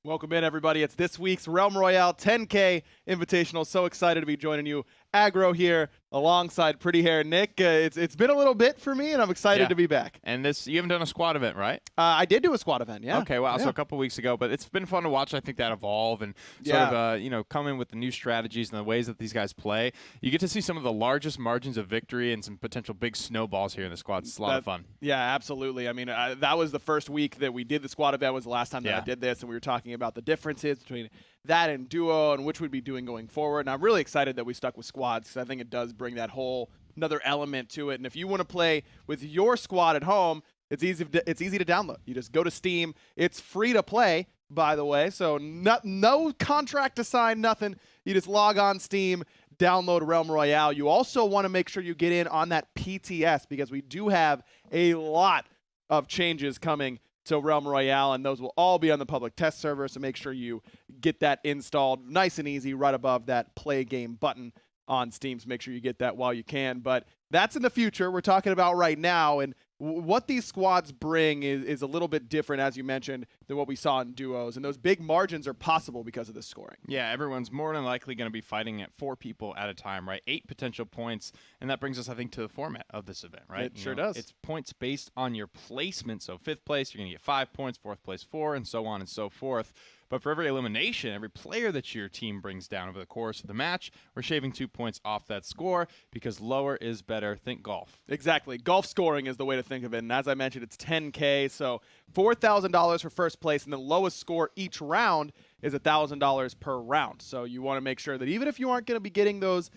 Welcome in, everybody. It's this week's Realm Royale 10K Invitational. So excited to be joining you. Aggro here alongside Pretty Hair Nick. It's been a little bit for me, and I'm excited to be back. And you haven't done a squad event, right? I did do a squad event, yeah. Okay, wow. So a couple weeks ago, but it's been fun to watch. I think that evolve and sort of, come in with the new strategies and the ways that these guys play. You get to see some of the largest margins of victory and some potential big snowballs here in the squad. It's a lot of fun. Yeah, absolutely. I mean, that was the first week that we did the squad event. Was the last time that I did this, and we were talking about the differences between that and duo and which we'd be doing going forward. And I'm really excited that we stuck with squads because I think it does bring that whole another element to it. And if you want to play with your squad at home, it's easy to download. You just go to Steam. It's free to play, by the way, so no contract to sign, nothing. You just log on Steam, download Realm Royale. You also want to make sure you get in on that PTS because we do have a lot of changes coming to Realm Royale, and those will all be on the public test server, so make sure you get that installed nice and easy right above that play game button on Steam, so make sure you get that while you can. But that's in the future. We're talking about right now, and what these squads bring is a little bit different, as you mentioned, than what we saw in duos, and those big margins are possible because of the scoring. Yeah, everyone's more than likely going to be fighting at 4 people at a time, right? 8 potential points, and that brings us, I think, to the format of this event, right? It sure does. It's points based on your placement, so 5th place, you're going to get 5 points, 4th place 4, and so on and so forth. But for every elimination, every player that your team brings down over the course of the match, we're shaving 2 points off that score because lower is better. Think golf. Exactly. Golf scoring is the way to think of it. And as I mentioned, it's 10K, so $4,000 for first place, and the lowest score each round is $1,000 per round. So you want to make sure that even if you aren't going to be getting those,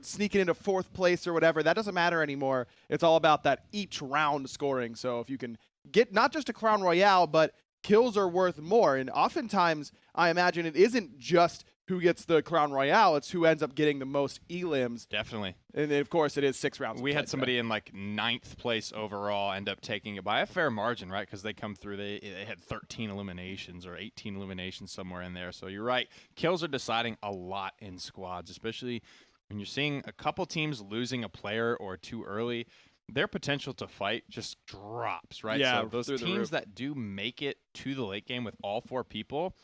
sneaking into 4th place or whatever, that doesn't matter anymore. It's all about that each round scoring. So if you can get not just a Crown Royale, but kills are worth more. And oftentimes, I imagine it isn't just who gets the Crown Royale, it's who ends up getting the most elims. Definitely. And of course, it is 6 rounds. We had somebody in like 9th place overall end up taking it by a fair margin, right? Because they come through, they had 13 eliminations or 18 eliminations somewhere in there. So you're right. Kills are deciding a lot in squads, especially when you're seeing a couple teams losing a player or 2 early. Their potential to fight just drops, right? Yeah, so those teams that do make it to the late game with all 4 people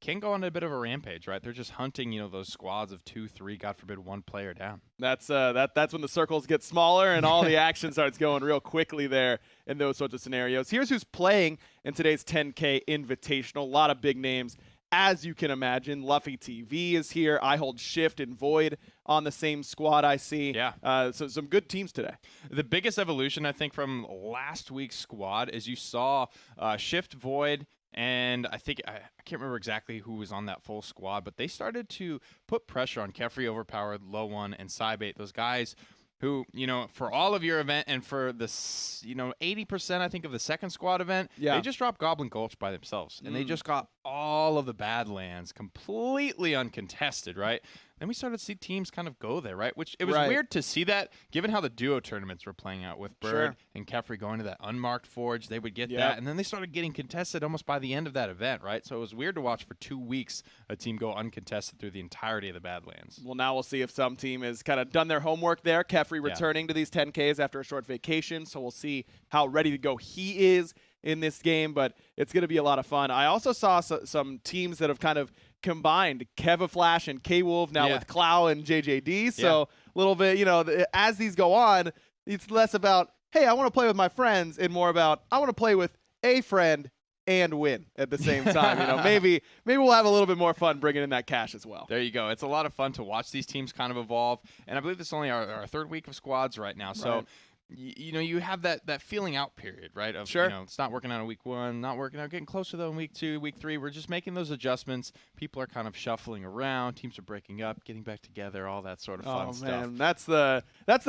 can go on a bit of a rampage, right? They're just hunting, those squads of 2, 3, God forbid, 1 player down. That's when the circles get smaller and all the action starts going real quickly there in those sorts of scenarios. Here's who's playing in today's 10K Invitational. A lot of big names. As you can imagine, Luffy TV is here. I hold Shift and Void on the same squad I see. Yeah. So some good teams today. The biggest evolution, I think, from last week's squad is you saw Shift, Void, and I think I can't remember exactly who was on that full squad, but they started to put pressure on Kefri, Overpowered, Low One, and Cybate. Those guys who, for all of your event and for the, 80%, I think, of the second squad event, they just dropped Goblin Gulch by themselves. And they just got all of the Badlands completely uncontested, right? Then we started to see teams kind of go there, right? Which it was weird to see that, given how the duo tournaments were playing out with Bird and Kefri going to that unmarked forge. They would get that, and then they started getting contested almost by the end of that event, right? So it was weird to watch for 2 weeks a team go uncontested through the entirety of the Badlands. Well, now we'll see if some team has kind of done their homework there. Kefri returning to these 10Ks after a short vacation, so we'll see how ready to go he is in this game, but it's going to be a lot of fun. I also saw some teams that have kind of combined Kevaflash and K-Wolf now with Clow and JJD. So a little bit, as these go on, it's less about, hey, I want to play with my friends, and more about, I want to play with a friend and win at the same time. Maybe we'll have a little bit more fun bringing in that cash as well. There you go. It's a lot of fun to watch these teams kind of evolve, and I believe this is only our 3rd week of squads right now. So. You have that feeling out period, right? Of, it's not working out in week 1, not working out, getting closer though in week 2, week 3. We're just making those adjustments. People are kind of shuffling around. Teams are breaking up, getting back together, all that sort of fun stuff. Oh, man, that's the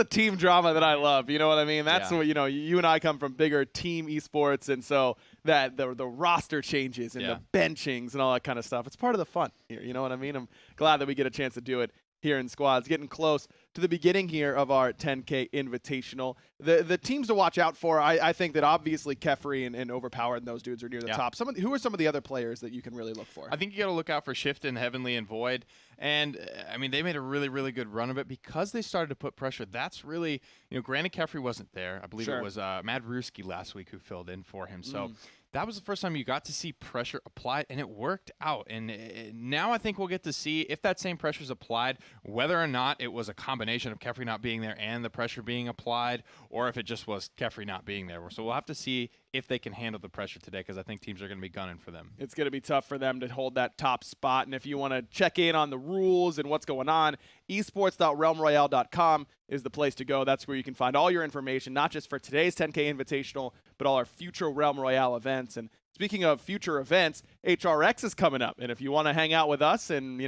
team drama that I love. You know what I mean? That's what, you and I come from bigger team esports, and so that the roster changes and the benchings and all that kind of stuff. It's part of the fun here. You know what I mean? I'm glad that we get a chance to do it here in squads. Getting close to the beginning here of our 10K Invitational. The teams to watch out for, I think that obviously Kefri and Overpowered and those dudes are near the top. Who are some of the other players that you can really look for? I think you got to look out for Shift and Heavenly and Void. And, I mean, they made a really, really good run of it because they started to put pressure. That's really, granted Kefri wasn't there. I believe it was Mad Ruski last week who filled in for him. So that was the first time you got to see pressure applied, and it worked out. And now I think we'll get to see if that same pressure is applied, whether or not it was a combination of Kefri not being there and the pressure being applied, or if it just was Kefri not being there. So we'll have to see if they can handle the pressure today, because I think teams are going to be gunning for them. It's going to be tough for them to hold that top spot. And if you want to check in on the rules and what's going on, esports.realmroyale.com is the place to go. That's where you can find all your information, not just for today's 10K Invitational, but all our future Realm Royale events. And speaking of future events, HRX is coming up. And if you want to hang out with us and,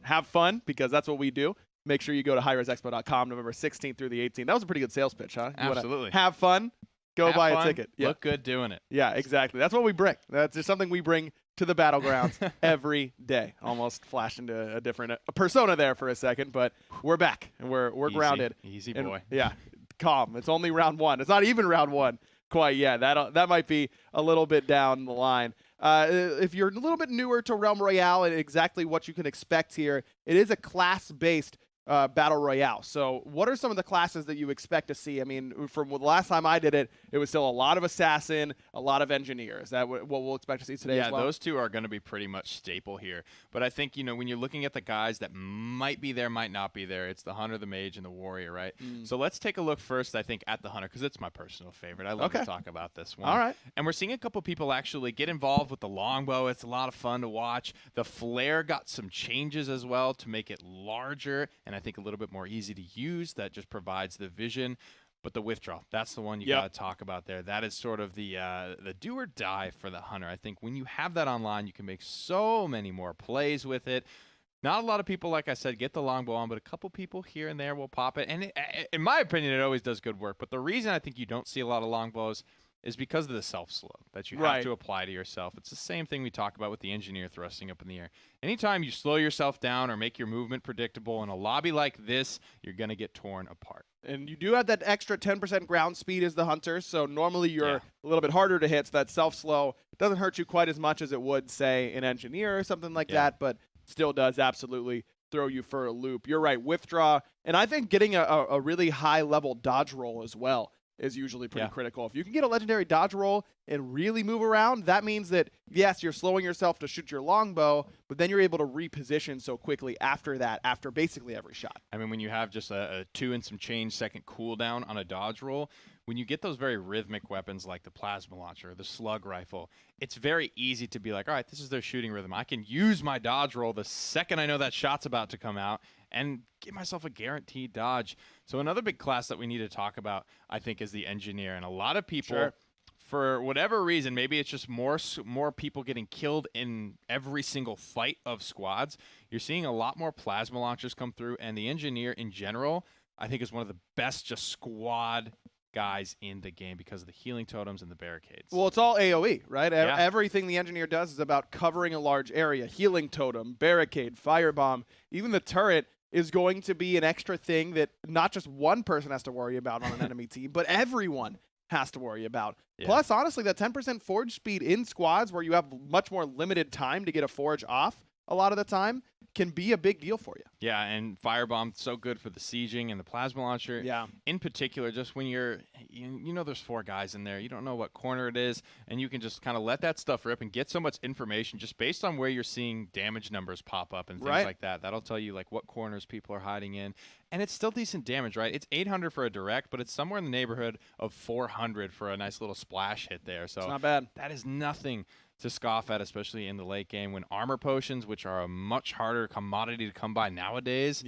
have fun, because that's what we do, make sure you go to highresexpo.com November 16th through the 18th. That was a pretty good sales pitch, huh? You Absolutely. Have fun. Go buy a ticket. Yeah. Look good doing it. Yeah, exactly. That's what we bring. That's just something we bring to the battlegrounds every day. Almost flashed into a different persona there for a second, but we're back and we're grounded. Easy boy. Yeah, calm. It's only round one. It's not even round one quite yet. That might be a little bit down the line. If you're a little bit newer to Realm Royale and exactly what you can expect here, it is a class-based Battle Royale. So what are some of the classes that you expect to see? I mean, from the last time I did it, it was still a lot of Assassin, a lot of Engineer. Is that what we'll expect to see today as well? Yeah, those two are going to be pretty much staple here. But I think, when you're looking at the guys that might be there, might not be there, it's the Hunter, the Mage, and the Warrior, right? So let's take a look first, I think, at the Hunter, because it's my personal favorite. I love to talk about this one. All right. And we're seeing a couple people actually get involved with the longbow. It's a lot of fun to watch. The flare got some changes as well to make it larger, and I think a little bit more easy to use. That just provides the vision. But the withdraw, that's the one you got to talk about there. That is sort of the do or die for the Hunter. I think when you have that online, you can make so many more plays with it. Not a lot of people, like I said, get the longbow on, but a couple people here and there will pop it. And in my opinion, it always does good work. But the reason I think you don't see a lot of longbows is because of the self-slow that you have to apply to yourself. It's the same thing we talk about with the Engineer thrusting up in the air. Anytime you slow yourself down or make your movement predictable in a lobby like this, you're going to get torn apart. And you do have that extra 10% ground speed as the Hunter, so normally you're a little bit harder to hit, so that self-slow doesn't hurt you quite as much as it would, say, an Engineer or something like that, but still does absolutely throw you for a loop. You're right, withdraw, and I think getting a really high-level dodge roll as well is usually pretty critical. If you can get a legendary dodge roll and really move around, that means that, yes, you're slowing yourself to shoot your longbow, but then you're able to reposition so quickly after that, after basically every shot. I mean, when you have just a 2 and some change second cooldown on a dodge roll, when you get those very rhythmic weapons like the plasma launcher, the slug rifle, it's very easy to be like, all right, this is their shooting rhythm. I can use my dodge roll the second I know that shot's about to come out and give myself a guaranteed dodge. So another big class that we need to talk about, I think, is the Engineer. And a lot of people, for whatever reason, maybe it's just more people getting killed in every single fight of squads. You're seeing a lot more plasma launchers come through, and the Engineer in general, I think, is one of the best just squad guys in the game because of the healing totems and the barricades. Well, it's all AoE, right? Everything the Engineer does is about covering a large area. Healing totem, barricade, firebomb, even the turret is going to be an extra thing that not just one person has to worry about on an enemy team, but everyone has to worry about. Plus, honestly, that 10% forge speed in squads where you have much more limited time to get a forge off a lot of the time can be a big deal for you. Yeah, and Firebomb, so good for the sieging and the plasma launcher. Yeah. In particular, just when you're, there's 4 guys in there, you don't know what corner it is, and you can just kind of let that stuff rip and get so much information just based on where you're seeing damage numbers pop up and things like that. That'll tell you like what corners people are hiding in. And it's still decent damage, right? It's 800 for a direct, but it's somewhere in the neighborhood of 400 for a nice little splash hit there. So it's not bad. That is nothing to scoff at, especially in the late game when armor potions, which are a much harder commodity to come by nowadays,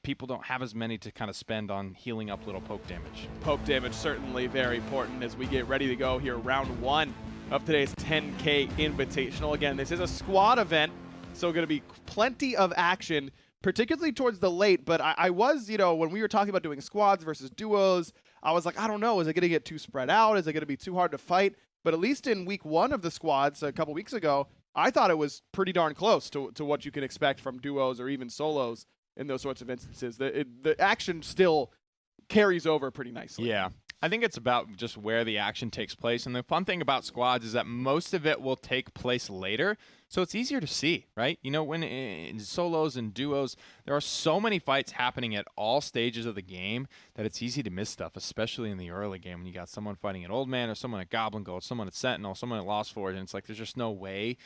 people don't have as many to kind of spend on healing up little poke damage. Poke damage certainly very important as we get ready to go here. Round 1 of today's 10K Invitational. Again, this is a squad event, so going to be plenty of action, particularly towards the late. But I was, when we were talking about doing squads versus duos, I was like, I don't know, is it going to get too spread out? Is it going to be too hard to fight? But at least in week 1 of the squads a couple weeks ago, I thought it was pretty darn close to what you can expect from duos or even solos in those sorts of instances. The action still carries over pretty nicely. Yeah. I think it's about just where the action takes place. And the fun thing about squads is that most of it will take place later. So it's easier to see, right? You know, when in solos and duos, there are so many fights happening at all stages of the game that it's easy to miss stuff, especially in the early game when you got someone fighting an old man or someone at Goblin Gold, someone at Sentinel, someone at Lost Forge. And it's like there's just no way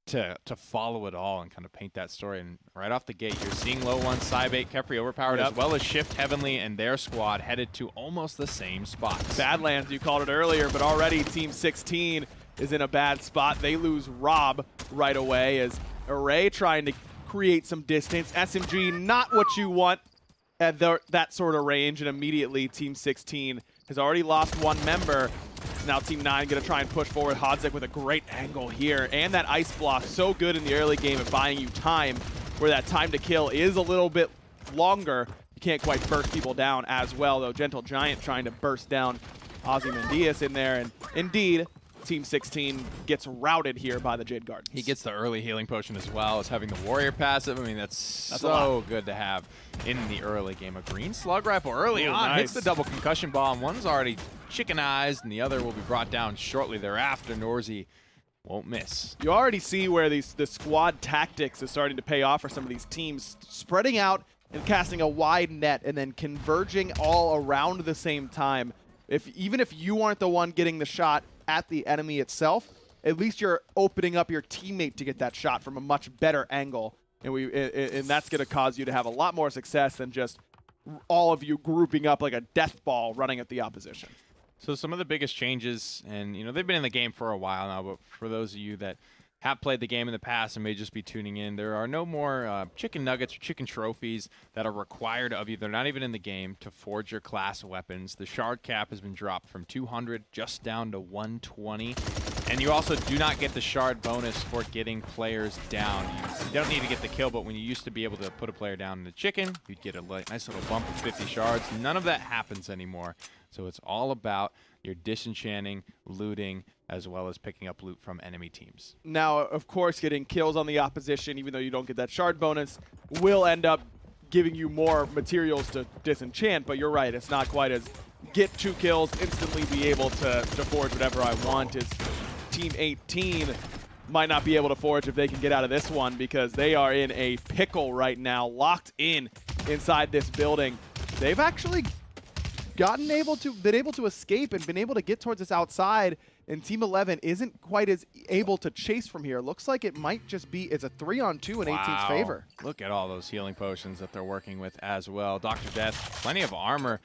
to follow it all and kind of paint that story. And right off the gate, you're seeing low one, Cybate, Kefri overpowered, as well as Shift Heavenly and their squad headed to almost the same spots. Badlands, you called it earlier, but already Team 16 is in a bad spot. They lose Rob right away as Array trying to create some distance. SMG, not what you want at that sort of range, and immediately Team 16 has already lost one member. Now Team 9 going to try and push forward. Hodzic with a great angle here. And that ice block, so good in the early game at buying you time, where that time to kill is a little bit longer. You can't quite burst people down as well, though. Gentle Giant trying to burst down Ozymandias in there. And indeed, Team 16 gets routed here by the Jade Gardens. He gets the early healing potion as well as having the warrior passive. I mean, that's so good to have in the early game. A green slug rifle early on hits the double concussion bomb. One's already chickenized, and the other will be brought down shortly thereafter. Norzy won't miss. You already see where the squad tactics is starting to pay off for some of these teams, spreading out and casting a wide net and then converging all around the same time. Even if you aren't the one getting the shot at the enemy itself, at least you're opening up your teammate to get that shot from a much better angle, and that's going to cause you to have a lot more success than just all of you grouping up like a death ball running at the opposition. So some of the biggest changes, and you know they've been in the game for a while now, but for those of you that have played the game in the past and may just be tuning in, there are no more chicken nuggets or chicken trophies that are required of you. They're not even in the game to forge your class weapons. The shard cap has been dropped from 200 just down to 120. And you also do not get the shard bonus for getting players down. You don't need to get the kill, but when you used to be able to put a player down in the chicken, you'd get a nice little bump of 50 shards. None of that happens anymore. So it's all about your disenchanting, looting, as well as picking up loot from enemy teams. Now, of course, getting kills on the opposition, even though you don't get that shard bonus, will end up giving you more materials to disenchant, but you're right, it's not quite as get 2 kills, instantly be able to forge whatever I want. Is Team 18 might not be able to forge if they can get out of this one, because they are in a pickle right now, locked in inside this building. They've actually been able to escape and been able to get towards this outside, and Team 11 isn't quite as able to chase from here. Looks like it might just be, it's a 3-on-2 in 18's favor. Look at all those healing potions that they're working with as well. Dr. Death, plenty of armor.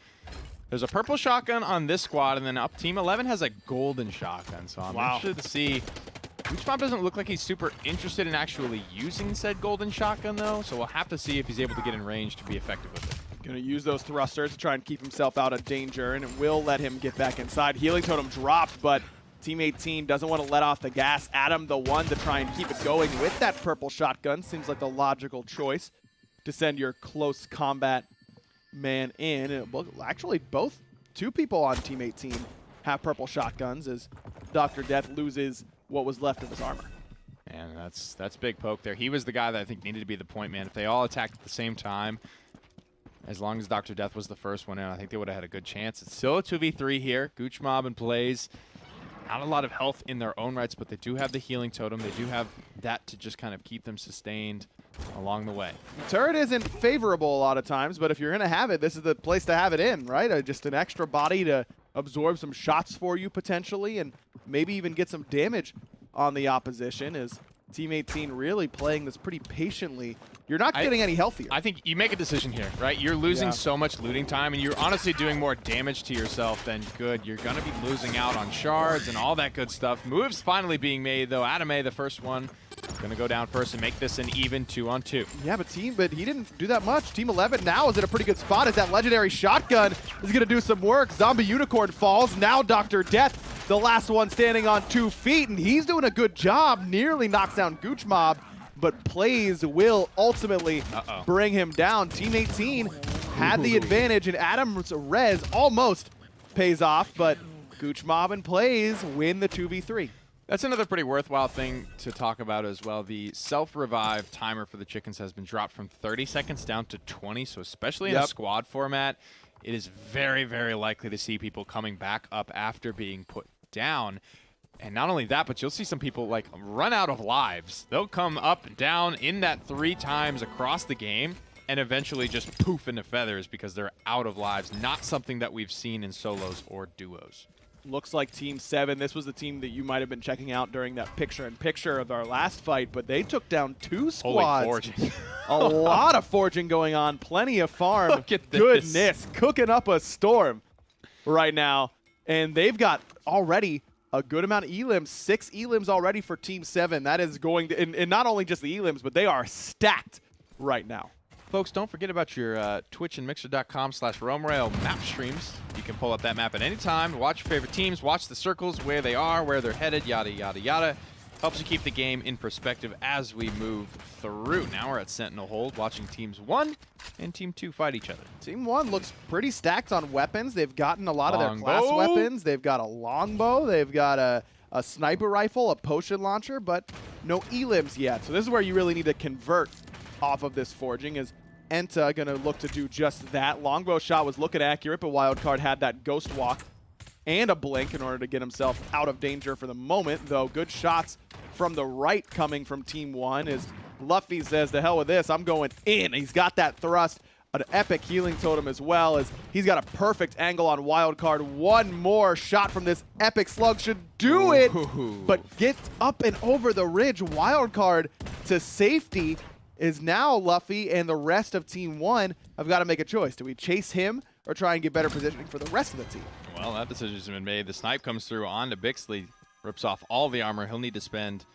There's a purple shotgun on this squad, and then up Team 11 has a golden shotgun, so I'm interested to see. Goochmob doesn't look like he's super interested in actually using said golden shotgun, though, so we'll have to see if he's able to get in range to be effective with it. Going to use those thrusters to try and keep himself out of danger, and it will let him get back inside. Healing totem dropped, but Team 18 doesn't want to let off the gas. Adam, the one to try and keep it going with that purple shotgun. Seems like the logical choice to send your close combat man in. And actually, two people on Team 18 have purple shotguns as Dr. Death loses what was left of his armor. And that's big poke there. He was the guy that I think needed to be the point man. If they all attacked at the same time, as long as Dr. Death was the first one in, I think they would have had a good chance. It's still a 2v3 here. Goochmob and Plays. Not a lot of health in their own rights, but they do have the healing totem. They do have that to just kind of keep them sustained along the way. Turret isn't favorable a lot of times, but if you're going to have it, this is the place to have it in, right? Just an extra body to absorb some shots for you potentially, and maybe even get some damage on the opposition. Is Team 18 really playing this pretty patiently? You're not getting any healthier. I think you make a decision here, right? You're losing so much looting time, and you're honestly doing more damage to yourself than good. You're going to be losing out on shards and all that good stuff. Moves finally being made, though. Adame, the first one, going to go down first and make this an even 2-on-2. Yeah, but he didn't do that much. Team 11 now is in a pretty good spot as that legendary shotgun is going to do some work. Zombie Unicorn falls. Now Dr. Death, the last one standing on 2 feet, and he's doing a good job. Nearly knocks down Goochmob, but Plays will ultimately bring him down. Team 18 had the advantage, and Adam's res almost pays off, but Goochmob and Plays win the 2v3. That's another pretty worthwhile thing to talk about as well. The self-revive timer for the chickens has been dropped from 30 seconds down to 20, so especially in a squad format, it is very, very likely to see people coming back up after being put down. And not only that, but you'll see some people like run out of lives. They'll come up and down in that 3 times across the game and eventually just poof into feathers because they're out of lives. Not something that we've seen in solos or duos. Looks like Team 7, this was the team that you might have been checking out during that picture-in-picture of our last fight, but they took down 2 squads. Holy forging. A lot of forging going on, plenty of farm. Look at this. Goodness, cooking up a storm right now. And they've got already a good amount of elims, 6 elims already for Team 7. That is going to, and not only just the elims, but they are stacked right now. Folks, don't forget about your Twitch and Mixer.com/Realm Royale map streams. You can pull up that map at any time, watch your favorite teams, watch the circles, where they are, where they're headed, yada, yada, yada. Helps you keep the game in perspective as we move through. Now we're at Sentinel Hold, watching Teams 1 and Team 2 fight each other. Team 1 looks pretty stacked on weapons. They've gotten a lot of their Longbow. class weapons. They've got a longbow. They've got a sniper rifle, a potion launcher, but no elims yet. So this is where you really need to convert off of this forging. Is Enta going to look to do just that? Longbow shot was looking accurate, but Wildcard had that ghost walk and a blink in order to get himself out of danger for the moment, though good shots from the right coming from Team 1 as Luffy says, the hell with this, I'm going in. He's got that thrust, an epic healing totem as well, as he's got a perfect angle on Wildcard. One more shot from this epic slug should do it, but gets up and over the ridge. Wildcard to safety is now Luffy, and the rest of Team 1 have got to make a choice. Do we chase him or try and get better positioning for the rest of the team? Well, that decision's been made. The snipe comes through onto Bixley, rips off all the armor. He'll need to spend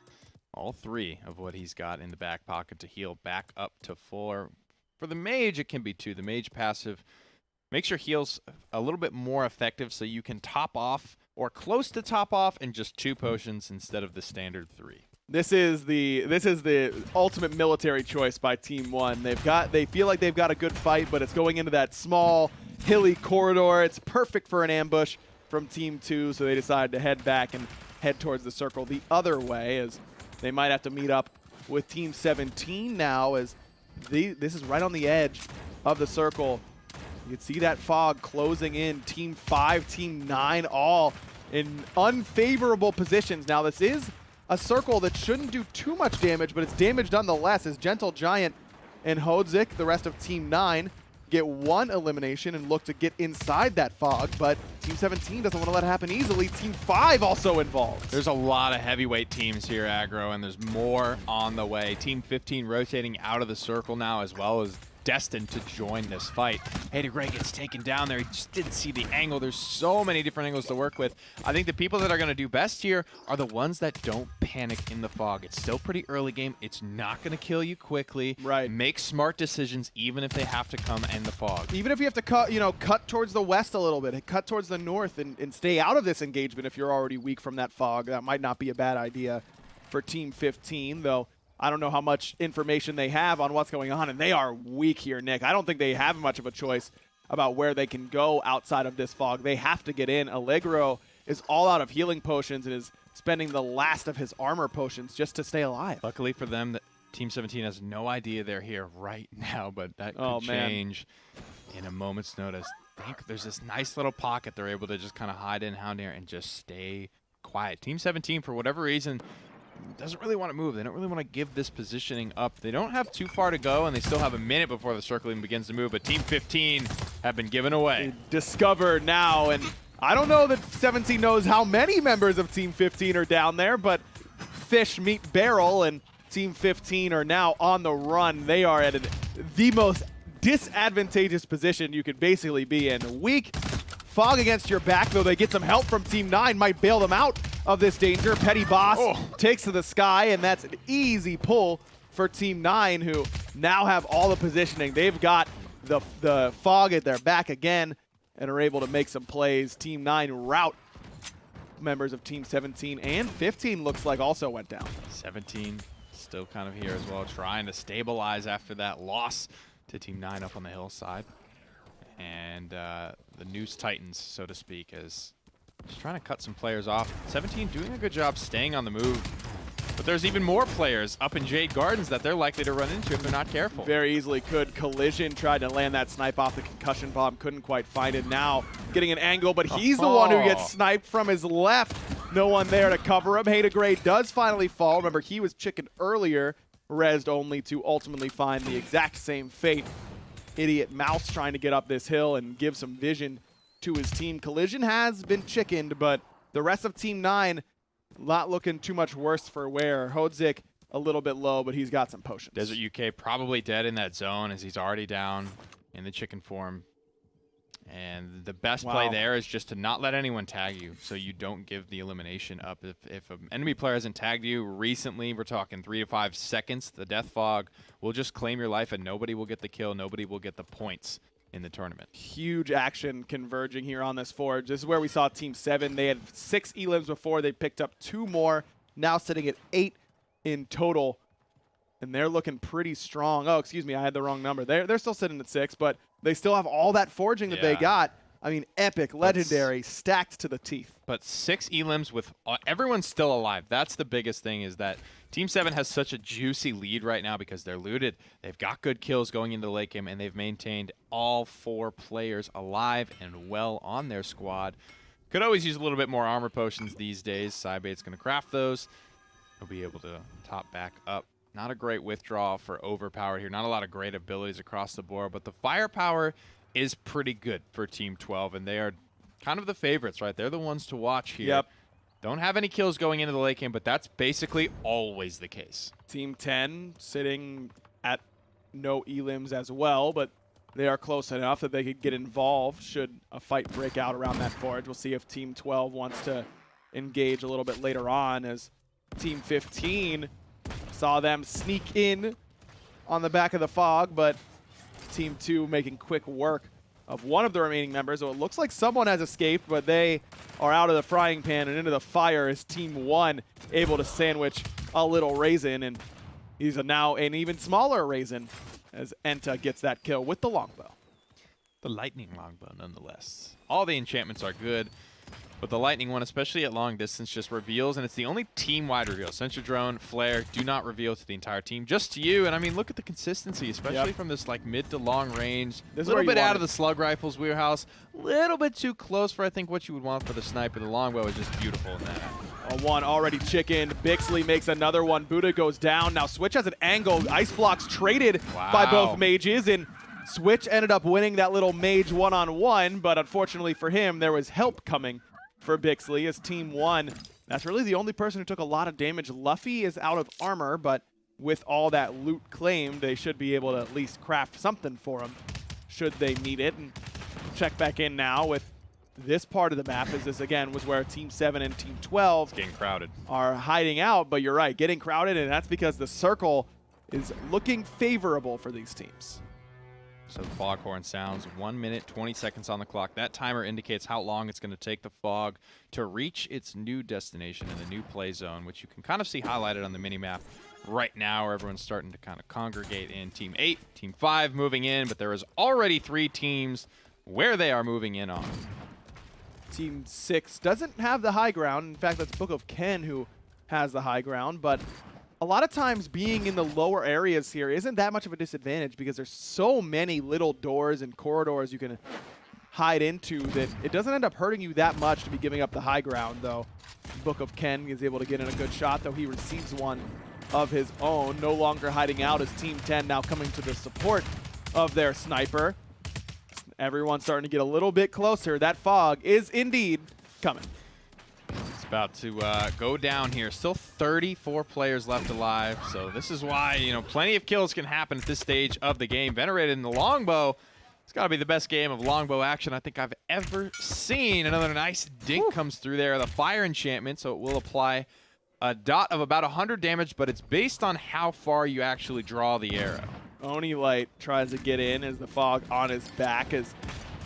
all 3 of what he's got in the back pocket to heal back up to 4. For the mage, it can be 2. The mage passive makes your heals a little bit more effective so you can top off or close to top off in just 2 potions instead of the standard 3. This is the ultimate military choice by Team 1. They feel like they've got a good fight, but it's going into that small hilly corridor. It's perfect for an ambush from Team 2, so they decide to head back and head towards the circle the other way, as they might have to meet up with Team 17 now, as this is right on the edge of the circle. You can see that fog closing in. Team 5, Team 9, all in unfavorable positions. Now this is a circle that shouldn't do too much damage, but it's damage nonetheless, as Gentle Giant and Hodzik, the rest of Team 9, get 1 elimination and look to get inside that fog, but Team 17 doesn't want to let it happen easily. Team 5 also involved. There's a lot of heavyweight teams here, Aggro, and there's more on the way. Team 15 rotating out of the circle now, as well as destined to join this fight. Hater Gray gets taken down there. He just didn't see the angle. There's so many different angles to work with. I think the people that are going to do best here are the ones that don't panic in the fog. It's still pretty early game. It's not going to kill you quickly. Right. Make smart decisions even if they have to come in the fog. Even if you have to cut towards the west a little bit, cut towards the north and stay out of this engagement if you're already weak from that fog. That might not be a bad idea for Team 15, though. I don't know how much information they have on what's going on, and they are weak here, Nick. I don't think they have much of a choice about where they can go outside of this fog. They have to get in. Allegro is all out of healing potions and is spending the last of his armor potions just to stay alive. Luckily for them, Team 17 has no idea they're here right now, but that could change in a moment's notice. There's this nice little pocket they're able to just kind of hide in, hound here, and just stay quiet. Team 17, for whatever reason, doesn't really want to move. They don't really want to give this positioning up. They don't have too far to go, and they still have a minute before the circle even begins to move, but Team 15 have been given away. Discovered now, and I don't know that 17 knows how many members of Team 15 are down there, but fish meet barrel, and Team 15 are now on the run. They are at the most disadvantageous position you could basically be in. Weak fog against your back, though they get some help from Team 9, might bail them out of this danger. Petty Boss takes to the sky, and that's an easy pull for Team 9, who now have all the positioning. They've got the fog at their back again and are able to make some plays. Team 9 rout members of Team 17, and 15 looks like also went down. 17 still kind of here as well, trying to stabilize after that loss to Team 9 up on the hillside. And the noose tightens, so to speak, as just trying to cut some players off. 17 doing a good job staying on the move. But there's even more players up in Jade Gardens that they're likely to run into if they're not careful. Very easily could. Collision tried to land that snipe off the concussion bomb, couldn't quite find it. Now getting an angle, but he's the one who gets sniped from his left. No one there to cover him. Hater Gray does finally fall. Remember, he was chickened earlier, rezzed only to ultimately find the exact same fate. Idiot Mouse trying to get up this hill and give some vision to his team. Collision has been chickened, but the rest of Team 9 not looking too much worse for wear. Hodzik a little bit low, but he's got some potions. Desert UK probably dead in that zone as he's already down in the chicken form. And the best play there is just to not let anyone tag you so you don't give the elimination up. If an enemy player hasn't tagged you recently, we're talking 3 to 5 seconds, the Death Fog will just claim your life and nobody will get the kill, nobody will get the points in the tournament. Huge action converging here on this forge. This is where we saw Team 7. They had 6 elims before. They picked up 2 more, now sitting at 8 in total. And they're looking pretty strong. Oh, excuse me, I had the wrong number. They're still sitting at 6, but they still have all that forging that they got. I mean, epic, legendary, stacked to the teeth. But 6 elims with everyone still alive. That's the biggest thing, is that Team 7 has such a juicy lead right now because they're looted. They've got good kills going into the late game, and they've maintained all 4 players alive and well on their squad. Could always use a little bit more armor potions these days. Cybait's going to craft those. He'll be able to top back up. Not a great withdrawal for Overpowered here. Not a lot of great abilities across the board, but the firepower is pretty good for Team 12, and they are kind of the favorites, right? They're the ones to watch here. Yep. Don't have any kills going into the late game, but that's basically always the case. Team 10 sitting at no elims as well, but they are close enough that they could get involved should a fight break out around that forge. We'll see if Team 12 wants to engage a little bit later on, as Team 15 saw them sneak in on the back of the fog, but Team 2 making quick work of one of the remaining members. So it looks like someone has escaped, but they are out of the frying pan and into the fire as Team 1 able to sandwich a little Raisin, and he's now an even smaller Raisin as Enta gets that kill with the longbow. The lightning longbow, nonetheless. All the enchantments are good, but the lightning one, especially at long distance, just reveals, and it's the only team-wide reveal. Sentry Drone, Flare, do not reveal to the entire team, just to you. And I mean, look at the consistency, especially from this like mid to long range. A little bit out of the slug rifle's wheelhouse, a little bit too close for I think what you would want for the sniper. The longbow is just beautiful in that. A one already chickened. Bixley makes another one. Buddha goes down. Now Switch has an angle. Ice blocks traded by both mages, and Switch ended up winning that little mage one-on-one, but unfortunately for him, there was help coming for Bixley as Team 1. That's really the only person who took a lot of damage. Luffy is out of armor, but with all that loot claimed, they should be able to at least craft something for him should they need it. And check back in now with this part of the map, as this again was where Team 7 and Team 12 getting crowded are hiding out, but you're right, getting crowded, and that's because the circle is looking favorable for these teams. So the foghorn sounds, 1 minute, 20 seconds on the clock. That timer indicates how long it's going to take the fog to reach its new destination in the new play zone, which you can kind of see highlighted on the minimap right now, where everyone's starting to kind of congregate in. Team 8, Team 5 moving in, but there is already 3 teams where they are moving in on. Team 6 doesn't have the high ground. In fact, that's Book of Ken who has the high ground, but a lot of times being in the lower areas here isn't that much of a disadvantage because there's so many little doors and corridors you can hide into that it doesn't end up hurting you that much to be giving up the high ground, though. Book of Ken is able to get in a good shot, though he receives one of his own. No longer hiding out as Team 10 now coming to the support of their sniper. Everyone's starting to get a little bit closer. That fog is indeed coming. It's about to go down here. Still 34 players left alive, so this is why, you know, plenty of kills can happen at this stage of the game. Venerated in the longbow. It's got to be the best game of longbow action I think I've ever seen. Another nice dink comes through there. The fire enchantment, so it will apply a dot of about 100 damage, but it's based on how far you actually draw the arrow. Oni Light tries to get in as the fog on his back is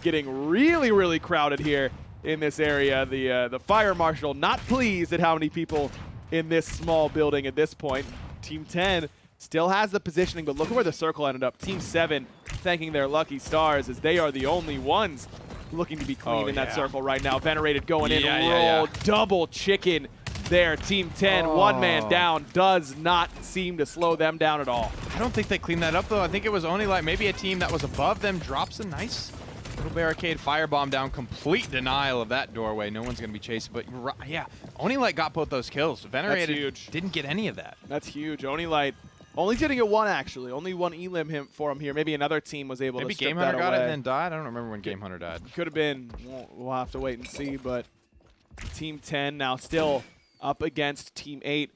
getting really, really crowded here in this area. The fire marshal not pleased at how many people in this small building at this point. Team 10 still has the positioning, but look at where the circle ended up. Team 7 thanking their lucky stars as they are the only ones looking to be clean in that circle right now. Venerated going in, double chicken there. Team 10, one man down, does not seem to slow them down at all. I don't think they cleaned that up, though. I think it was Only maybe a team that was above them drops a nice little barricade firebomb down. Complete denial of that doorway. No one's going to be chasing. But yeah, Only got both those kills. Venerated didn't get any of that. That's huge. Only getting it one, actually. Only one elim for him here. Maybe another team was able to strip that away. Maybe Game Hunter got it and then died? I don't remember when Game Hunter died. Could have been. We'll have to wait and see. But Team 10 now still up against Team 8.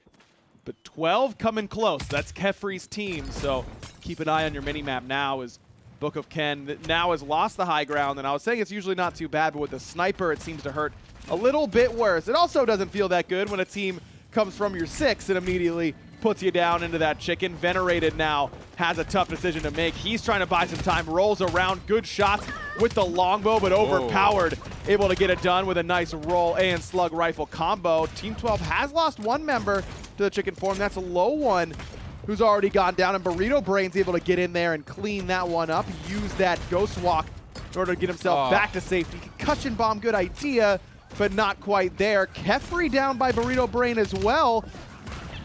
But 12 coming close. That's Kefri's team. So keep an eye on your minimap now as Book of Ken that now has lost the high ground. And I was saying it's usually not too bad, but with the sniper, it seems to hurt a little bit worse. It also doesn't feel that good when a team comes from your 6 and immediately puts you down into that chicken. Venerated now has a tough decision to make. He's trying to buy some time, rolls around, good shots with the longbow, but overpowered. Able to get it done with a nice roll and slug rifle combo. Team 12 has lost one member to the chicken form. That's a low one who's already gone down, and Burrito Brain's able to get in there and clean that one up. Use that ghost walk in order to get himself back to safety. Concussion bomb, good idea, but not quite there. Kefri down by Burrito Brain as well.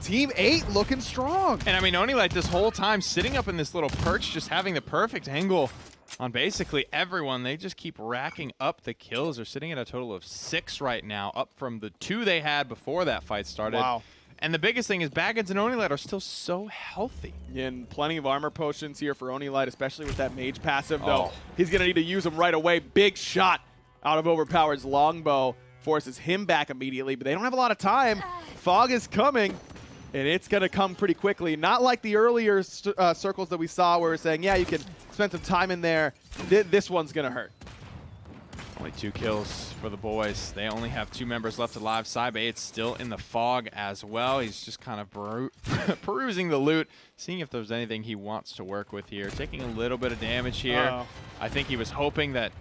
Team 8 looking strong. And I mean, Only this whole time sitting up in this little perch, just having the perfect angle on basically everyone. They just keep racking up the kills. They're sitting at a total of 6 right now, up from the 2 they had before that fight started. Wow. And the biggest thing is Baggins and Only are still so healthy. And plenty of armor potions here for Only, especially with that mage passive, though. He's going to need to use them right away. Big shot out of Overpowered's longbow. Forces him back immediately, but they don't have a lot of time. Fog is coming. And it's going to come pretty quickly. Not like the earlier circles that we saw where we're saying, yeah, you can spend some time in there. This one's going to hurt. Only 2 kills for the boys. They only have 2 members left alive. Saibate's still in the fog as well. He's just kind of perusing the loot, seeing if there's anything he wants to work with here. Taking a little bit of damage here. I think he was hoping that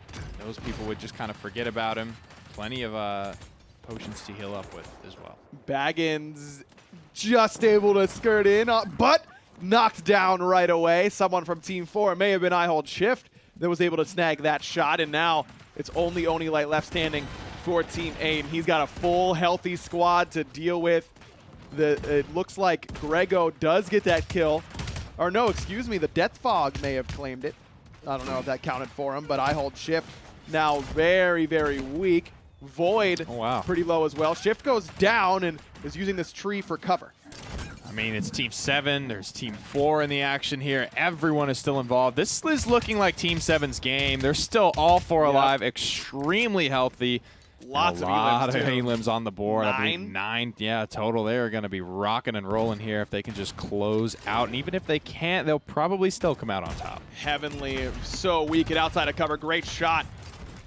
those people would just kind of forget about him. Plenty of potions to heal up with as well. Baggins just able to skirt in, but knocked down right away. Someone from Team 4, it may have been I-Hold Shift, that was able to snag that shot, and now it's only Light left standing for Team 8. And he's got a full healthy squad to deal with. It looks like Grego does get that kill. Or no, excuse me, the Death Fog may have claimed it. I don't know if that counted for him, but I-Hold Shift now very, very weak. Void pretty low as well. Shift goes down and is using this tree for cover. I mean, it's Team 7. There's Team 4 in the action here. Everyone is still involved. This is looking like Team 7's game. They're still all 4 alive, extremely healthy. Lots of elims on the board. 9? I believe 9, total. They're going to be rocking and rolling here if they can just close out. And even if they can't, they'll probably still come out on top. Heavenly, so weak at outside of cover. Great shot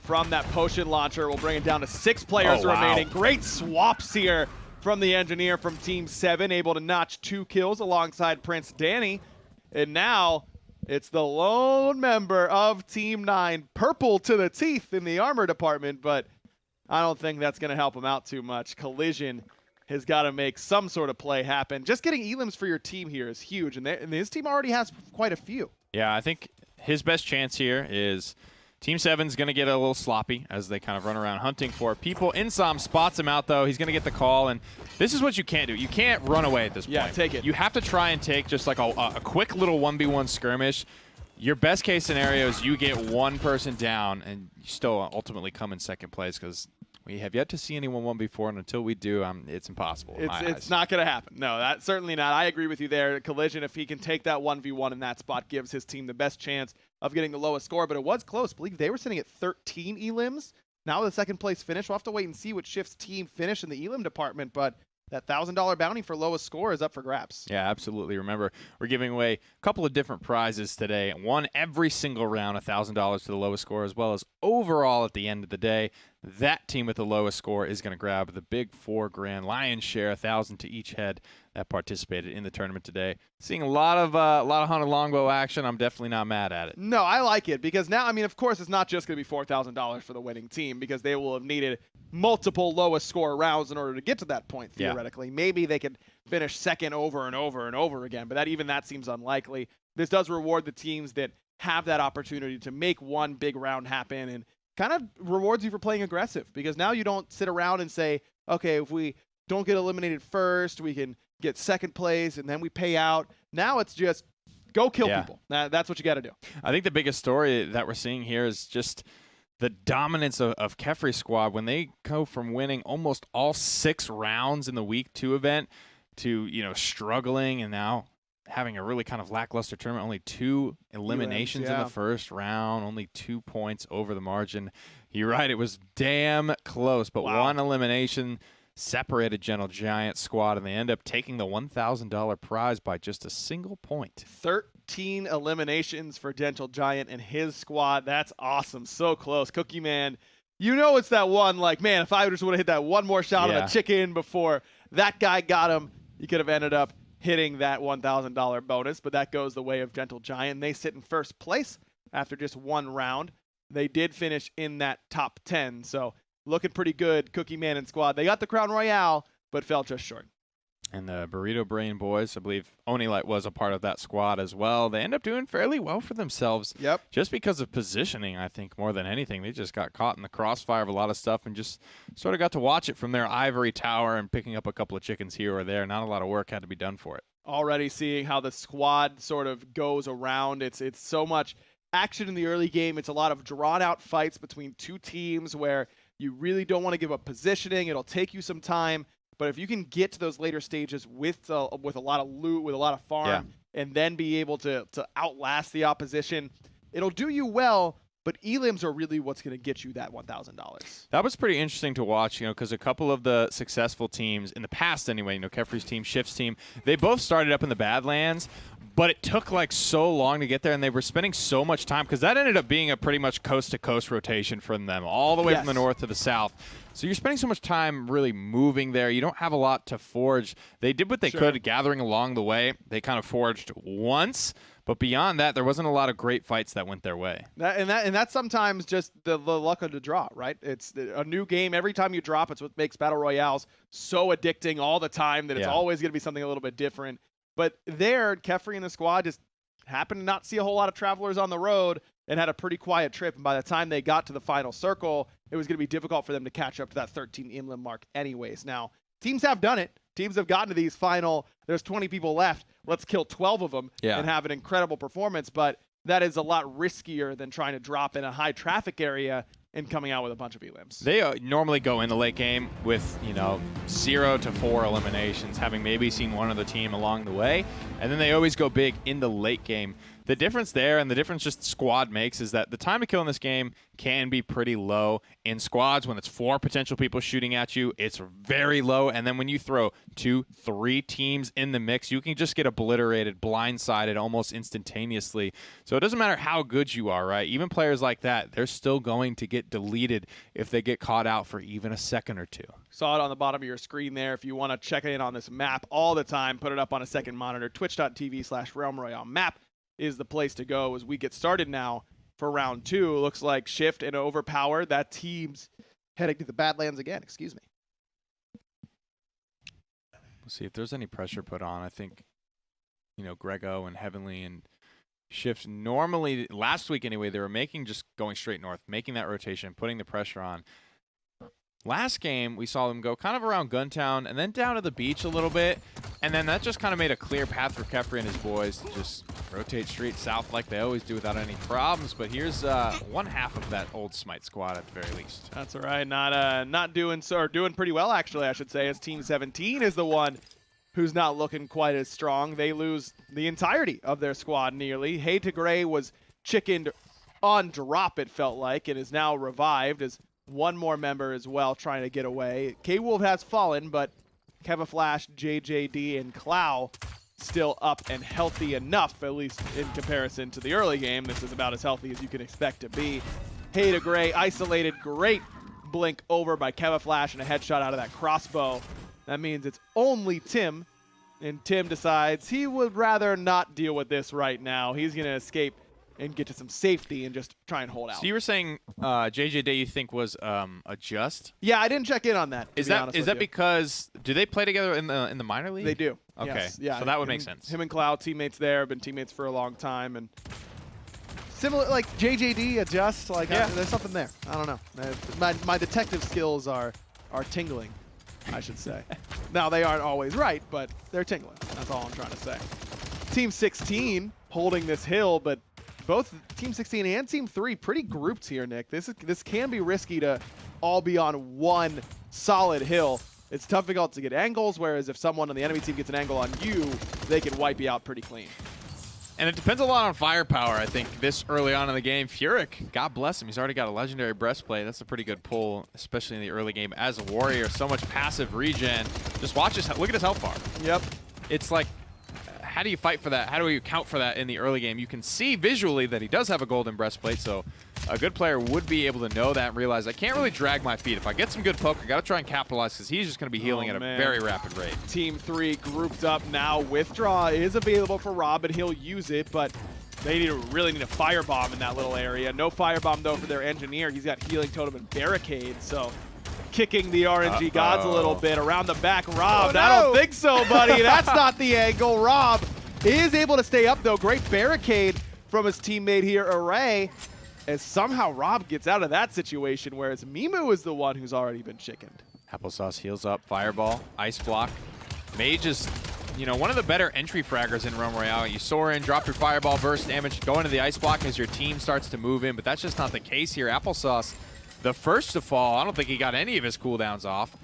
from that potion launcher. We'll bring it down to 6 players remaining. Great swaps here from the engineer from Team 7, able to notch 2 kills alongside Prince Danny. And now it's the lone member of Team 9, purple to the teeth in the armor department, but I don't think that's going to help him out too much. Collision has got to make some sort of play happen. Just getting elims for your team here is huge, and his team already has quite a few. Yeah, I think his best chance here is Team 7's going to get a little sloppy as they kind of run around hunting for people. Insom spots him out, though. He's going to get the call, and this is what you can't do. You can't run away at this point. Yeah, take it. You have to try and take just like a quick little 1v1 skirmish. Your best case scenario is you get one person down, and you still ultimately come in second place because we have yet to see anyone 1v4, and until we do, it's impossible. It's not going to happen. No, that's certainly not. I agree with you there. Collision, if he can take that 1v1 in that spot, gives his team the best chance of getting the lowest score, but it was close. I believe they were sitting at 13 elims. Now with the second place finish, we'll have to wait and see what Shift's team finished in the elim department, but that $1,000 bounty for lowest score is up for grabs. Yeah, absolutely. Remember, we're giving away a couple of different prizes today. One every single round, $1,000 to the lowest score, as well as overall at the end of the day. That team with the lowest score is going to grab the big $4 grand lion's share, $1,000 to each head that participated in the tournament today. Seeing a lot of hunter longbow action. I'm definitely not mad at it. No, I like it because now, I mean, of course, it's not just going to be $4,000 for the winning team because they will have needed multiple lowest score rounds in order to get to that point, theoretically. Yeah. Maybe they could finish second over and over and over again, but that seems unlikely. This does reward the teams that have that opportunity to make one big round happen and kind of rewards you for playing aggressive because now you don't sit around and say, okay, if we don't get eliminated first. We can get second place, and then we pay out. Now it's just go kill people. That's what you got to do. I think the biggest story that we're seeing here is just the dominance of Kefri's squad when they go from winning almost all 6 rounds in the week 2 event to, you know, struggling and now having a really kind of lackluster tournament. Only 2 eliminations in the first round, only 2 points over the margin. You're right, it was damn close, but one elimination separated Gentle Giant squad, and they end up taking the $1,000 prize by just a single point. 13 eliminations for Gentle Giant and his squad. That's awesome. So close. Cookie Man, you know it's that one, like, man, if I just would have hit that one more shot on the chicken before that guy got him, he could have ended up hitting that $1,000 bonus, but that goes the way of Gentle Giant. They sit in first place after just 1 round. They did finish in that top 10, so looking pretty good, Cookie Man and squad. They got the Crown Royale, but fell just short. And the Burrito Brain boys, I believe Onilight was a part of that squad as well. They end up doing fairly well for themselves. Yep. Just because of positioning, I think, more than anything. They just got caught in the crossfire of a lot of stuff and just sort of got to watch it from their ivory tower and picking up a couple of chickens here or there. Not a lot of work had to be done for it. Already seeing how the squad sort of goes around. It's so much action in the early game. It's a lot of drawn-out fights between 2 teams where you really don't want to give up positioning. It'll take you some time. But if you can get to those later stages with a lot of loot, with a lot of farm, and then be able to outlast the opposition, it'll do you well. But elims are really what's going to get you that $1,000. That was pretty interesting to watch, you know, because a couple of the successful teams in the past, anyway, you know, Kefri's team, Shift's team, they both started up in the Badlands, but it took like so long to get there, and they were spending so much time because that ended up being a pretty much coast-to-coast rotation from them, all the way from the north to the south. So you're spending so much time really moving there. You don't have a lot to forge. They did what they could gathering along the way. They kind of forged once, but beyond that, there wasn't a lot of great fights that went their way. And that's sometimes just the luck of the draw, right? It's a new game. Every time you drop, it's what makes Battle Royales so addicting all the time that it's always going to be something a little bit different. But there, Kefri and the squad just happened to not see a whole lot of travelers on the road and had a pretty quiet trip. And by the time they got to the final circle, it was going to be difficult for them to catch up to that 13 inland mark anyways. Now, teams have done it. Teams have gotten to these final, there's 20 people left. Let's kill 12 of them and have an incredible performance. But that is a lot riskier than trying to drop in a high traffic area and coming out with a bunch of elims. They normally go in the late game with, you know, 0 to 4 eliminations, having maybe seen one other team along the way, and then they always go big in the late game. The difference there, and the difference just squad makes, is that the time to kill in this game can be pretty low. In squads, when it's 4 potential people shooting at you, it's very low. And then when you throw 2, 3 teams in the mix, you can just get obliterated, blindsided almost instantaneously. So it doesn't matter how good you are, right? Even players like that, they're still going to get deleted if they get caught out for even a second or 2. Saw it on the bottom of your screen there. If you want to check in on this map all the time, put it up on a second monitor. Twitch.tv/Realm Royale map is the place to go as we get started now for round 2. Looks like Shift and Overpowered. That team's heading to the Badlands again. Excuse me. We'll see if there's any pressure put on. I think, you know, Grego and Heavenly and Shift normally, last week anyway, they were just going straight north, making that rotation, putting the pressure on. Last game, we saw them go kind of around Guntown and then down to the beach a little bit, and then that just kind of made a clear path for Kefri and his boys to just rotate straight south like they always do without any problems. But here's one half of that old Smite squad at the very least. That's all right. Not doing so, or doing pretty well actually, I should say, as Team 17 is the one who's not looking quite as strong. They lose the entirety of their squad nearly. Hey to Gray was chickened on drop, it felt like, and is now revived as one more member as well trying to get away. K-Wolf has fallen, but Kevaflash, JJD, and Clow still up and healthy enough, at least in comparison to the early game. This is about as healthy as you can expect to be. Hey to Gray, isolated, great blink over by Kevaflash and a headshot out of that crossbow. That means it's only Tim, and Tim decides he would rather not deal with this right now. He's going to escape and get to some safety and just try and hold out. So you were saying JJD you think was a just? Yeah, I didn't check in on that. Is that because do they play together in the minor league? They do. Okay. Yes. Yeah. So that would make sense. Him and Cloud, teammates there, been teammates for a long time, and similar like JJD, a just, like there's something there. I don't know. My detective skills are tingling. I should say. Now, they aren't always right, but they're tingling. That's all I'm trying to say. Team 16 holding this hill, but both Team 16 and Team 3 pretty grouped here, Nick. This can be risky to all be on one solid hill. It's difficult to get angles, whereas if someone on the enemy team gets an angle on you, they can wipe you out pretty clean. And it depends a lot on firepower, I think, this early on in the game. Furyk, God bless him, he's already got a legendary breastplate. That's a pretty good pull, especially in the early game as a warrior. So much passive regen. Just watch this. Look at his health bar. Yep. It's like, how do you fight for that? How do you account for that in the early game? You can see visually that he does have a golden breastplate, so a good player would be able to know that and realize I can't really drag my feet. If I get some good poke, I got to try and capitalize because he's just going to be healing at a very rapid rate. Team 3 grouped up now. Withdraw is available for Rob, and he'll use it, but they really need a firebomb in that little area. No firebomb, though, for their engineer. He's got healing totem and barricade, so kicking the RNG gods a little bit. Around the back, Rob. I don't think so, buddy. That's not the angle. Rob is able to stay up, though. Great barricade from his teammate here, Array, as somehow Rob gets out of that situation, whereas Mimu is the one who's already been chickened. Applesauce heals up, fireball, ice block. Mage is, you know, one of the better entry fraggers in Realm Royale. You soar in, drop your fireball, burst damage, go into the ice block as your team starts to move in, but that's just not the case here. Applesauce, the first to fall, I don't think he got any of his cooldowns off.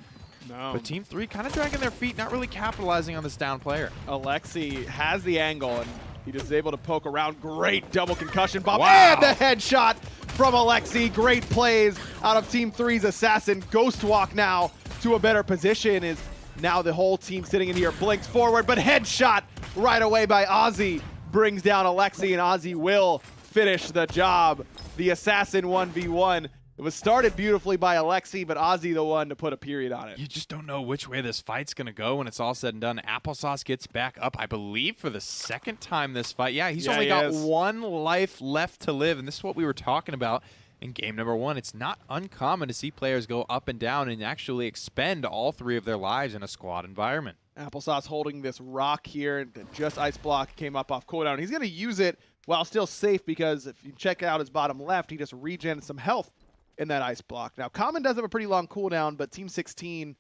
No. But Team 3 kind of dragging their feet, not really capitalizing on this down player. Alexi has the angle, and he just able to poke around. Great double concussion bomb. Wow. And the headshot from Alexi. Great plays out of Team 3's assassin. Ghost walk now to a better position. Is now the whole team sitting in here. Blinks forward, but headshot right away by Ozzy. Brings down Alexi, and Ozzy will finish the job. The assassin 1v1. It was started beautifully by Alexi, but Ozzy the one to put a period on it. You just don't know which way this fight's going to go when it's all said and done. Applesauce gets back up, I believe, for the second time this fight. Yeah, he's only got one life left to live, and this is what we were talking about in game number 1. It's not uncommon to see players go up and down and actually expend all 3 of their lives in a squad environment. Applesauce holding this rock here, and just ice block came up off cooldown. He's going to use it while still safe because if you check out his bottom left, he just regens some health in that ice block. Now, Common does have a pretty long cooldown, but Team 16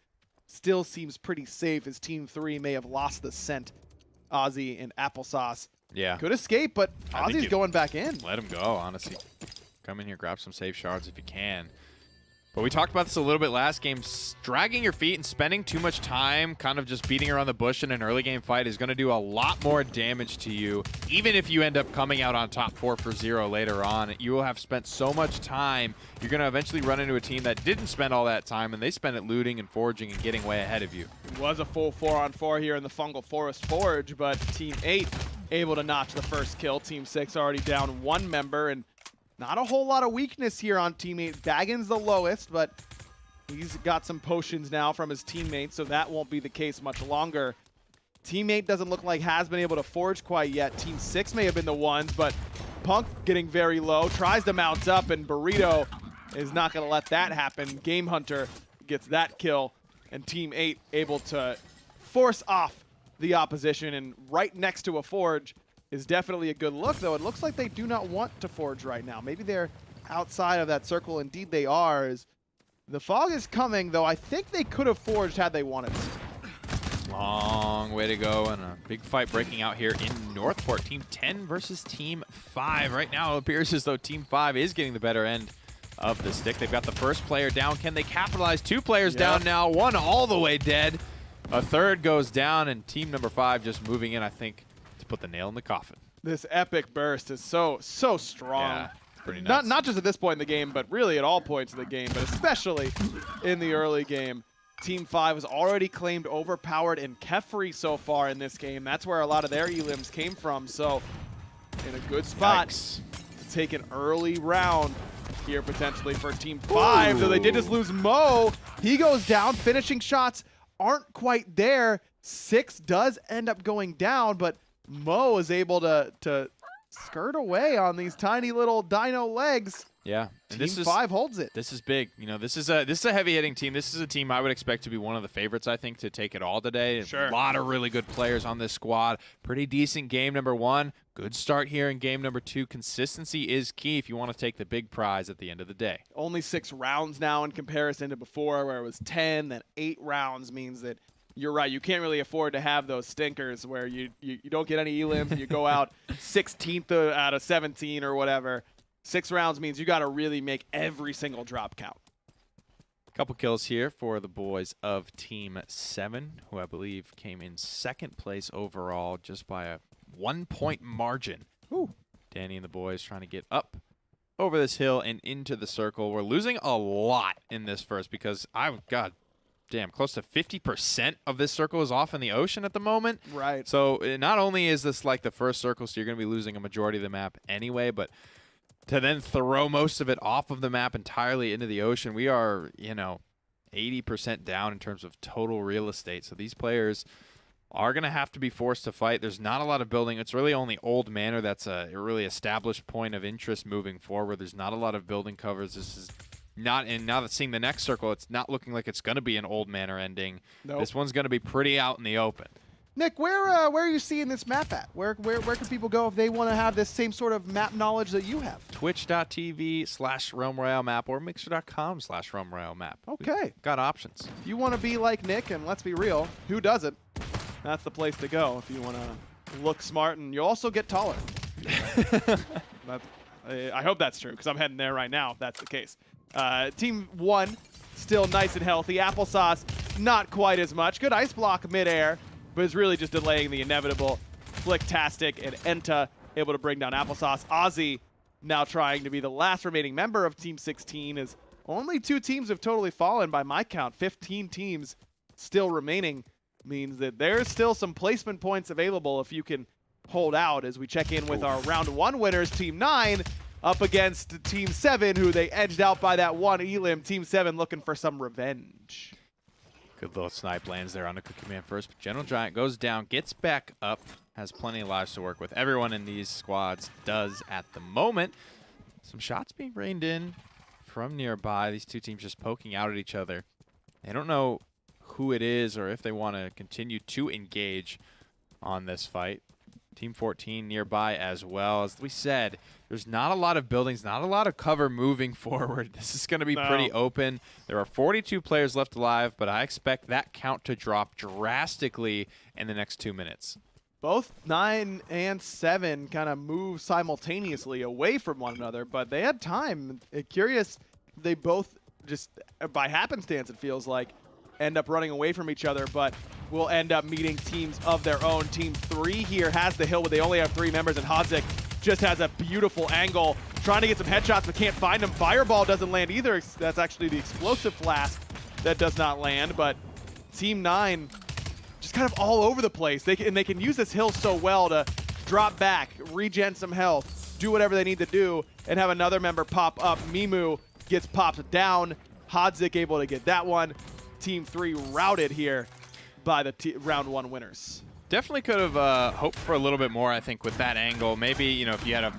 still seems pretty safe as Team 3 may have lost the scent. Ozzy and Applesauce could escape, but Ozzy's going back in. Let him go, honestly. Come in here, grab some safe shards if you can. But we talked about this a little bit last game. Dragging your feet and spending too much time kind of just beating around the bush in an early game fight is going to do a lot more damage to you. Even if you end up coming out on top 4-0 later on, you will have spent so much time. You're going to eventually run into a team that didn't spend all that time, and they spent it looting and foraging and getting way ahead of you. It was a full 4-on-4 here in the Fungal Forest Forge, but Team 8 able to notch the first kill. Team 6 already down 1 member, and not a whole lot of weakness here on Team 8. Baggins the lowest, but he's got some potions now from his teammates, so that won't be the case much longer. Team 8 doesn't look like has been able to forge quite yet. Team 6 may have been the ones, but Punk getting very low, tries to mount up, and Burrito is not going to let that happen. Game Hunter gets that kill, and Team 8 able to force off the opposition, and right next to a forge is definitely a good look, though. It looks like they do not want to forge right now. Maybe they're outside of that circle. Indeed, they are. As the fog is coming, though. I think they could have forged had they wanted to. Long way to go, and a big fight breaking out here in Northport. Team 10 versus Team 5. Right now, it appears as though Team 5 is getting the better end of the stick. They've got the first player down. Can they capitalize? 2 players down now, 1 all the way dead. A third goes down, and team number 5 just moving in, I think, to put the nail in the coffin. This epic burst is so strong. Yeah, pretty nuts. Not just at this point in the game, but really at all points of the game, but especially in the early game. Team 5 has already claimed Overpowered and Kefri so far in this game. That's where a lot of their elims came from, so in a good spot to take an early round here potentially for Team 5. Though they did just lose Mo. He goes down. Finishing shots aren't quite there. 6 does end up going down, but Mo is able to skirt away on these tiny little dino legs. Yeah, and Team 5 holds it. This is big. You know, this is a heavy hitting team. This is a team I would expect to be one of the favorites, I think, to take it all today. Sure. A lot of really good players on this squad. Pretty decent game number 1. Good start here in game number 2. Consistency is key if you want to take the big prize at the end of the day. Only 6 rounds now in comparison to before, where it was 10. Then 8 rounds means that you're right. You can't really afford to have those stinkers where you don't get any elims and you go out 16th out of 17 or whatever. 6 rounds means you got to really make every single drop count. Couple kills here for the boys of Team 7, who I believe came in 2nd place overall just by a 1-point margin. Ooh. Danny and the boys trying to get up over this hill and into the circle. We're losing a lot in this first because close to 50% of this circle is off in the ocean at the moment. Right. So not only is this like the first circle, so you're going to be losing a majority of the map anyway, but to then throw most of it off of the map entirely into the ocean, we are, 80% down in terms of total real estate. So these players are going to have to be forced to fight. There's not a lot of building. It's really only Old Manor that's a really established point of interest moving forward. There's not a lot of building covers. This is not, and now that seeing the next circle, it's not looking like it's going to be an Old Manor ending. Nope. This one's going to be pretty out in the open. Nick, where are you seeing this map at? Where can people go if they want to have this same sort of map knowledge that you have? Twitch.tv/Realm Royale map or Mixer.com/Realm Royale map. Okay. We've got options. If you want to be like Nick, and let's be real, who doesn't? That's the place to go if you want to look smart, and you also get taller. I hope that's true, because I'm heading there right now if that's the case. Team 1, still nice and healthy. Applesauce, not quite as much. Good ice block midair, but it's really just delaying the inevitable. Flicktastic and Enta able to bring down Applesauce. Ozzy now trying to be the last remaining member of Team 16, as only 2 teams have totally fallen by my count. 15 teams still remaining means that there's still some placement points available if you can hold out, as we check in with our round 1 winners, Team 9, up against Team 7, who they edged out by that 1 elim. Team 7 looking for some revenge. Good little snipe lands there on the Cookie Man first. But General Giant goes down, gets back up, has plenty of lives to work with. Everyone in these squads does at the moment. Some shots being rained in from nearby. These 2 teams just poking out at each other. They don't know who it is or if they want to continue to engage on this fight. Team 14 nearby as well. As we said, there's not a lot of buildings, not a lot of cover moving forward. This is going to be pretty open. There are 42 players left alive, but I expect that count to drop drastically in the next 2 minutes. Both 9 and 7 kind of move simultaneously away from one another, but they had time. Curious, they both just, by happenstance it feels like, end up running away from each other, but will end up meeting teams of their own. Team 3 here has the hill, but they only have 3 members, and Hodzik just has a beautiful angle, trying to get some headshots, but can't find him. Fireball doesn't land either. That's actually the explosive flask that does not land, but Team 9 just kind of all over the place. They can use this hill so well to drop back, regen some health, do whatever they need to do, and have another member pop up. Mimu gets popped down. Hodzik able to get that one. Team 3 routed here by the round 1 winners. Definitely could have hoped for a little bit more, I think, with that angle. Maybe, if you had a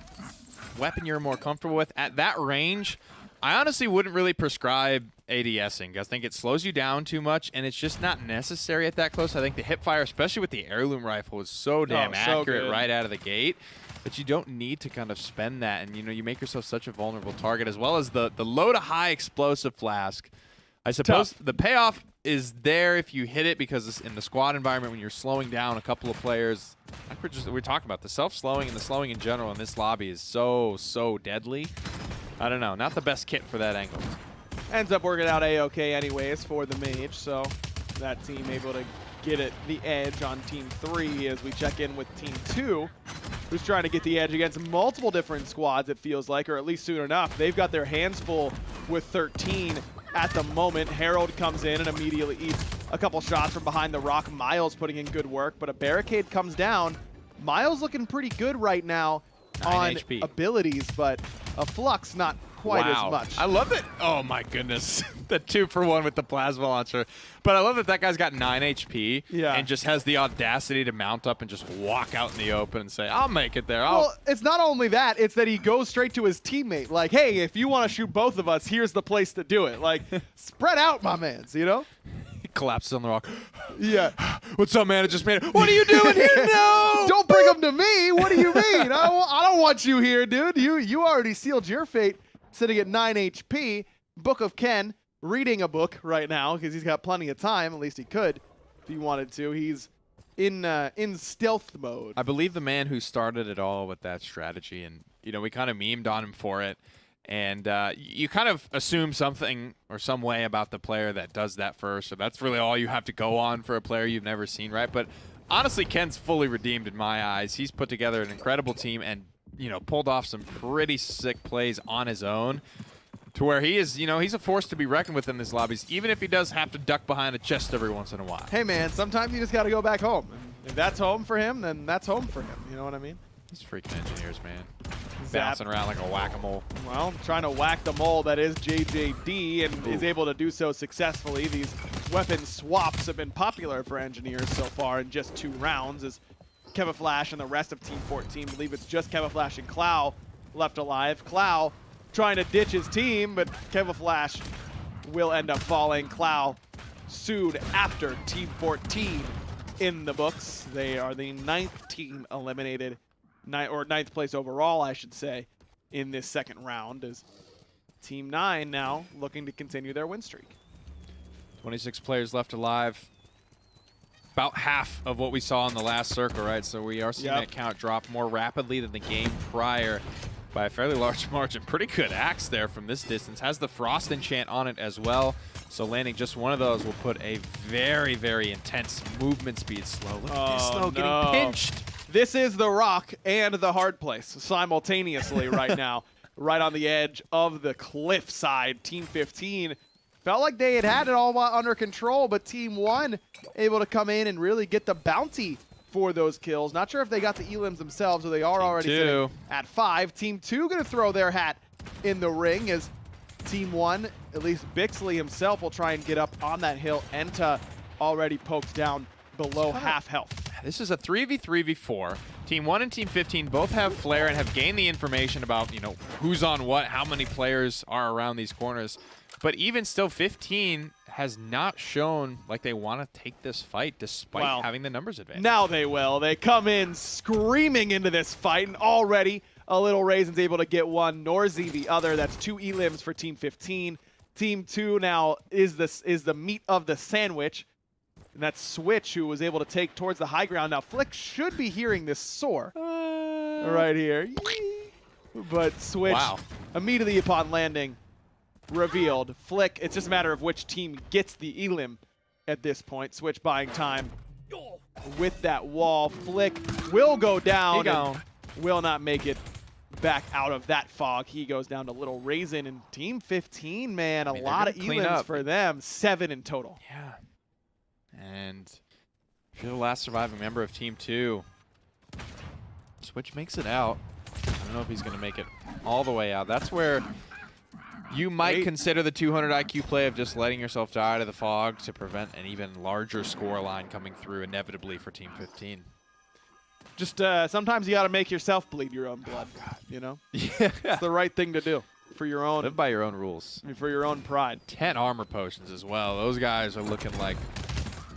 weapon you're more comfortable with at that range, I honestly wouldn't really prescribe ADSing. I think it slows you down too much, and it's just not necessary at that close. I think the hipfire, especially with the heirloom rifle, is so damn accurate right out of the gate that you don't need to kind of spend that, and you make yourself such a vulnerable target, as well as the low to high explosive flask. I suppose the payoff is there if you hit it, because in the squad environment, when you're slowing down a couple of players, like we're talking about, the self-slowing and the slowing in general in this lobby is so deadly. I don't know, not the best kit for that angle. Ends up working out A-okay anyways for the mage, so that team able to get the edge on Team 3 as we check in with Team 2, who's trying to get the edge against multiple different squads, it feels like, or at least soon enough. They've got their hands full with 13 at the moment. Harold comes in and immediately eats a couple shots from behind the rock. Miles putting in good work, but a barricade comes down. Miles looking pretty good right now on HP. abilities, but a Flux not quite as much. I love it. Oh my goodness. The 2-for-1 with the plasma launcher. But I love that that guy's got 9 HP and just has the audacity to mount up and just walk out in the open and say, I'll make it there. Well, it's not only that, it's that he goes straight to his teammate. Like, hey, if you want to shoot both of us, here's the place to do it. Like, spread out, my mans, you know? He collapses on the rock. Yeah. What's up, man? I just made it. What are you doing here? No! Don't bring him to me. What do you mean? I don't want you here, dude. You already sealed your fate sitting at 9 HP. Book of Ken reading a book right now because he's got plenty of time. At least he could if he wanted to. He's in stealth mode. I believe the man who started it all with that strategy, and we kind of memed on him for it. And you kind of assume something or some way about the player that does that first. So that's really all you have to go on for a player you've never seen, right? But honestly, Ken's fully redeemed in my eyes. He's put together an incredible team and, pulled off some pretty sick plays on his own to where he is, he's a force to be reckoned with in these lobbies, even if he does have to duck behind a chest every once in a while. Hey, man, sometimes you just got to go back home. And if that's home for him, then that's home for him. You know what I mean? These freaking engineers, man. Zap. Bouncing around like a whack-a-mole. Well, trying to whack the mole that is JJD and is able to do so successfully. These weapon swaps have been popular for engineers so far in just 2 rounds as Kevaflash and the rest of Team 14 believe it's just Kevaflash and Clow left alive. Clow trying to ditch his team, but Kevaflash will end up falling. Clow sued after Team 14 in the books. They are the 9th team eliminated. 9th place overall, I should say, in this second round, as Team 9 now looking to continue their win streak. 26 players left alive. About half of what we saw in the last circle, right? So we are seeing that count drop more rapidly than the game prior by a fairly large margin. Pretty good axe there from this distance. Has the Frost enchant on it as well. So landing just one of those will put a very, very intense movement speed slow. Look at this slow getting pinched. This is the rock and the hard place simultaneously right now, right on the edge of the cliff side. Team 15 felt like they had it all under control, but Team 1 able to come in and really get the bounty for those kills. Not sure if they got the elims themselves, or they are already sitting at 5. Team 2 going to throw their hat in the ring as Team 1, at least Bixley himself, will try and get up on that hill. Enta already poked down below half health. This is a 3v3v4. Team 1 and Team 15 both have flare and have gained the information about, who's on what, how many players are around these corners. But even still, 15 has not shown like they want to take this fight despite having the numbers advantage. Now they will. They come in screaming into this fight, and already a Little Raisin's able to get one, Norzi the other. That's 2 elims for Team 15. Team 2 now is the meat of the sandwich. And that's Switch, who was able to take towards the high ground. Now, Flick should be hearing this soar right here. But Switch, immediately upon landing, revealed. Flick, it's just a matter of which team gets the elim at this point. Switch buying time with that wall. Flick will go down and will not make it back out of that fog. He goes down to Little Raisin. And Team 15, man, a lot of elims for them. 7 in total. Yeah. And if you're the last surviving member of Team 2, Switch makes it out. I don't know if he's going to make it all the way out. That's where you might consider the 200 IQ play of just letting yourself die to the fog to prevent an even larger score line coming through inevitably for Team 15. Just sometimes you got to make yourself bleed your own blood, you know? Yeah. It's the right thing to do for your own. Live by your own rules. I mean, for your own pride. 10 armor potions as well. Those guys are looking like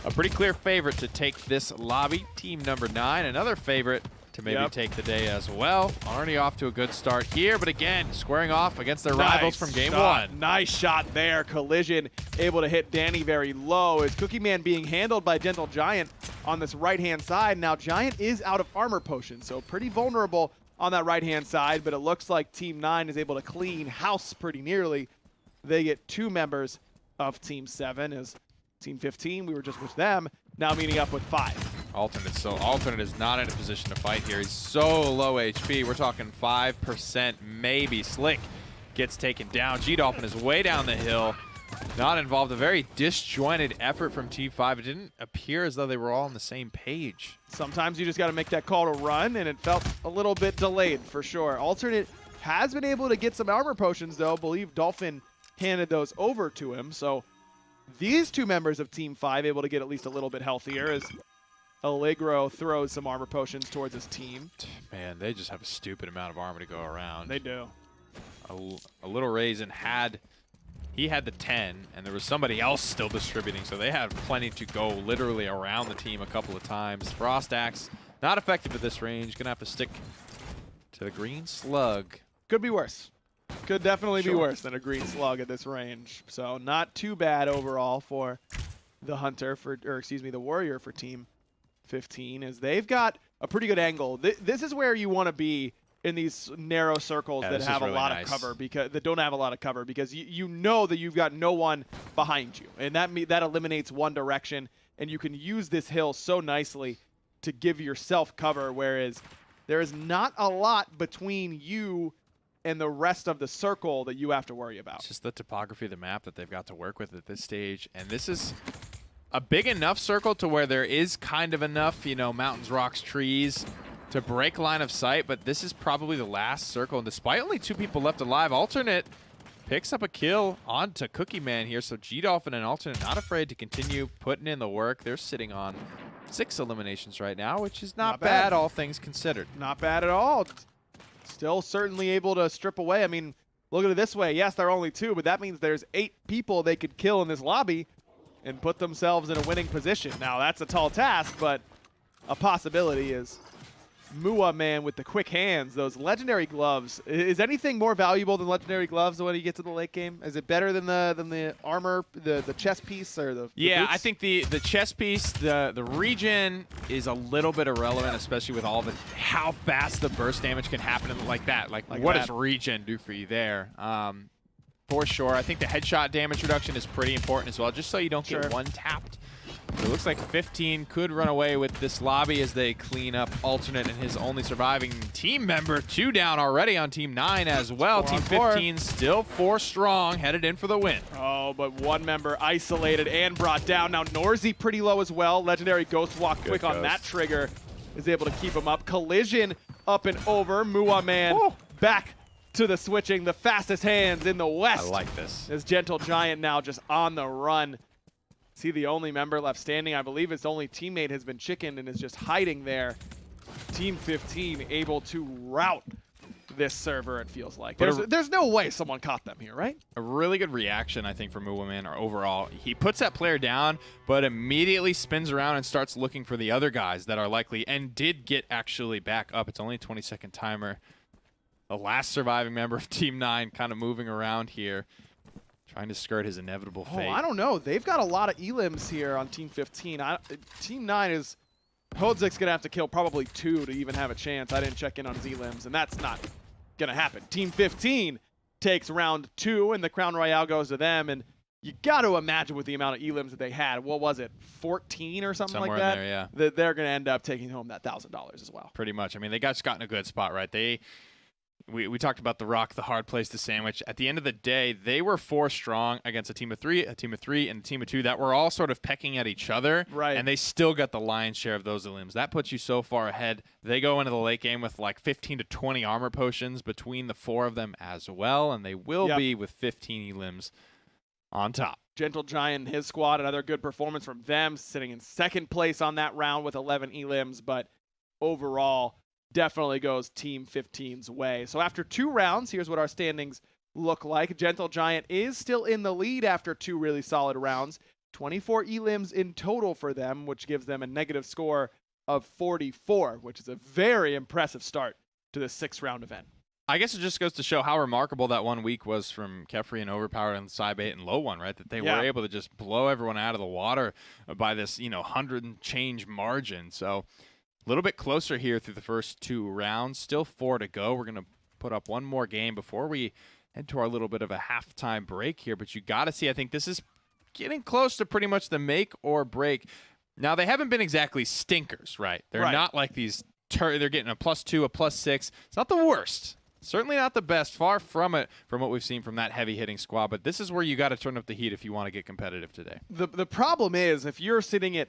a pretty clear favorite to take this lobby. Team number 9, another favorite to maybe take the day as well. Already off to a good start here, but again, squaring off against their rivals from game 1. Nice shot there. Collision able to hit Danny very low. Is Cookie Man being handled by Gentle Giant on this right-hand side. Now, Giant is out of armor potion, so pretty vulnerable on that right-hand side, but it looks like Team 9 is able to clean house pretty nearly. They get 2 members of Team 7 as Team 15, we were just with them, now meeting up with 5. Alternate, so Alternate is not in a position to fight here. He's so low HP. We're talking 5% maybe. Slick gets taken down. G-Dolphin is way down the hill. Not involved. A very disjointed effort from T5. It didn't appear as though they were all on the same page. Sometimes you just got to make that call to run, and it felt a little bit delayed for sure. Alternate has been able to get some armor potions, though. I believe Dolphin handed those over to him. So these two members of Team 5 able to get at least a little bit healthier as Allegro throws some armor potions towards his team. Man, they just have a stupid amount of armor to go around. They do. A little Raisin had the 10, and there was somebody else still distributing, so they had plenty to go literally around the team a couple of times. Frost Axe, not effective at this range. Gonna have to stick to the green slug. Could be worse. Could definitely be Sure. worse than a green slug at this range. So not too bad overall for the the warrior for Team 15, as they've got a pretty good angle. This is where you want to be in these narrow circles that have really a lot nice. of cover, because that don't have a lot of cover, because you know that you've got no one behind you, and that eliminates one direction, and you can use this hill so nicely to give yourself cover, whereas there is not a lot between you and the rest of the circle that you have to worry about. It's just the topography of the map that they've got to work with at this stage, and this is a big enough circle to where there is kind of enough, mountains, rocks, trees to break line of sight, but this is probably the last circle, and despite only 2 people left alive, Alternate picks up a kill onto Cookie Man here, so G-Dolphin and Alternate not afraid to continue putting in the work. They're sitting on 6 eliminations right now, which is not bad, all things considered. Not bad at all. Still certainly able to strip away. I mean, look at it this way. Yes, there are only 2, but that means there's 8 people they could kill in this lobby and put themselves in a winning position. Now, that's a tall task, but a possibility is Mua Man with the quick hands, those legendary gloves. Is anything more valuable than legendary gloves when you get to the late game? Is it better than the armor, the chest piece, or the Yeah, boots? I think the chest piece, the regen is a little bit irrelevant, especially with all the how fast the burst damage can happen like that. Like what that. does regen do for you there? For sure. I think the headshot damage reduction is pretty important as well, just so you don't get one tapped. It looks like 15 could run away with this lobby as they clean up Alternate and his only surviving team member. 2 down already on Team 9 as well. Team 15 still 4 strong, headed in for the win. Oh, but one member isolated and brought down. Now Norzy pretty low as well. Legendary Ghost Walk quick on that trigger is able to keep him up. Collision up and over. Mua Man back to the switching. The fastest hands in the West. I like this. As Gentle Giant now just on the run. Is he the only member left standing? I believe his only teammate has been chickened and is just hiding there. Team 15 able to rout this server, it feels like. There's no way someone caught them here, right? A really good reaction, I think, from Uwaman, or overall. He puts that player down, but immediately spins around and starts looking for the other guys that are likely, and did get actually back up. It's only a 20-second timer. The last surviving member of Team 9 kind of moving around here, trying to skirt his inevitable fate. Oh, I don't know. They've got a lot of elims here on Team 15. Team 9 is... Hodzik's going to have to kill probably 2 to even have a chance. I didn't check in on Z-lims, and that's not going to happen. Team 15 takes round 2, and the Crown Royale goes to them, and you got to imagine with the amount of elims that they had, what was it, 14 or something Somewhere like that? in there, yeah. That they're going to end up taking home that $1,000 as well. Pretty much. I mean, they got in a good spot, right? We talked about the rock, the hard place to sandwich. At the end of the day, they were 4 strong against a team of 3, and a team of 2 that were all sort of pecking at each other. Right. And they still got the lion's share of those elims. That puts you so far ahead. They go into the late game with like 15 to 20 armor potions between the 4 of them as well, and they will be with 15 elims on top. Gentle Giant and his squad, another good performance from them, sitting in 2nd place on that round with 11 elims, but overall, definitely goes Team 15's way. So after 2 rounds, here's what our standings look like. Gentle Giant is still in the lead after 2 really solid rounds. 24 elims in total for them, which gives them a negative score of 44, which is a very impressive start to the 6th-round event. I guess it just goes to show how remarkable that 1 week was from Kefri and Overpowered and Cybate and Low One, right? That they were able to just blow everyone out of the water by this, 100 and change margin. So a little bit closer here through the first 2 rounds. Still 4 to go. We're going to put up 1 more game before we head to our little bit of a halftime break here. But you got to see, I think this is getting close to pretty much the make or break. Now, they haven't been exactly stinkers, right? They're not like these, they're getting a +2, a +6. It's not the worst. Certainly not the best. Far from it from what we've seen from that heavy-hitting squad. But this is where you got to turn up the heat if you want to get competitive today. The problem is, if you're sitting at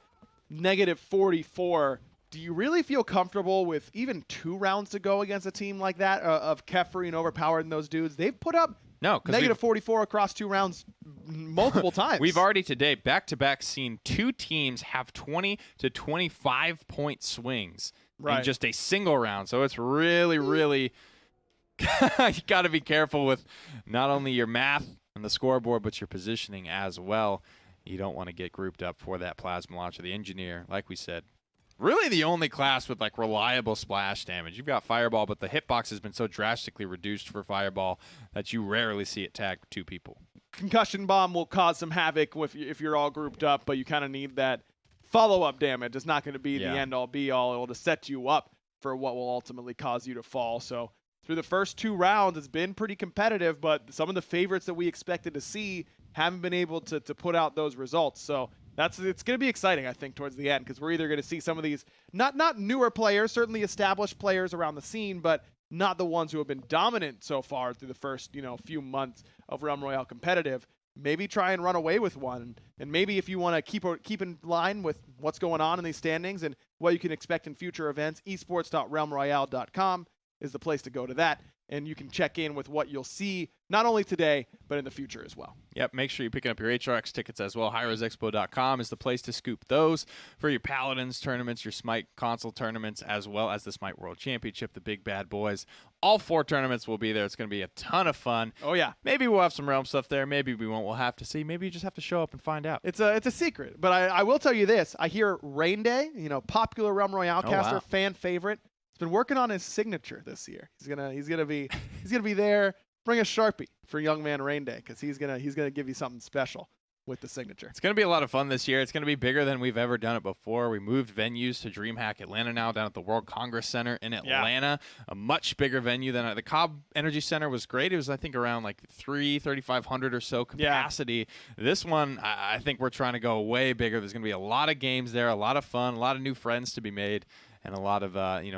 negative 44 do you really feel comfortable with even 2 rounds to go against a team like that of Kefri and overpowering those dudes? They've put up negative 44 across 2 rounds multiple times. We've already today, back-to-back, seen 2 teams have 20 to 25 point swings in just a single round. So it's really, really you got to be careful with not only your math and the scoreboard, but your positioning as well. You don't want to get grouped up for that plasma launch of the engineer, like we said. Really the only class with like reliable splash damage. You've got Fireball, but the hitbox has been so drastically reduced for Fireball that you rarely see it tag 2 people. Concussion Bomb will cause some havoc if you're all grouped up, but you kind of need that follow-up damage. It's not going to be the end-all, be-all. It'll just set you up for what will ultimately cause you to fall. So through the first 2 rounds, it's been pretty competitive, but some of the favorites that we expected to see haven't been able to put out those results. So it's going to be exciting, I think, towards the end, because we're either going to see some of these not newer players, certainly established players around the scene, but not the ones who have been dominant so far through the first few months of Realm Royale competitive. Maybe try and run away with one, and maybe if you want to keep in line with what's going on in these standings and what you can expect in future events, esports.realmroyale.com is the place to go to that. And you can check in with what you'll see, not only today, but in the future as well. Yep, make sure you're picking up your HRX tickets as well. HighResExpo.com is the place to scoop those for your Paladins tournaments, your Smite console tournaments, as well as the Smite World Championship, the big bad boys. All 4 tournaments will be there. It's going to be a ton of fun. Oh, yeah. Maybe we'll have some Realm stuff there. Maybe we won't. We'll have to see. Maybe you just have to show up and find out. It's a secret, but I will tell you this. I hear Rain Day, popular Realm Royale caster, fan favorite, been working on his signature this year. He's gonna be there. Bring a Sharpie for young man Rain Day, because he's gonna give you something special with the signature. It's gonna be a lot of fun this year. It's gonna be bigger than we've ever done it before. We moved venues to DreamHack Atlanta now, down at the World Congress Center in Atlanta. A much bigger venue than the Cobb Energy Center was great. It was, I think, around like 3,500 or so capacity. This one, I think we're trying to go way bigger. There's gonna be a lot of games there, a lot of fun, a lot of new friends to be made, and a lot of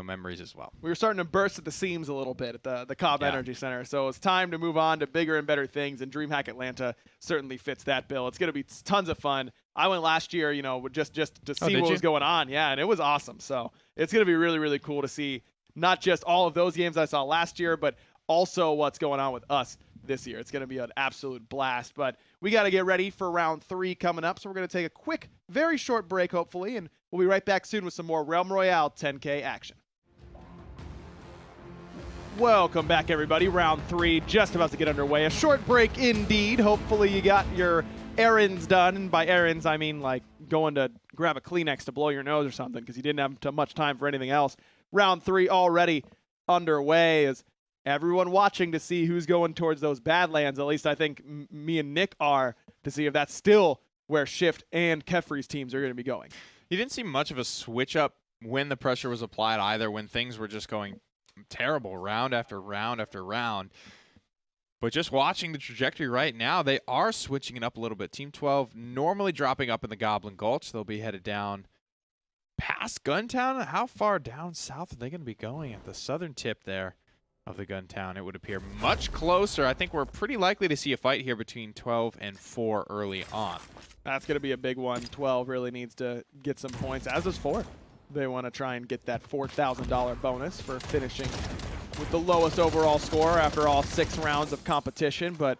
memories as well. We were starting to burst at the seams a little bit at the Cobb Energy Center, so it's time to move on to bigger and better things, and DreamHack Atlanta certainly fits that bill. It's going to be tons of fun. I went last year, just to see what was going on, and it was awesome. So it's going to be really, really cool to see not just all of those games I saw last year, but also what's going on with us this year. It's going to be an absolute blast, but we got to get ready for round 3 coming up, so we're going to take a quick, very short break, hopefully, and we'll be right back soon with some more Realm Royale 10K action. Welcome back, everybody. Round 3 just about to get underway. A short break indeed. Hopefully you got your errands done, and by errands I mean like going to grab a Kleenex to blow your nose or something, because you didn't have much time for anything else. Round 3 already underway. Is everyone watching to see who's going towards those Badlands? At least I think me and Nick are, to see if that's still where Shift and Kefri's teams are going to be going. You didn't see much of a switch up when the pressure was applied either, when things were just going terrible round after round after round. But just watching the trajectory right now, they are switching it up a little bit. Team 12 normally dropping up in the Goblin Gulch. They'll be headed down past Guntown. How far down south are they going to be going at the southern tip there of the Guntown? It would appear much closer. I think we're pretty likely to see a fight here between 12 and 4 early on. That's going to be a big one. 12 really needs to get some points, as does 4. They want to try and get that $4,000 bonus for finishing with the lowest overall score after all 6 rounds of competition. But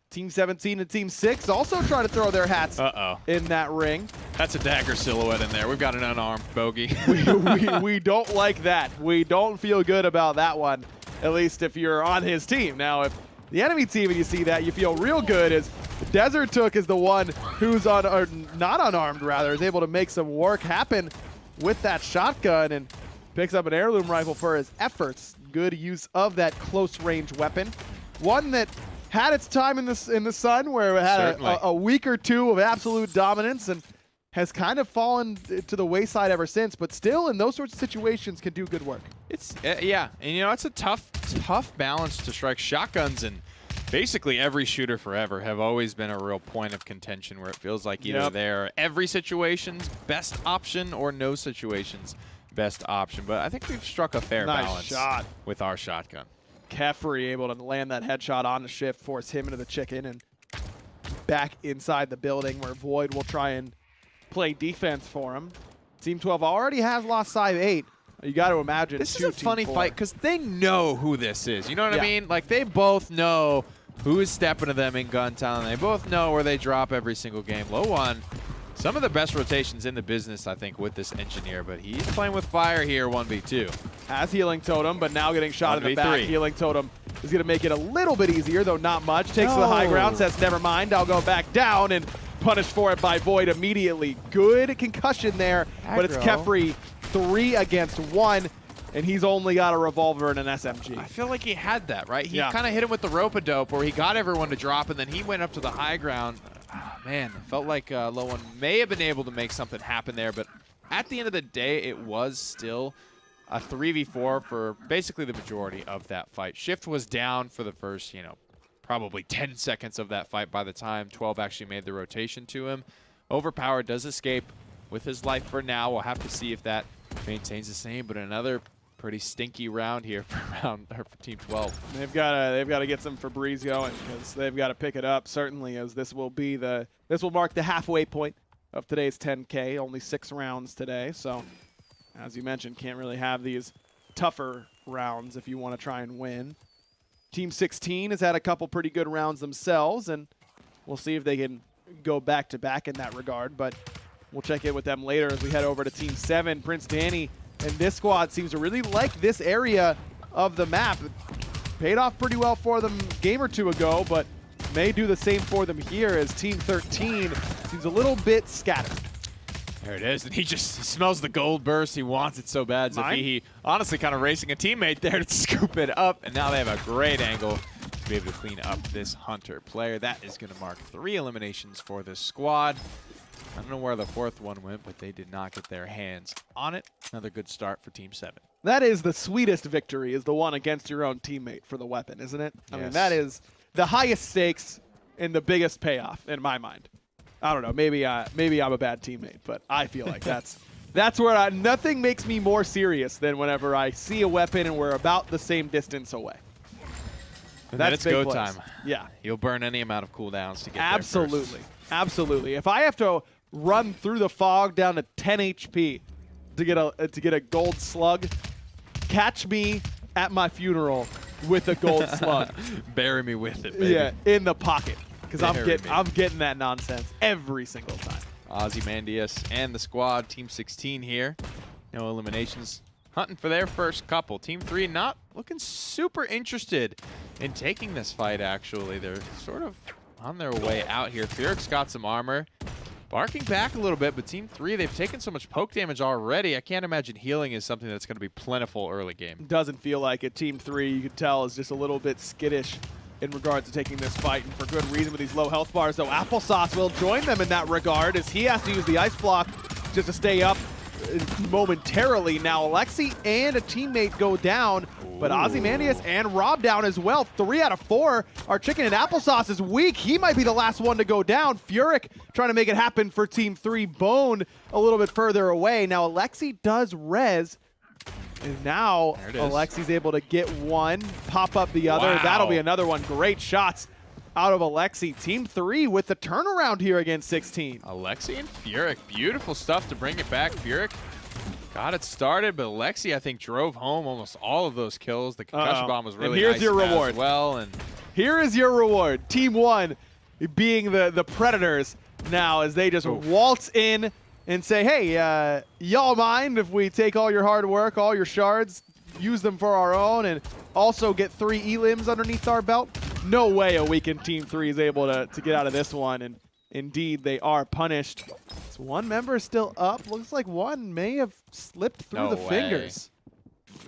Team 17 and Team 6 also trying to throw their hats in that ring. That's a dagger silhouette in there. We've got an unarmed bogey. we don't like that. We don't feel good about that one, at least if you're on his team. Now, if the enemy team and you see that, you feel real good, as Desert Took is the one who's not unarmed, rather, is able to make some work happen with that shotgun and picks up an heirloom rifle for his efforts. Good use of that close range weapon. One that had its time in the sun, where it had a week or 2 of absolute dominance and has kind of fallen to the wayside ever since, but still in those sorts of situations can do good work. It's yeah, and it's a tough balance to strike. Shotguns and basically every shooter forever have always been a real point of contention, where it feels like either they're every situation's best option or no situation's best option. But I think we've struck a fair balance with our shotgun. Kefri able to land that headshot on the Shift, force him into the chicken, and back inside the building where Void will try and play defense for him. Team 12 already has lost 5-8. You got to imagine. This is a funny fight because they know who this is. You know what I mean? Like, they both know who is stepping to them in Gun Town. They both know where they drop every single game. Low one. Some of the best rotations in the business, I think, with this engineer, but he's playing with fire here, 1v2. Has Healing Totem, but now getting shot in the back. Healing Totem is going to make it a little bit easier, though not much. Takes to the high ground, says, never mind, I'll go back down, and punished for it by Void immediately. Good concussion there, but it's Kefri 3 against 1, and he's only got a revolver and an SMG. I feel like he had that, right? He kind of hit him with the rope-a-dope where he got everyone to drop, and then he went up to the high ground. Oh, man, it felt like Low One may have been able to make something happen there, but at the end of the day, it was still a 3v4 for basically the majority of that fight. Shift was down for the first, probably 10 seconds of that fight by the time 12 actually made the rotation to him. Overpowered does escape with his life for now. We'll have to see if that maintains the same, but another pretty stinky round here for Team 12. They've got to get some Febreze going because they've got to pick it up, certainly, as this will mark the halfway point of today's 10K. Only 6 rounds today, so as you mentioned, can't really have these tougher rounds if you want to try and win. Team 16 has had a couple pretty good rounds themselves, and we'll see if they can go back-to-back in that regard, but we'll check in with them later as we head over to Team 7. Prince Danny and this squad seems to really like this area of the map. It paid off pretty well for them a game or two ago, but may do the same for them here as Team 13 seems a little bit scattered. There it is, and he smells the gold burst. He wants it so bad. He honestly kind of racing a teammate there to scoop it up, and now they have a great angle to be able to clean up this Hunter player. That is going to mark 3 eliminations for this squad. I don't know where the 4th one went, but they did not get their hands on it. Another good start for Team 7. That is the sweetest victory, is the one against your own teammate for the weapon, isn't it? Yes. I mean, that is the highest stakes and the biggest payoff in my mind. I don't know. Maybe I'm a bad teammate, but I feel like that's where nothing makes me more serious than whenever I see a weapon and we're about the same distance away. And that's go time. Yeah. You'll burn any amount of cooldowns to get Absolutely. there first. Absolutely. If I have to run through the fog down to 10 HP to get a gold slug, catch me at my funeral with a gold slug. Bury me with it, baby. Yeah, in the pocket. Because I'm getting that nonsense every single time. Ozymandias and the squad, Team 16 here. No eliminations. Hunting for their first couple. Team 3 not looking super interested in taking this fight, actually. They're sort of on their way out here. Furik's got some armor. Barking back a little bit, but Team 3, they've taken so much poke damage already. I can't imagine healing is something that's going to be plentiful early game. Doesn't feel like it. Team 3, you can tell, is just a little bit skittish in regards to taking this fight, and for good reason with these low health bars, though. Applesauce will join them in that regard as he has to use the ice block just to stay up momentarily. Now Alexi and a teammate go down, but Ozymandias and Rob down as well. 3 out of 4 are chicken, and Applesauce is weak. He might be the last one to go down. Furik trying to make it happen for Team 3. Bone a little bit further away. Now Alexi does res, and now Alexi's able to get one, pop up the other. Wow. That'll be another one. Great shots out of Alexi. Team 3 with the turnaround here against 16. Alexi and Furik, beautiful stuff to bring it back. Furik got it started, but Alexi, I think, drove home almost all of those kills. The concussion bomb was really nice. Here's your reward. As well, and here is your reward. Team 1 being the Predators now, as they just waltz in and say, hey, y'all mind if we take all your hard work, all your shards, use them for our own, and also get 3 elims underneath our belt? No way a weakened Team 3 is able to get out of this one, and indeed they are punished. So one member still up. Looks like one may have slipped through the fingers.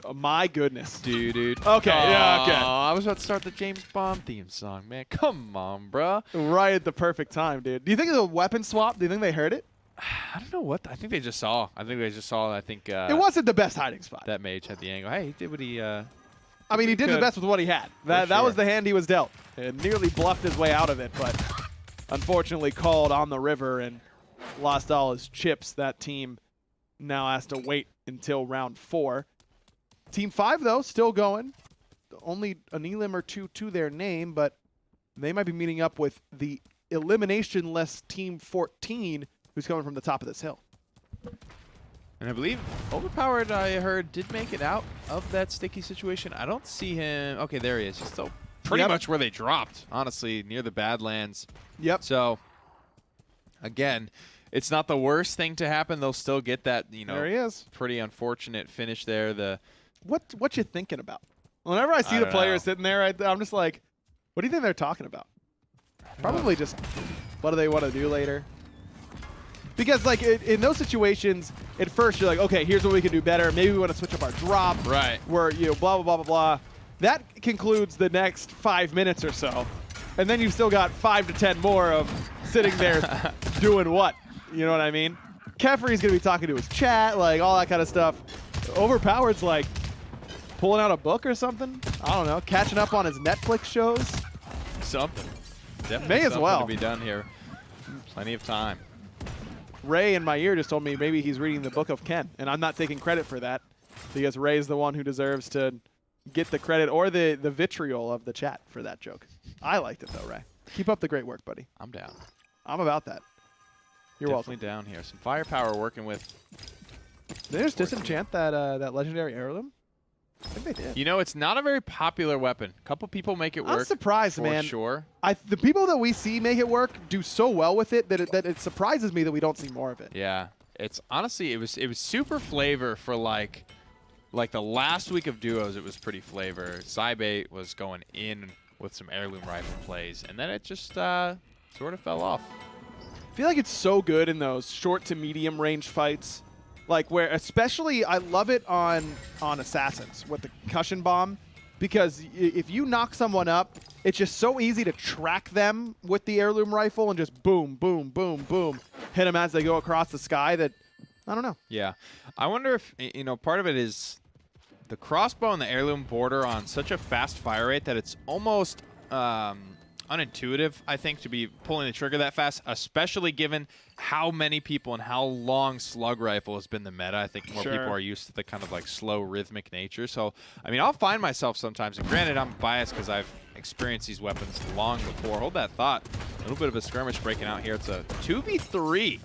Oh, my goodness. Dude. Okay, yeah, okay. I was about to start the James Bond theme song, man. Come on, bro. Right at the perfect time, dude. Do you think it's a weapon swap? Do you think they heard it? I don't know what. I think they just saw. I think it wasn't the best hiding spot. That mage had the angle. Hey, he did what he. I mean, he did the best with what he had. That was the hand he was dealt. And nearly bluffed his way out of it, but unfortunately called on the river and lost all his chips. That team now has to wait until round 4. Team 5, though, still going. Only an elim or 2 to their name, but they might be meeting up with the elimination-less Team 14, who's coming from the top of this hill. And I believe Overpowered, I heard, did make it out of that sticky situation. I don't see him. Okay, there he is. He's still pretty much where they dropped, honestly, near the Badlands. Yep. So, again, it's not the worst thing to happen. They'll still get that, you know, there he is. Pretty unfortunate finish there. What you thinking about? Whenever I see the players sitting there, I'm just like, what do you think they're talking about? Probably just what do they want to do later? Because, like, in those situations, at first you're like, okay, here's what we can do better. Maybe we want to switch up our drop. Right. Where, you know, blah, blah, blah, blah, blah. That concludes the next 5 minutes or so. And then you've still got 5 to 10 more of sitting there doing what? You know what I mean? Kefri's going to be talking to his chat, like, all that kind of stuff. Overpowered's, like, pulling out a book or something? I don't know. Catching up on his Netflix shows? Something. Definitely May as something well to be done here. Plenty of time. Ray in my ear just told me maybe he's reading the Book of Ken, and I'm not taking credit for that because Ray's the one who deserves to get the credit or the vitriol of the chat for that joke. I liked it, though, Ray. Keep up the great work, buddy. I'm down. I'm about that. You're Definitely welcome. down here. Some firepower working with. Did they just disenchant that legendary heirloom? I think they did. You know, it's not a very popular weapon. A couple people make it work. I'm surprised, for man. Sure. The people that we see make it work do so well with it that it surprises me that we don't see more of it. Yeah. It's honestly, it was super flavor for like the last week of duos. It was pretty flavor. Zybate was going in with some heirloom rifle plays, and then it just sort of fell off. I feel like it's so good in those short to medium range fights. Like where, especially, I love it on Assassins with the concussion bomb, because if you knock someone up, it's just so easy to track them with the heirloom rifle and just boom, boom, boom, boom, hit them as they go across the sky. That, I don't know. Yeah, I wonder if, you know, part of it is the crossbow and the heirloom border on such a fast fire rate that it's almost unintuitive, I think, to be pulling the trigger that fast, especially given how many people and how long slug rifle has been the meta. I think more people are used to the kind of like slow rhythmic nature. So, I mean, I'll find myself sometimes, and granted, I'm biased because I've experienced these weapons long before. Hold that thought. A little bit of a skirmish breaking out here. It's a 2v3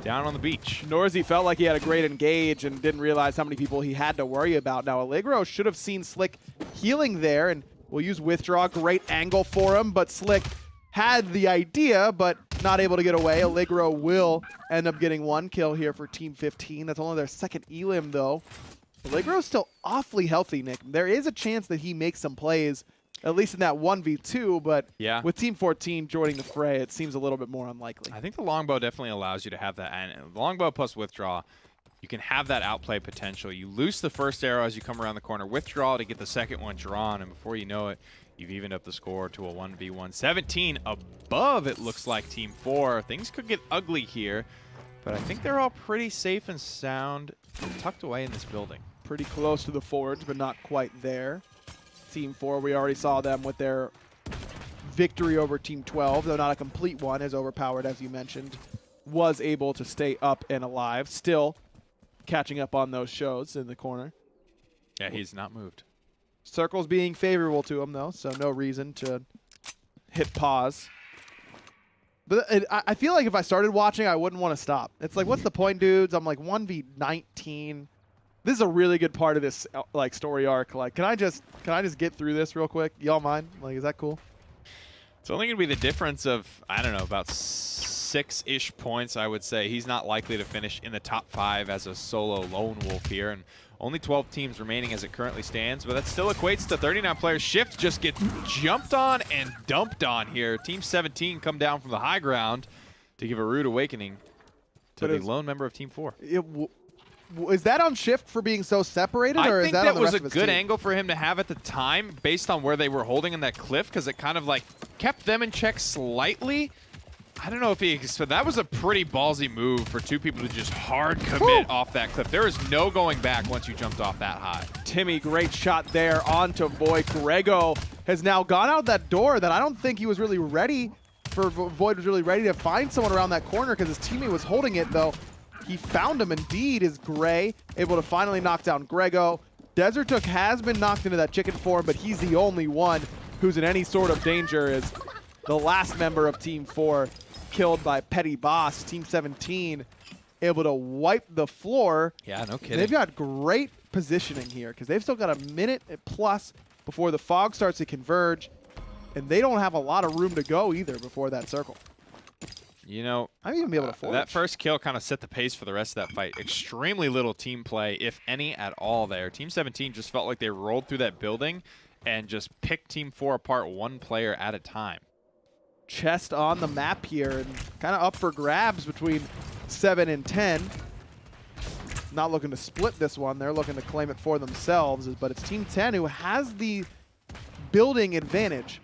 down on the beach. Norzy felt like he had a great engage and didn't realize how many people he had to worry about. Now, Allegro should have seen Slick healing there, and we'll use withdraw. Great angle for him, but Slick had the idea, but not able to get away. Allegro will end up getting 1 kill here for Team 15. That's only their second elim, though. Allegro's still awfully healthy, Nick. There is a chance that he makes some plays, at least in that 1v2, but yeah, with Team 14 joining the fray, it seems a little bit more unlikely. I think the longbow definitely allows you to have that. And longbow plus withdraw, you can have that outplay potential. You loose the first arrow as you come around the corner, withdraw to get the second one drawn, and before you know it, you've evened up the score to a 1v1. 17 above, it looks like Team 4. Things could get ugly here, but I think they're all pretty safe and sound tucked away in this building. Pretty close to the forge, but not quite there. Team 4, we already saw them with their victory over Team 12, though not a complete one, as Overpowered, as you mentioned, was able to stay up and alive. Still catching up on those shows in the corner. Yeah, he's not moved. Circles being favorable to him, though, so no reason to hit pause. But I feel like if I started watching, I wouldn't want to stop. It's like, what's the point, dudes? I'm like 1v19. This is a really good part of this like story arc. Like, can I just get through this real quick? Y'all mind? Like, is that cool? It's only going to be the difference of, I don't know, about 6-ish points, I would say. He's not likely to finish in the top 5 as a solo lone wolf here, and only 12 teams remaining as it currently stands, but that still equates to 39 players. Shift just gets jumped on and dumped on here. Team 17 come down from the high ground to give a rude awakening to the lone member of Team 4. Is that on Shift for being so separated, or is that on the rest of his team? I think that was a good angle for him to have at the time based on where they were holding in that cliff, because it kind of like kept them in check slightly. I don't know if he, so that was a pretty ballsy move for two people to just hard commit off that cliff. There is no going back once you jumped off that high. Timmy, great shot there onto Void. Grego has now gone out that door that I don't think he was really ready for. Void was really ready to find someone around that corner because his teammate was holding it, though. He found him indeed, is Gray, able to finally knock down Grego. Desert Took has been knocked into that chicken form, but he's the only one who's in any sort of danger, as the last member of Team 4 killed by Petty Boss. Team 17 able to wipe the floor. Yeah, no kidding. They've got great positioning here because they've still got a minute plus before the fog starts to converge, and they don't have a lot of room to go either before that circle. You know, I might even be able to forge. That first kill kind of set the pace for the rest of that fight. Extremely little team play, if any at all there. Team 17 just felt like they rolled through that building and just picked Team 4 apart one player at a time. Chest on the map here and kind of up for grabs between 7 and 10. Not looking to split this one. They're looking to claim it for themselves, but it's Team 10 who has the building advantage.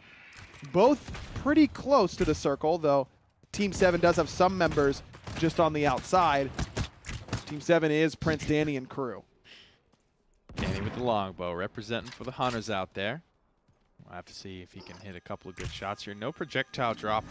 Both pretty close to the circle, though Team 7 does have some members just on the outside. Team 7 is Prince Danny and crew. Danny with the longbow, representing for the hunters out there. We'll have to see if he can hit a couple of good shots here. No projectile drop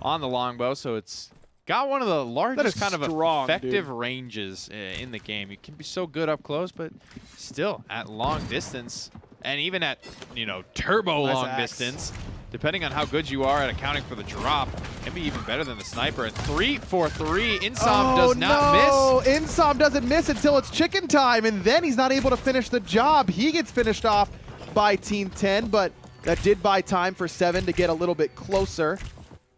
on the longbow, so it's got one of the largest kind of effective ranges in the game. You can be so good up close, but still at long distance, and even at, you know, turbo long distance, depending on how good you are at accounting for the drop, can be even better than the sniper. And 3 for 3, Insom does not miss. Insom doesn't miss until it's chicken time, and then he's not able to finish the job. He gets finished off by Team 10, but that did buy time for 7 to get a little bit closer.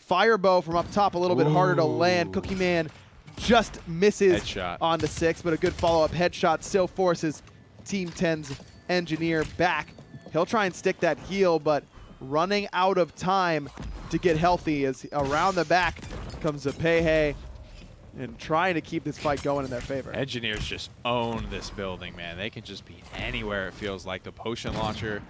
Firebow from up top, a little bit harder to land. Cookie Man just misses headshot on the 6, but a good follow-up headshot still forces Team 10's engineer back. He'll try and stick that heal, but running out of time to get healthy as around the back comes Zepehe and trying to keep this fight going in their favor. Engineers just own this building, man. They can just be anywhere, it feels like. The potion launcher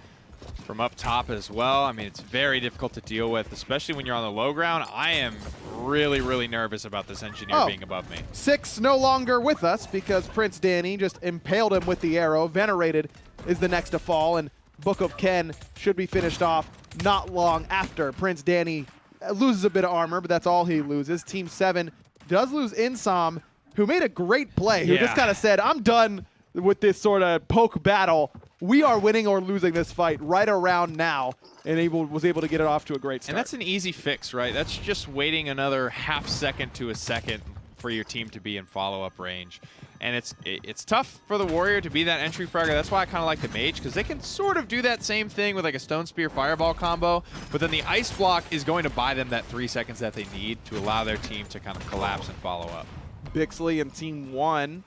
from up top as well. I mean, it's very difficult to deal with, especially when you're on the low ground. I am really, really nervous about this engineer being above me. 6 no longer with us because Prince Danny just impaled him with the arrow. Venerated is the next to fall, and Book of Ken should be finished off not long after. Prince Danny loses a bit of armor, but that's all he loses. Team 7 does lose Insom, who made a great play, who just kind of said, I'm done with this sort of poke battle. We are winning or losing this fight right around now, and was able to get it off to a great start. And that's an easy fix, right? That's just waiting another half second to a second for your team to be in follow-up range. And it's tough for the Warrior to be that entry fragger. That's why I kind of like the Mage, because they can sort of do that same thing with like a Stone Spear Fireball combo, but then the Ice Block is going to buy them that 3 seconds that they need to allow their team to kind of collapse and follow up. Bixley and Team 1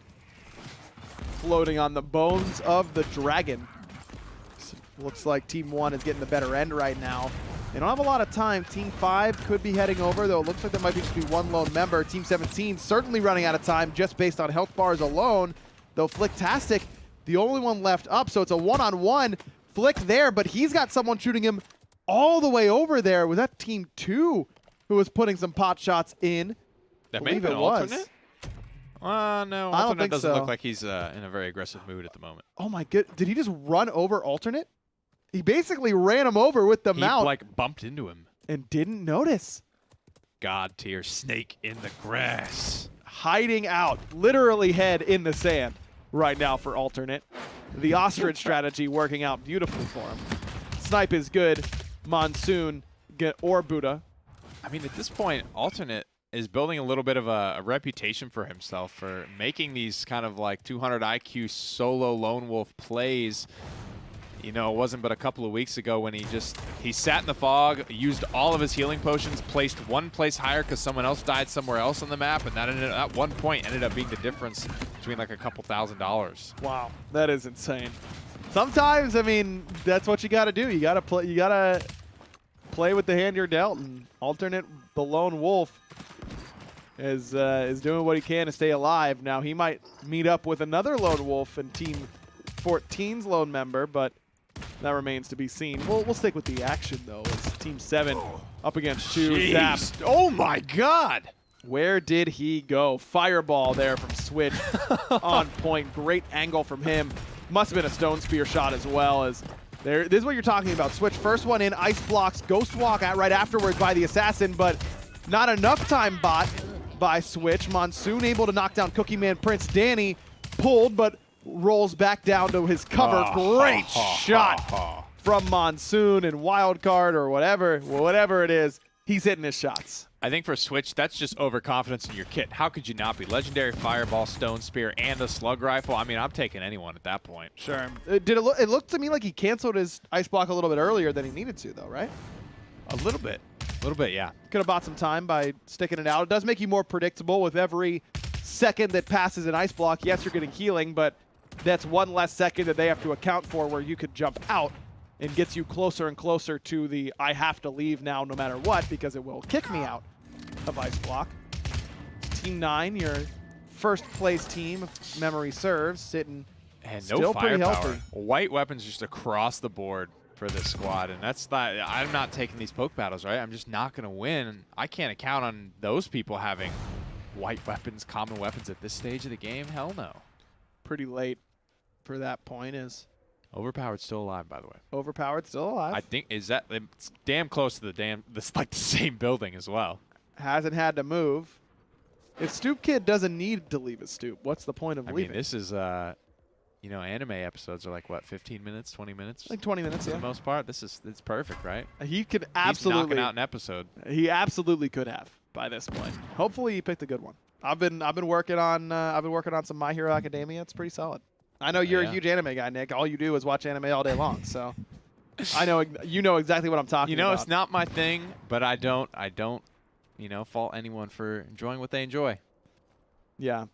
floating on the bones of the dragon. Looks like Team 1 is getting the better end right now. They don't have a lot of time. Team 5 could be heading over, though it looks like there might just be one lone member. Team 17 certainly running out of time just based on health bars alone, though Flicktastic, the only one left up, so it's a one-on-one. Flick there, but he's got someone shooting him all the way over there. Was that Team 2 who was putting some pot shots in? That may have been alternate? No, alternate doesn't look like he's in a very aggressive mood at the moment. Oh my god, did he just run over alternate? He basically ran him over with the mount. He like bumped into him. And didn't notice. God tier snake in the grass. Hiding out, literally head in the sand right now for alternate. The ostrich strategy working out beautifully for him. Snipe is good. Monsoon or Buddha. I mean, at this point, alternate is building a little bit of a reputation for himself for making these kind of like 200 IQ solo lone wolf plays. You know, it wasn't but a couple of weeks ago when he sat in the fog, used all of his healing potions, placed one place higher because someone else died somewhere else on the map, and that at one point ended up being the difference between like a couple $1,000s. Wow, that is insane. Sometimes, I mean, that's what you got to do. You got to play. You got to play with the hand you're dealt. And alternate, the lone wolf, is doing what he can to stay alive. Now he might meet up with another lone wolf and Team 14's lone member, but that remains to be seen. We'll stick with the action, though, as Team 7 up against 2. Zapped. Oh, my God. Where did he go? Fireball there from Switch on point. Great angle from him. Must have been a Stone Spear shot as well. As this is what you're talking about. Switch, first one in, ice blocks, Ghost Walk out right afterwards by the Assassin, but not enough time bought by Switch. Monsoon able to knock down Cookie Man. Prince Danny pulled, but rolls back down to his cover. Great shot from Monsoon and Wildcard or whatever it is. he's hitting his shots. I think for Switch, that's just overconfidence in your kit. How could you not be? Legendary Fireball, Stone Spear, and a Slug Rifle. I mean, I'm taking anyone at that point. Sure. It looked to me like he canceled his ice block a little bit earlier than he needed to, though, right? A little bit. A little bit, yeah. Could have bought some time by sticking it out. It does make you more predictable with every second that passes an ice block. Yes, you're getting healing, but that's one less second that they have to account for where you could jump out and gets you closer and closer to the I have to leave now no matter what because it will kick me out of ice block. Team 9, your first place team, if memory serves, sitting and still no pretty firepower. healthy. White weapons just across the board for this squad, and that's not. I'm not taking these poke battles, right? I'm just not going to win. I can't account on those people having white weapons, common weapons at this stage of the game. Hell no. Pretty late for that point is Overpowered still alive, by the way. Overpowered still alive. I think it's damn close to this like the same building as well. Hasn't had to move. If Stoop Kid doesn't need to leave his stoop, what's the point of leaving? I mean, this is you know, anime episodes are like what, 15 minutes, 20 minutes? Like 20 minutes, for the most part. It's perfect, right? He could He's absolutely knocking out an episode. He absolutely could have by this point. Hopefully, he picked a good one. I've been working on some My Hero Academia. It's pretty solid. I know you're a huge anime guy, Nick. All you do is watch anime all day long, so I know you know exactly what I'm talking about. You know, it's not my thing, but I don't, you know, fault anyone for enjoying what they enjoy. Yeah.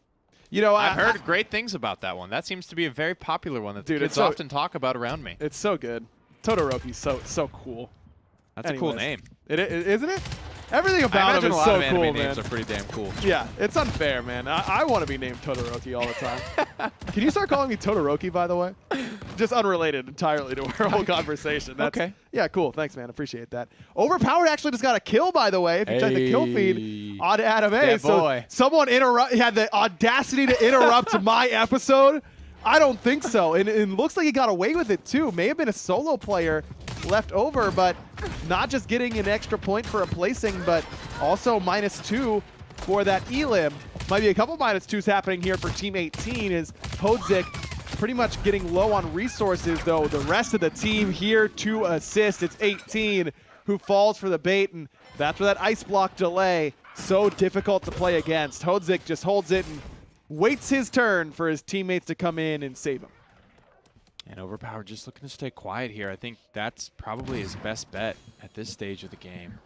You know, I've heard great things about that one. That seems to be a very popular one that the kids often talk about around me. It's so good. Todoroki's so cool. That's a cool name. Isn't it? Everything about him is so cool, man. A lot of anime names are pretty damn cool. Yeah, it's unfair, man. I want to be named Todoroki all the time. Can you start calling me Todoroki, by the way? Just unrelated entirely to our whole conversation. That's, okay. Yeah, cool. Thanks, man. Appreciate that. Overpowered actually just got a kill, by the way. If you check the kill feed on Adam A. So someone had the audacity to interrupt my episode. I don't think so. And it looks like he got away with it, too. May have been a solo player left over, but not just getting an extra point for a placing, but also -2 for that elim. Might be a couple -2s happening here for Team 18 as Hodzik pretty much getting low on resources, though. The rest of the team here to assist. It's 18 who falls for the bait, and that's where that ice block delay, so difficult to play against. Hodzik just holds it and waits his turn for his teammates to come in and save him. And Overpowered just looking to stay quiet here. I think that's probably his best bet at this stage of the game.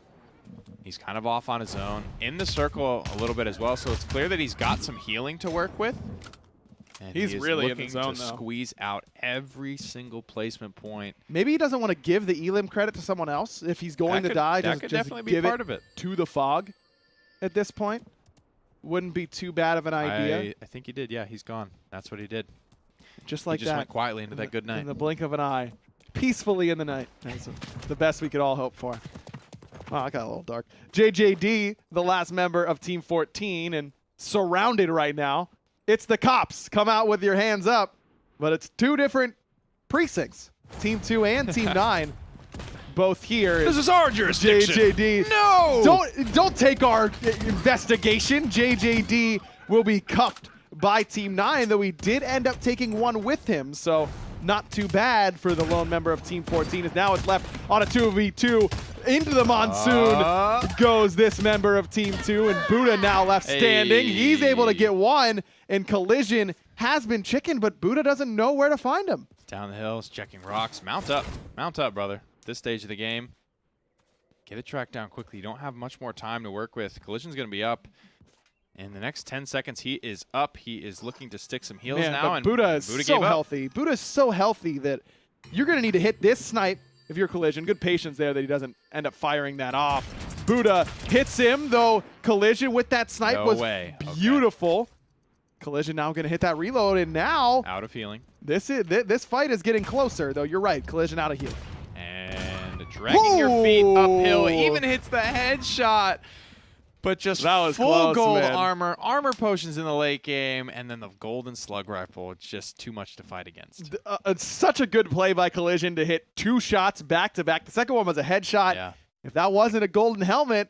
He's kind of off on his own, in the circle a little bit as well, so it's clear that he's got some healing to work with. And he's really in the zone, to squeeze out every single placement point. Maybe he doesn't want to give the elim credit to someone else. If he's going to die, that could definitely be part of it. To the fog at this point. Wouldn't be too bad of an idea. I think he did. Yeah, he's gone. That's what he did. Just like he just went quietly into that good night. In the blink of an eye. Peacefully in the night. That's the best we could all hope for. Oh, I got a little dark. JJD, the last member of Team 14, and surrounded right now. It's the cops. Come out with your hands up. But it's two different precincts. Team 2 and Team 9. Both here. This is our jurisdiction. JJD. No! Don't take our investigation. JJD will be cuffed by Team 9, though he did end up taking one with him, so not too bad for the lone member of Team 14, as now it's left on a 2v2. Into the monsoon goes this member of Team 2, and Buddha now left standing. He's able to get one, and Collision has been chicken, but Buddha doesn't know where to find him. Down the hills, checking rocks. Mount up. Mount up, brother. This stage of the game, get it tracked down quickly. You don't have much more time to work with. Collision's going to be up. In the next 10 seconds, he is up. He is looking to stick some heals now. But Buddha is so healthy. Buddha is so healthy that you're going to need to hit this snipe if you're Collision. Good patience there that he doesn't end up firing that off. Buddha hits him, though Collision with that snipe was beautiful. Okay. Collision now going to hit that reload, and now out of healing. This fight is getting closer, though. You're right. Collision out of healing. And dragging your feet uphill. Even hits the headshot. But just full close, gold man. armor potions in the late game, and then the golden slug rifle. It's just too much to fight against. It's such a good play by Collision to hit 2 shots back-to-back. The second one was a headshot. Yeah. If that wasn't a golden helmet,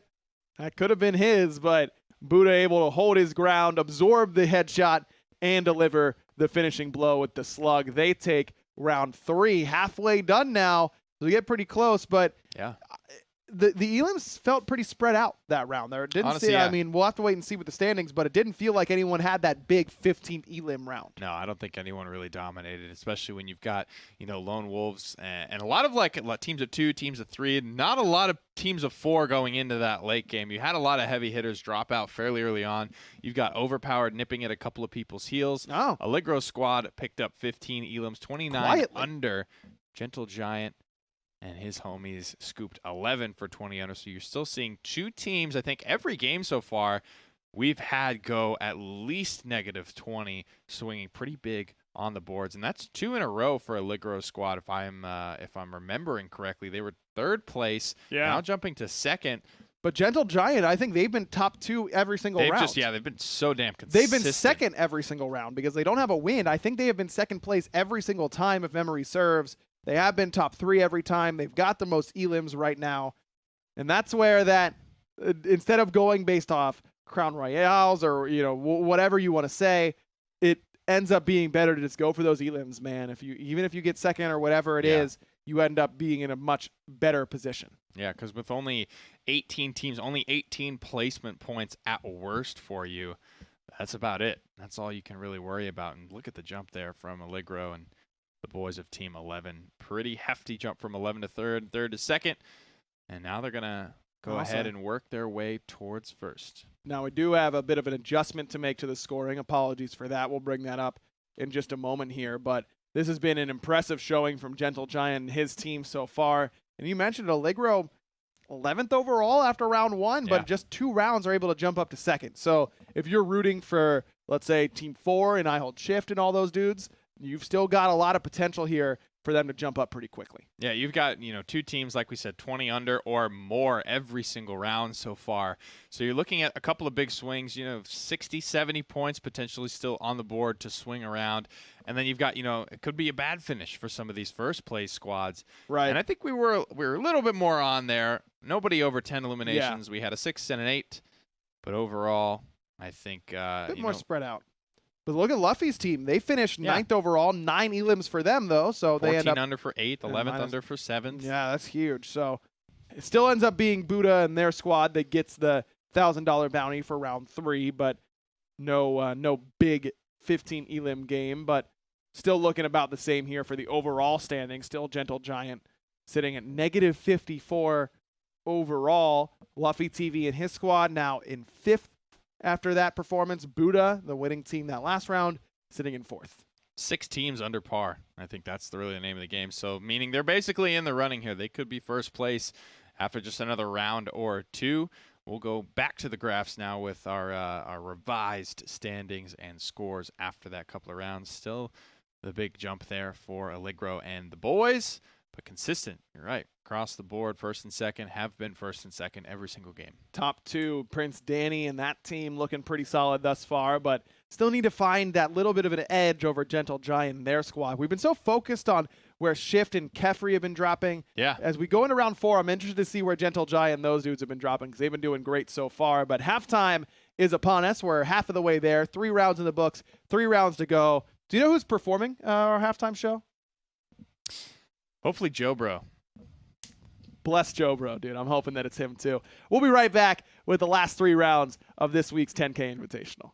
that could have been his, but Buddha able to hold his ground, absorb the headshot, and deliver the finishing blow with the slug. They take round 3, halfway done now. So we get pretty close, but yeah, the elims felt pretty spread out that round. There didn't Honestly, see. yeah. I mean, we'll have to wait and see with the standings, but it didn't feel like anyone had that big 15th elim round. No, I don't think anyone really dominated, especially when you've got, lone wolves and a lot of teams of 2, teams of 3, not a lot of teams of 4 going into that late game. You had a lot of heavy hitters drop out fairly early on. You've got Overpowered nipping at a couple of people's heels. Oh. Allegro squad picked up 15 elims, 29 Quietly. under. Gentle Giant and his homies scooped 11 for 20 under. So you're still seeing 2 teams, I think every game so far, we've had go at least -20, swinging pretty big on the boards. And that's 2 in a row for Allegro squad, if I'm remembering correctly. They were 3rd place, now jumping to 2nd. But Gentle Giant, I think they've been top 2 every single round. They've been so damn consistent. They've been 2nd every single round because they don't have a win. I think they have been 2nd place every single time, if memory serves. They have been top 3 every time. They've got the most elims right now. And that's where that, instead of going based off Crown Royales or, whatever you want to say, it ends up being better to just go for those elims, man. Even if you get 2nd or whatever it is, you end up being in a much better position. Yeah, because with only 18 teams, only 18 placement points at worst for you, that's about it. That's all you can really worry about. And look at the jump there from Allegro and the boys of Team 11. Pretty hefty jump from 11 to 3rd, 3rd to 2nd. And now they're going to go ahead and work their way towards 1st. Now, we do have a bit of an adjustment to make to the scoring. Apologies for that. We'll bring that up in just a moment here. But this has been an impressive showing from Gentle Giant and his team so far. And you mentioned Allegro 11th overall after round 1, but just 2 rounds are able to jump up to 2nd. So if you're rooting for, let's say, Team 4 and I Hold Shift and all those dudes, you've still got a lot of potential here for them to jump up pretty quickly. Yeah, you've got, 2 teams, like we said, 20 under or more every single round so far. So you're looking at a couple of big swings, 60, 70 points potentially still on the board to swing around. And then you've got, it could be a bad finish for some of these first place squads. Right. And I think we were a little bit more on there. Nobody over 10 eliminations. Yeah. We had a 6 and an 8. But overall, I think a bit more spread out. But look at Luffy's team. They finished 9th overall, 9 elims for them, though. So they end up 14 under for 8th, 11th under for 7th. Yeah, that's huge. So it still ends up being Buddha and their squad that gets the $1,000 bounty for round 3, but no big 15 elim game. But still looking about the same here for the overall standing. Still Gentle Giant sitting at -54 overall. Luffy TV and his squad now in 5th. After that performance, Buddha, the winning team that last round, sitting in 4th. 6 teams under par. I think that's really the name of the game. So meaning they're basically in the running here. They could be first place after just another round or 2. We'll go back to the graphs now with our revised standings and scores after that couple of rounds. Still the big jump there for Allegro and the boys, but consistent. You're right. Across the board, 1st and 2nd, have been 1st and 2nd every single game. Top 2, Prince Danny and that team looking pretty solid thus far, but still need to find that little bit of an edge over Gentle Giant and their squad. We've been so focused on where Shift and Kefri have been dropping. Yeah. As we go into round 4, I'm interested to see where Gentle Giant and those dudes have been dropping because they've been doing great so far. But halftime is upon us. We're half of the way there. 3 rounds in the books, 3 rounds to go. Do you know who's performing our halftime show? Hopefully Joe Bro. Bless Joe Bro, dude. I'm hoping that it's him too. We'll be right back with the last 3 rounds of this week's 10K Invitational.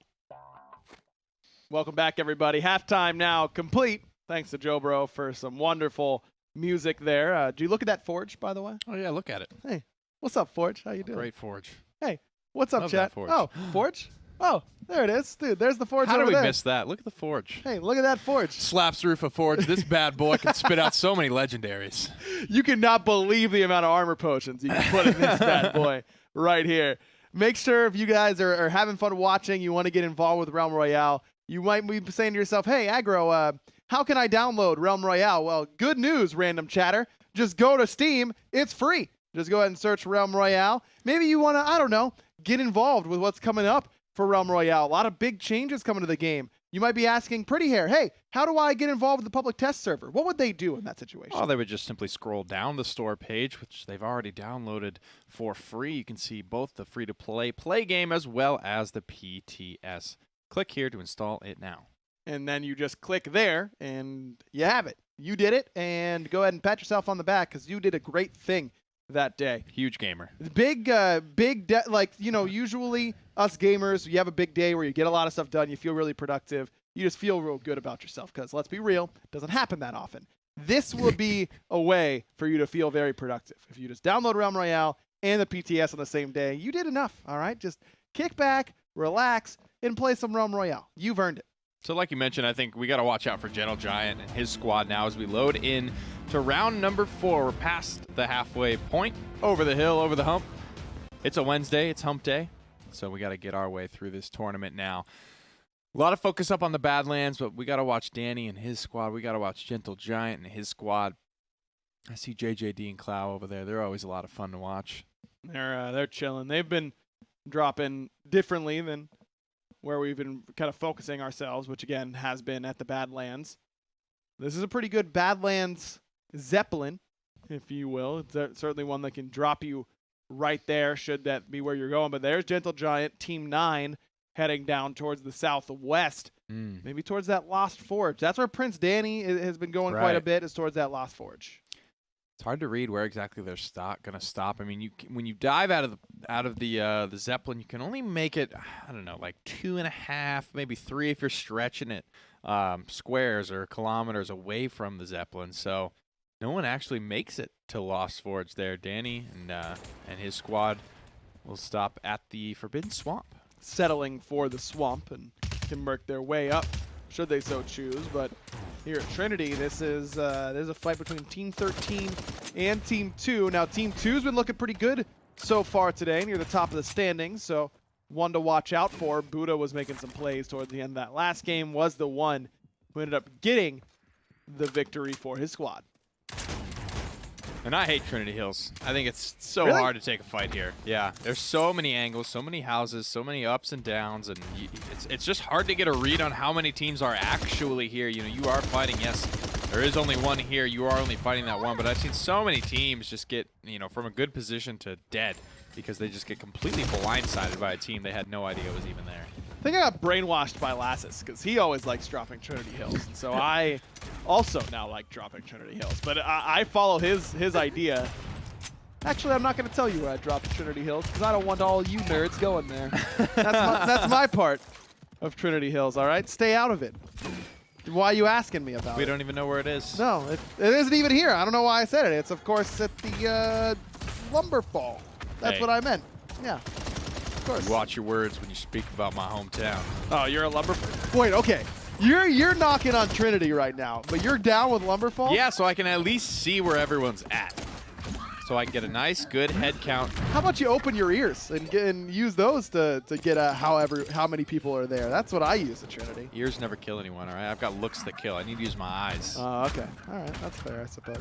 Welcome back, everybody. Halftime now complete. Thanks to Joe Bro for some wonderful music there. Did you look at that Forge, by the way? Oh, yeah, look at it. Hey, what's up, Forge? How you doing? Great Forge. Hey, what's up, Love chat? that Forge. Oh, Forge? Oh, there it is. Dude, there's the Forge How over did we there. miss that? Look at the Forge. Hey, look at that Forge. Slaps through a Forge. This bad boy can spit out so many legendaries. You cannot believe the amount of armor potions you can put in this bad boy right here. Make sure if you guys are having fun watching, you want to get involved with Realm Royale, you might be saying to yourself, hey, Aggro, how can I download Realm Royale? Well, good news, random chatter. Just go to Steam. It's free. Just go ahead and search Realm Royale. Maybe you want to, I don't know, get involved with what's coming up for Realm Royale. A lot of big changes coming to the game. You might be asking Pretty Hair, hey, how do I get involved with the public test server? What would they do in that situation? Oh, they would just simply scroll down the store page, which they've already downloaded for free. You can see both the free-to-play game as well as the PTS. Click here to install it now. And then you just click there, and you have it. You did it, and go ahead and pat yourself on the back because you did a great thing that day. Huge gamer. Usually us gamers, you have a big day where you get a lot of stuff done, you feel really productive, you just feel real good about yourself, because let's be real, it doesn't happen that often. This will be a way for you to feel very productive. If you just download Realm Royale and the PTS on the same day, you did enough, all right? Just kick back, relax, and play some Realm Royale. You've earned it. So like you mentioned, I think we got to watch out for Gentle Giant and his squad now as we load in to round number 4. We're past the halfway point, over the hill, over the hump. It's a Wednesday. It's hump day. So we got to get our way through this tournament now. A lot of focus up on the Badlands, but we got to watch Danny and his squad. We got to watch Gentle Giant and his squad. I see JJD and Clow over there. They're always a lot of fun to watch. They're chilling. They've been dropping differently than where we've been kind of focusing ourselves, which again has been at the Badlands. This is a pretty good Badlands Zeppelin, if you will. It's certainly one that can drop you right there, should that be where you're going. But there's Gentle Giant, Team 9, heading down towards the southwest, maybe towards that Lost Forge. That's where Prince Danny has been going quite a bit, is towards that Lost Forge. It's hard to read where exactly they're going to stop. I mean, when you dive out of the Zeppelin, you can only make it, I don't know, like 2.5, maybe 3 if you're stretching it, squares or kilometers away from the Zeppelin. So no one actually makes it to Lost Forge there. Danny and his squad will stop at the Forbidden Swamp, settling for the swamp, and can work their way up should they so choose. But here at Trinity, there's a fight between Team 13 and Team 2. Now, Team 2's been looking pretty good so far today, near the top of the standings, so one to watch out for. Buddha was making some plays towards the end of that last game, was the one who ended up getting the victory for his squad. And I hate Trinity Hills. I think it's so hard to take a fight here. Yeah, there's so many angles, so many houses, so many ups and downs, and it's just hard to get a read on how many teams are actually here. You know, you are fighting, yes, there is only one here. You are only fighting that one, but I've seen so many teams just get, from a good position to dead because they just get completely blindsided by a team they had no idea was even there. I think I got brainwashed by Lassus because he always likes dropping Trinity Hills, and so I also now like dropping Trinity Hills. But I follow his idea. Actually, I'm not going to tell you where I dropped Trinity Hills because I don't want all you nerds going there. That's my part of Trinity Hills, all right? Stay out of it. Why are you asking me about it? We don't even know where it is. No, it isn't even here. I don't know why I said it. It's, of course, at the Lumberfall. That's what I meant. Yeah. Of course. Watch your words when you speak about my hometown. Oh, you're a Lumberfall? Wait, okay. You're knocking on Trinity right now, but you're down with Lumberfall? Yeah, so I can at least see where everyone's at. So I can get a nice, good head count. How about you open your ears and use those to get how many people are there? That's what I use at Trinity. Ears never kill anyone, all right? I've got looks that kill. I need to use my eyes. Oh, okay. All right, that's fair, I suppose.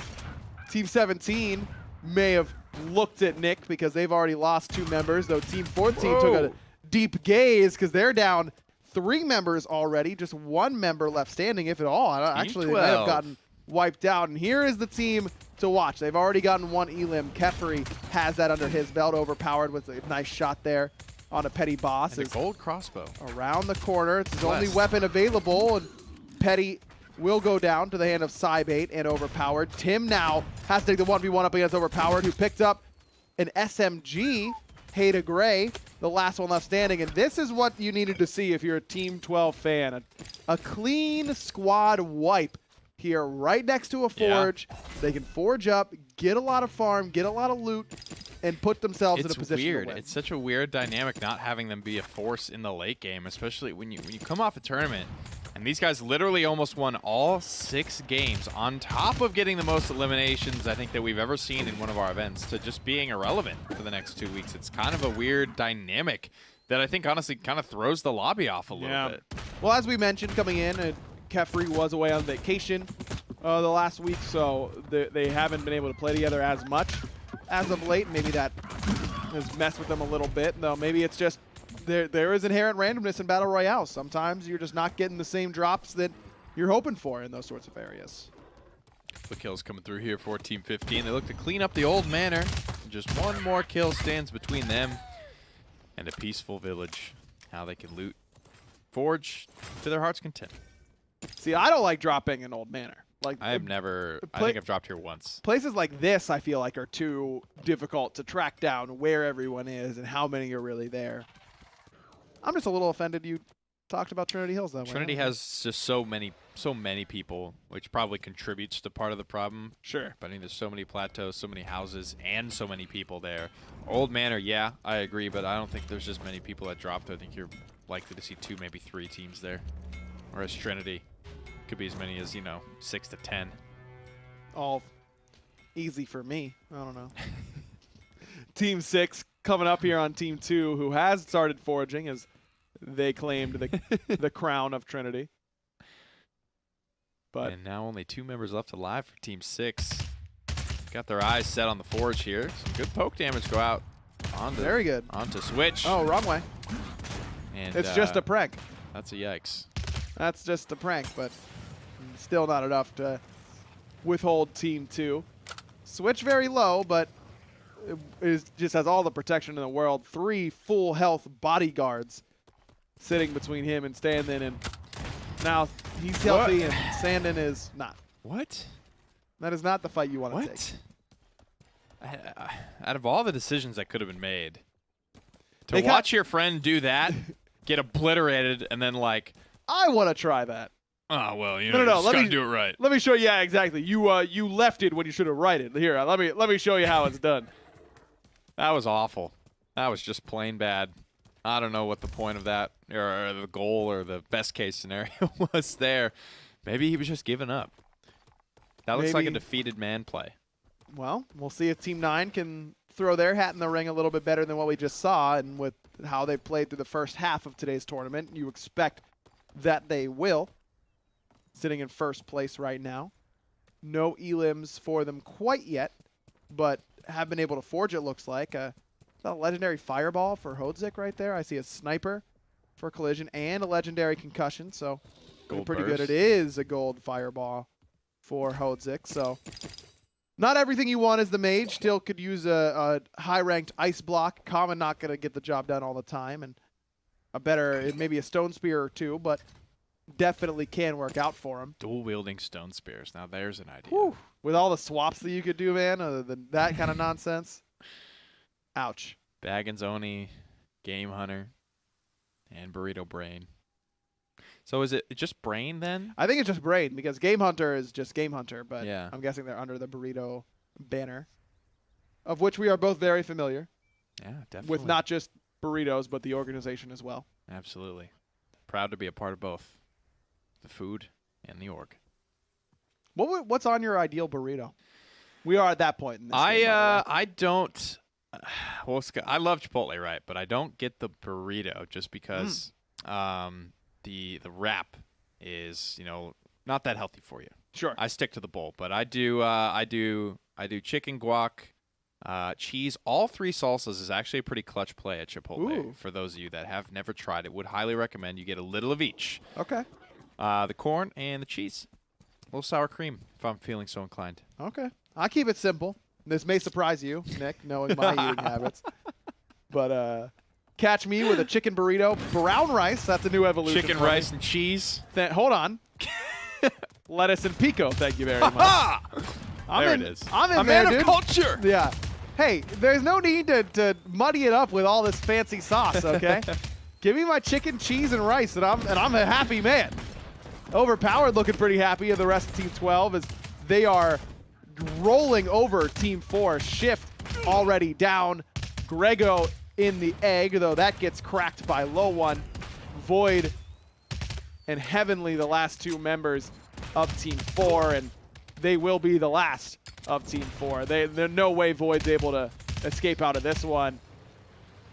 Team 17 may have looked at Nick because they've already lost 2 members, though Team 14 took a deep gaze because they're down 3 members already, just 1 member left standing, if at all. Actually, they might have gotten wiped out. And here is the team to watch. They've already gotten 1 elim. Kefri has that under his belt, overpowered with a nice shot there on a petty boss. And a gold crossbow. Around the corner. It's his only weapon available, and petty will go down to the hand of Cybate and overpowered. Tim now has to take the 1v1 up against overpowered, who picked up an SMG. Hayda Gray, the last one left standing, and this is what you needed to see if you're a Team 12 fan. A clean squad wipe here right next to a forge. Yeah. They can forge up, get a lot of farm, get a lot of loot, and put themselves in a position to win. It's such a weird dynamic not having them be a force in the late game, especially when you come off a tournament. And these guys literally almost won all 6 games on top of getting the most eliminations I think that we've ever seen in one of our events, to just being irrelevant for the next 2 weeks. It's kind of a weird dynamic that I think honestly kind of throws the lobby off a little bit. Well, as we mentioned coming in, Kefri was away on vacation the last week, so they haven't been able to play together as much as of late. Maybe that has messed with them a little bit, though maybe it's just there is inherent randomness in Battle Royale. Sometimes you're just not getting the same drops that you're hoping for in those sorts of areas. The kills coming through here for Team 15. They look to clean up the old manor. Just 1 more kill stands between them and a peaceful village. How they can loot Forge to their heart's content. See, I don't like dropping an old manor. Like I have never. I think I've dropped here once. Places like this, I feel like, are too difficult to track down where everyone is and how many are really there. I'm just a little offended you talked about Trinity Hills that way. Trinity has just so many people, which probably contributes to part of the problem. Sure. But I mean, there's so many plateaus, so many houses, and so many people there. Old Manor, yeah, I agree, but I don't think there's just many people that dropped. I think you're likely to see 2, maybe 3 teams there. Whereas Trinity could be as many as, 6 to 10. All easy for me. I don't know. Team 6 coming up here on Team 2, who has started foraging as they claimed the crown of Trinity. But and now only 2 members left alive for Team 6. Got their eyes set on the forge here. Some good poke damage go out onto, very good. Onto Switch. Oh, wrong way. And it's just a prank. That's a yikes. That's just a prank, but still not enough to withhold Team 2. Switch very low, but just has all the protection in the world. 3 full health bodyguards sitting between him and Standen, and now he's healthy and Standen is not. What? That is not the fight you want to take. Out of all the decisions that could have been made, to watch your friend do that, get obliterated, and then like, I want to try that. Oh well, no, you just gotta do it right. Let me show you. Yeah, exactly. You left it when you should have righted. Here, let me show you how it's done. That was awful. That was just plain bad. I don't know what the point of that, or the goal, or the best case scenario was there. Maybe he was just giving up. That looks like a defeated man play. Well, we'll see if Team 9 can throw their hat in the ring a little bit better than what we just saw, and with how they played through the first half of today's tournament, you expect that they will. Sitting in first place right now. No elims for them quite yet, but have been able to forge, it looks like. Is that a legendary fireball for Hodzik right there? I see a sniper for collision and a legendary concussion, so pretty good. It is a gold fireball for Hodzik, so not everything you want is the mage. Still could use a high-ranked ice block. Common not going to get the job done all the time, and maybe a stone spear or 2, but definitely can work out for him. Dual-wielding stone spears. Now there's an idea. Whew. With all the swaps that you could do, man, other than that kind of nonsense. Ouch. Baggins Oni, Game Hunter, and Burrito Brain. So is it just Brain then? I think it's just Brain, because Game Hunter is just Game Hunter, but yeah. I'm guessing they're under the Burrito banner, of which we are both very familiar. Yeah, definitely. With not just burritos, but the organization as well. Absolutely. Proud to be a part of both. The food and the org. What's on your ideal burrito? We are at that point in this game, I don't. Well, I love Chipotle, right? But I don't get the burrito just because the wrap is not that healthy for you. Sure. I stick to the bowl, but I do chicken, guac, cheese. All 3 salsas is actually a pretty clutch play at Chipotle. Ooh. For those of you that have never tried it, would highly recommend you get a little of each. Okay. The corn and the cheese. A little sour cream if I'm feeling so inclined. Okay. I'll keep it simple. This may surprise you, Nick, knowing my eating habits. But catch me with a chicken burrito. Brown rice. That's a new evolution. Chicken, rice, and cheese. Hold on. Lettuce and pico. Thank you very much. There it is. I'm in a there, man dude. of culture. Yeah. Hey, there's no need to muddy it up with all this fancy sauce, okay? Give me my chicken, cheese, and rice, and I'm a happy man. Overpowered looking pretty happy, and the rest of Team 12 as they are rolling over Team 4. Shift already down. Grego in the egg, though that gets cracked by low one. Void and Heavenly, the last 2 members of Team 4, and they will be the last of Team 4. There's no way Void's able to escape out of this one.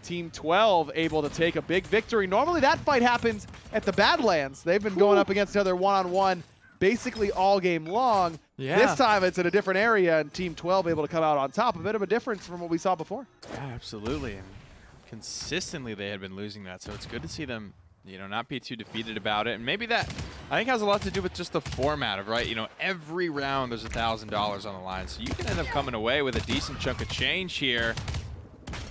Team 12 able to take a big victory. Normally that fight happens at the Badlands. They've been going up against each other one-on-one basically all game long. Yeah. This time it's in a different area, and Team 12 able to come out on top. A bit of a difference from what we saw before. Yeah, absolutely. And consistently they had been losing that, so it's good to see them not be too defeated about it. And maybe that, I think, has a lot to do with just the format of, right, every round there's $1,000 on the line. So you can end up coming away with a decent chunk of change here.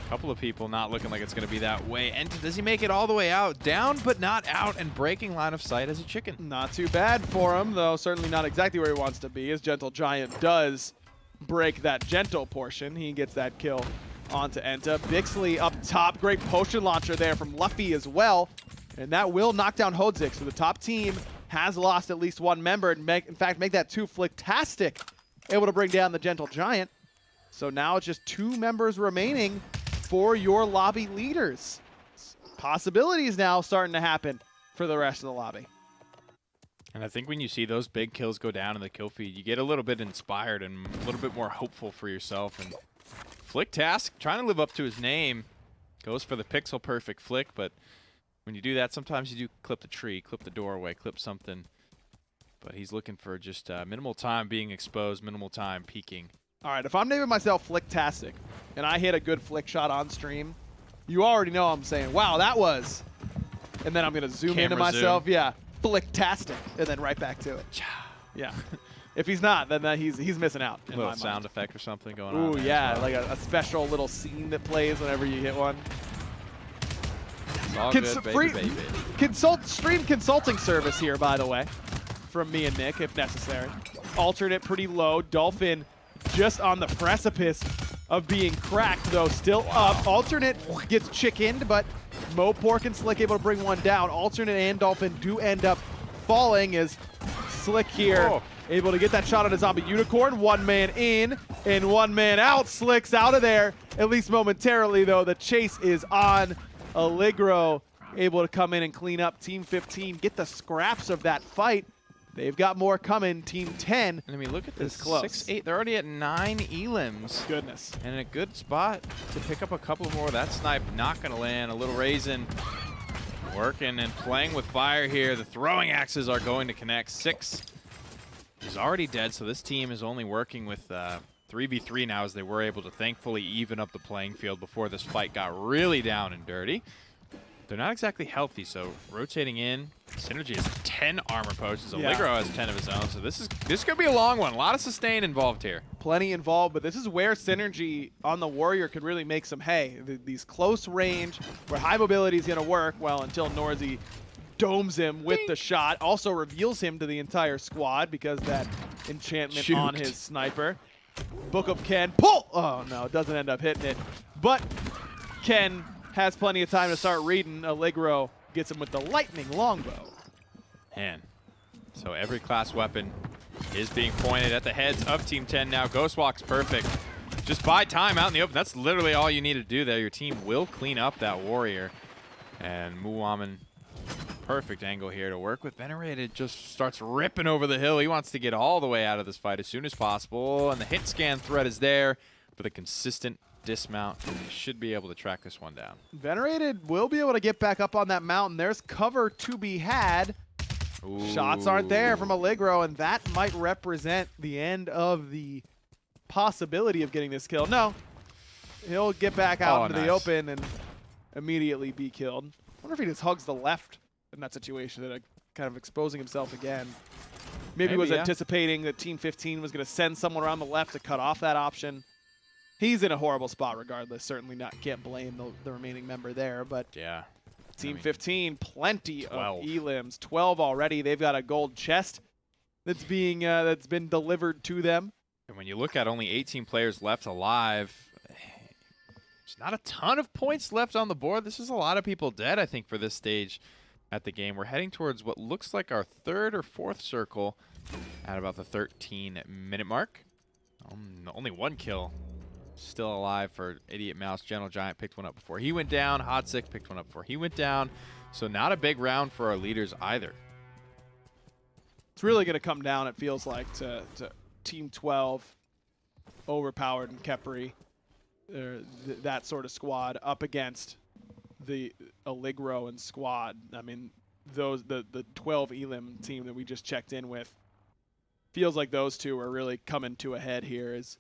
Couple of people not looking like it's going to be that way. And does he make it all the way out? Down, but not out, and breaking line of sight as a chicken. Not too bad for him, though certainly not exactly where he wants to be, as Gentle Giant does break that gentle portion. He gets that kill onto Enta. Bixley up top. Great potion launcher there from Luffy as well. And that will knock down Hodzik. So the top team has lost at least one member. And in fact, make that 2 Flicktastic able to bring down the Gentle Giant. So now it's just 2 members remaining for your lobby leaders. Possibilities now starting to happen for the rest of the lobby. And I think when you see those big kills go down in the kill feed, you get a little bit inspired and a little bit more hopeful for yourself. And Flicktastic, trying to live up to his name, goes for the pixel perfect flick, but when you do that, sometimes you do clip the tree, clip the doorway, clip something. But he's looking for just minimal time being exposed, minimal time peeking. All right, if I'm naming myself Flicktastic and I hit a good flick shot on stream, you already know I'm saying, wow, that was. And then I'm going to zoom into myself. Zoom. Yeah, Flicktastic, and then right back to it. Yeah. If he's not, then he's missing out. A little sound effect or something going on. Ooh, yeah, well. Like a special little scene that plays whenever you hit one. It's all good, baby. Stream consulting service here, by the way, from me and Nick, if necessary. Alternate pretty low. Dolphin just on the precipice of being cracked, though, still up. Alternate gets chickened, but Mopork and Slick able to bring one down. Alternate and Dolphin do end up falling as Slick here able to get that shot on a zombie unicorn. 1 man in and 1 man out. Slick's out of there, at least momentarily, though. The chase is on. Allegro able to come in and clean up. Team 15 get the scraps of that fight. They've got more coming. Team 10. And I mean, look at this. Close. 6-8. They're already at 9 elims. Goodness. And in a good spot to pick up a couple more. That snipe not going to land. A little raisin. Working and playing with fire here. The throwing axes are going to connect. 6 is already dead, so this team is only working with 3v3 now, as they were able to thankfully even up the playing field before this fight got really down and dirty. They're not exactly healthy, so rotating in. Synergy has 10 armor potions. Allegro has 10 of his own, so this could be a long one. A lot of sustain involved here. Plenty involved, but this is where Synergy on the Warrior could really make some hay. These close range, where high mobility is going to work, well, until Norzy domes him with the shot. Also reveals him to the entire squad because that enchantment on his sniper. Book of Ken, pull! Oh, no, it doesn't end up hitting it. But Ken has plenty of time to start reading. Allegro gets him with the lightning longbow. Man, so every class weapon is being pointed at the heads of Team 10 now. Ghostwalk's perfect. Just buy time out in the open. That's literally all you need to do there. Your team will clean up that warrior. And Muaman, perfect angle here to work with. Venerated just starts ripping over the hill. He wants to get all the way out of this fight as soon as possible. And the hit scan threat is there for the consistent dismount. He should be able to track this one down. Venerated will be able to get back up on that mountain. There's cover to be had. Ooh. Shots aren't there from Allegro, and that might represent the end of the possibility of getting this kill. No, he'll get back out into the open and immediately be killed. I wonder if he just hugs the left in that situation, that kind of exposing himself again. Maybe was anticipating that Team 15 was going to send someone around the left to cut off that option. He's in a horrible spot regardless. Certainly can't blame the remaining member there, but yeah. Team 15, plenty 12 of elims. 12 already. They've got a gold chest that's been delivered to them. And when you look at only 18 players left alive, there's not a ton of points left on the board. This is a lot of people dead, I think, for this stage at the game. We're heading towards what looks like our 3rd or 4th circle at about the 13-minute mark. Only 1 kill still alive for Idiot Mouse. Gentle Giant picked one up before he went down. Hodzik picked one up before he went down. So not a big round for our leaders either. It's really going to come down, it feels like, to Team 12, Overpowered and Kepri, that sort of squad up against the Allegro and squad. I mean, the 12 elim team that we just checked in with, feels like those two are really coming to a head here. Is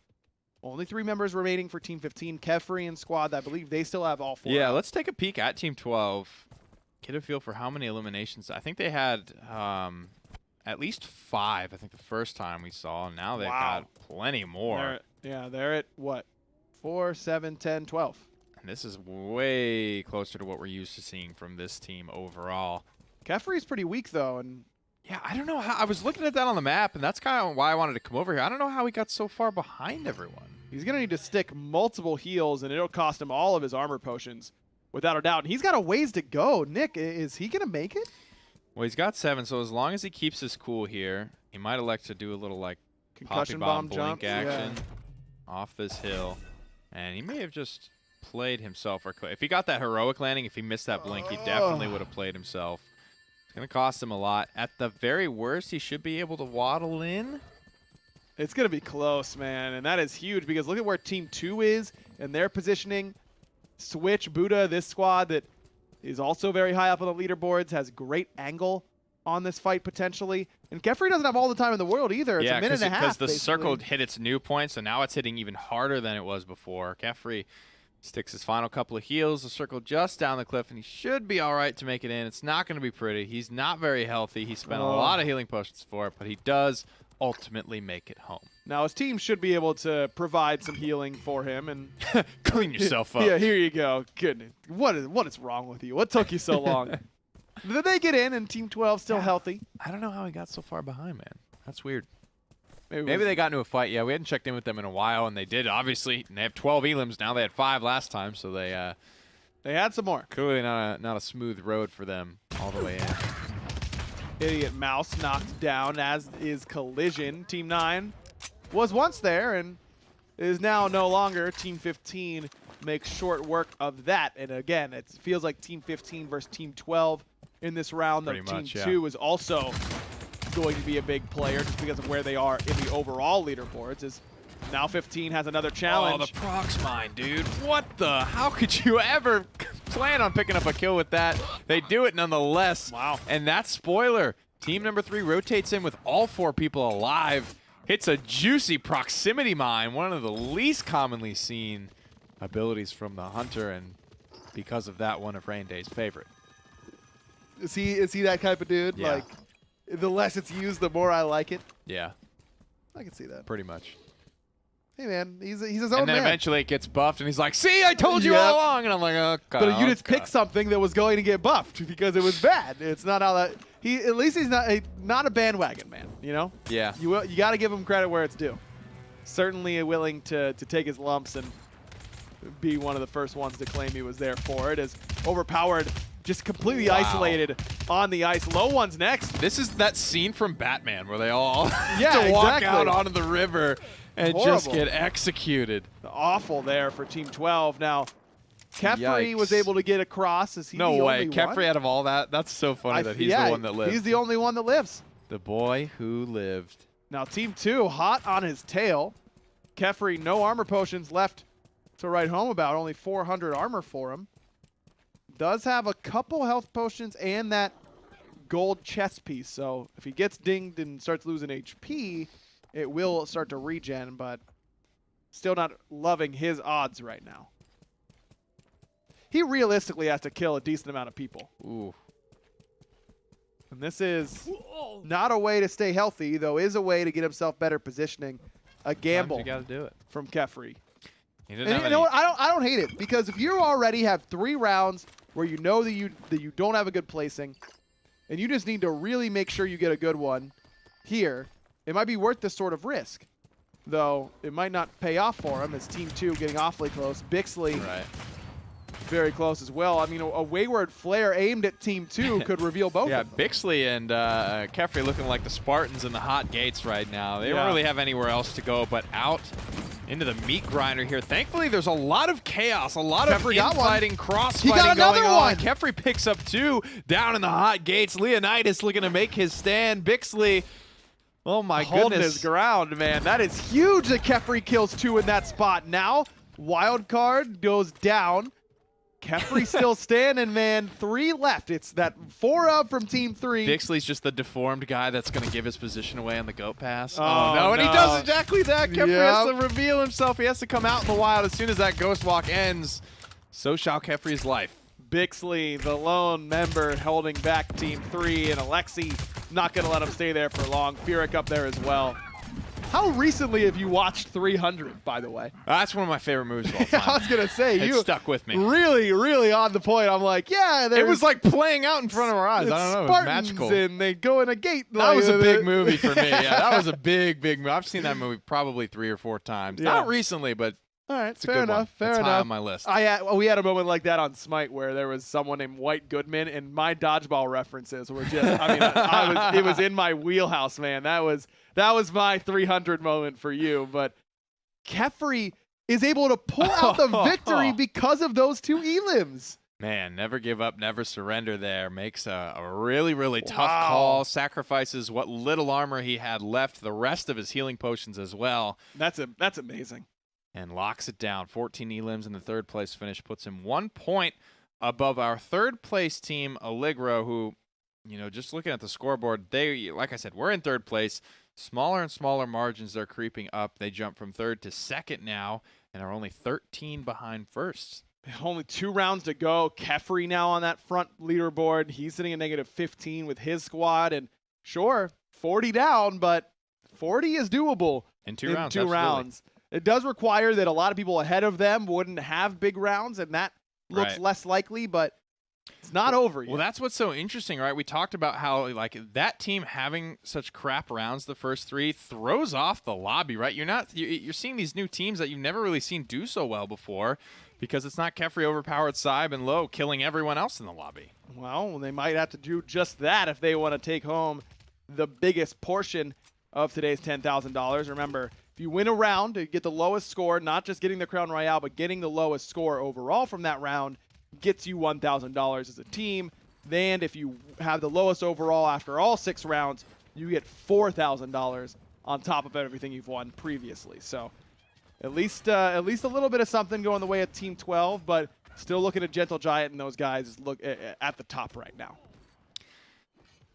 only 3 members remaining for Team 15. Kefri and squad, I believe they still have all 4. Yeah, let's take a peek at Team 12. Get a feel for how many eliminations. I think they had at least 5, I think, the first time we saw. Now they've got plenty more. They're at what? 4, 7, 10, 12. And this is way closer to what we're used to seeing from this team overall. Kefri's pretty weak, though, and Yeah, I don't know how. I was looking at that on the map, and that's kind of why I wanted to come over here. I don't know how he got so far behind everyone. he's going to need to stick multiple heals, and it'll cost him all of his armor potions, without a doubt. And he's got a ways to go. Nick, is he going to make it? Well, he's got 7, so as long as he keeps his cool here, he might elect to do a little, like, Concussion poppy bomb bomb blink jumps, action off this hill. And he may have just played himself. Or if he got that heroic landing, if he missed that blink, he definitely would have played himself. It's going to cost him a lot. At the very worst, he should be able to waddle in. It's going to be close, man, and that is huge because look at where Team 2 is and their positioning. Switch, Buddha, this squad that is also very high up on the leaderboards, has great angle on this fight potentially. And Kefri doesn't have all the time in the world either. It's a minute and a half, because the basically. circle hit its new point, so now it's hitting even harder than it was before. Kefri sticks his final couple of heals, the circle just down the cliff, and he should be all right to make it in. It's not going to be pretty. He's not very healthy. He spent a lot of healing potions for it, but he does ultimately make it home. Now his team should be able to provide some healing for him and Clean yourself up. Yeah, here you go. Goodness, what is wrong with you? What took you so long? Did they get in and Team 12 still healthy? I don't know how he got so far behind, man. That's weird. Maybe They got into a fight. Yeah, we hadn't checked in with them in a while, and they did, obviously. And they have 12 elims now. They had 5 last time, so they had some more. clearly not a smooth road for them all the way in. Idiot Mouse knocked down, as is Collision. Team 9 was once there and is now no longer. Team 15 makes short work of that. And again, it feels like Team 15 versus Team 12 in this round. Pretty Team much, yeah. 2 is also going to be a big player just because of where they are in the overall leaderboards. As now 15 has another challenge. Oh, the procs mine, dude. What the? How could you ever plan on picking up a kill with that? They do it nonetheless. Wow. And that spoiler, team number 3 rotates in with all 4 people alive. Hits a juicy proximity mine, one of the least commonly seen abilities from the Hunter, and because of that, one of Rain Day's favorite. Is he that type of dude? Yeah. Like, the less it's used, the more I like it. Yeah, I can see that. pretty much. Hey, man, he's his own And then man. eventually it gets buffed, and he's like, see, I told you all along. And I'm like, oh, God. But you just picked something that was going to get buffed because it was bad. It's not how that. At least he's not a bandwagon man. You know. Yeah. You got to give him credit where it's due. Certainly willing to take his lumps and be one of the first ones to claim he was there for it. As overpowered, just completely isolated on the ice. Low one's next. This is that scene from Batman where they all Yeah, have to walk exactly. out onto the river and just Horrible. get executed. Awful there for Team 12. Now, Kefri was Yikes. able to get across. Is he No the way. only Kefri one? out of all that, that's so funny that he's yeah, the one that lives. He's the only one that lives. The boy who lived. Now, Team 2, hot on his tail. Kefri, no armor potions left to write home about. Only 400 armor for him. Does have a couple health potions and that gold chest piece. So if he gets dinged and starts losing HP, it will start to regen, but still not loving his odds right now. He realistically has to kill a decent amount of people. Ooh. And this is not a way to stay healthy, though is a way to get himself better positioning. A gamble You got to do it. from Kefri. He didn't And have you any. know what? I don't hate it because if you already have 3 rounds where you know that you don't have a good placing, and you just need to really make sure you get a good one here, it might be worth this sort of risk. Though it might not pay off for him as Team 2 getting awfully close. Bixley Right. very close as well. I mean, a wayward flare aimed at Team 2 could reveal both Yeah, of them. Bixley and Kefri looking like the Spartans in the hot gates right now. They don't really have anywhere else to go but out into the meat grinder here. Thankfully, there's a lot of chaos, a lot of Kefri got one. infighting, He crossfighting got another going on. one. Kefri picks up 2 down in the hot gates. Leonidas looking to make his stand. Bixley, oh my Holding goodness. his ground, man. That is huge that Kefri kills 2 in that spot. Now, wild card goes down. Kefri still standing, man. 3 left. It's that 4 up from Team 3. Bixley's just the deformed guy that's going to give his position away on the goat pass. Oh, no, and he no. does exactly that. Kefri has Yep. to reveal himself. He has to come out in the wild as soon as that ghost walk ends. So shall Kefri's life. Bixley, the lone member, holding back Team 3, and Alexi not going to let him stay there for long. Furyk up there as well. How recently have you watched 300, by the way? That's one of my favorite movies of all time. I was going to say, It you stuck with me. really, really on the point. I'm like, yeah. It was like playing out in front of our eyes. I don't know. It was Spartans magical. and they go in a gate. That was a big movie for me. Yeah, that was a big movie. I've seen that movie probably 3 or 4 times. Yeah. Not recently, but All right, it's a fair good enough. one. Fair it's enough. high on my list. We had a moment like that on Smite where there was someone named White Goodman, and my dodgeball references were just. I mean, it was in my wheelhouse, man. That was my 300 moment for you. But Kefri is able to pull out the victory because of those 2 elims. Man, never give up, never surrender there. Makes a really, really tough Wow. call. Sacrifices what little armor he had left, the rest of his healing potions as well. That's amazing. And locks it down. 14 elims in the 3rd place finish. Puts him 1 point above our 3rd place team, Allegro, who, just looking at the scoreboard, they, like I said, we're in 3rd place. Smaller and smaller margins are creeping up. They jump from 3rd to 2nd now and are only 13 behind 1st. Only 2 rounds to go. Kefri now on that front leaderboard. He's sitting at negative 15 with his squad. And sure, 40 down, but 40 is doable In 2 in rounds. 2 rounds. It does require that a lot of people ahead of them wouldn't have big rounds, and that looks Right. less likely, but it's not over yet. Well, that's what's so interesting, right? We talked about how that team having such crap rounds the first 3 throws off the lobby, right? You're seeing these new teams that you've never really seen do so well before because it's not Kefri overpowered Saib and Low killing everyone else in the lobby. Well, they might have to do just that if they want to take home the biggest portion of today's $10,000. Remember, if you win a round, you get the lowest score, not just getting the Crown Royale, but getting the lowest score overall from that round gets you $1,000 as a team. Then if you have the lowest overall after all 6 rounds, you get $4,000 on top of everything you've won previously. So at least a little bit of something going the way of Team 12, but still looking at Gentle Giant and those guys look at the top right now.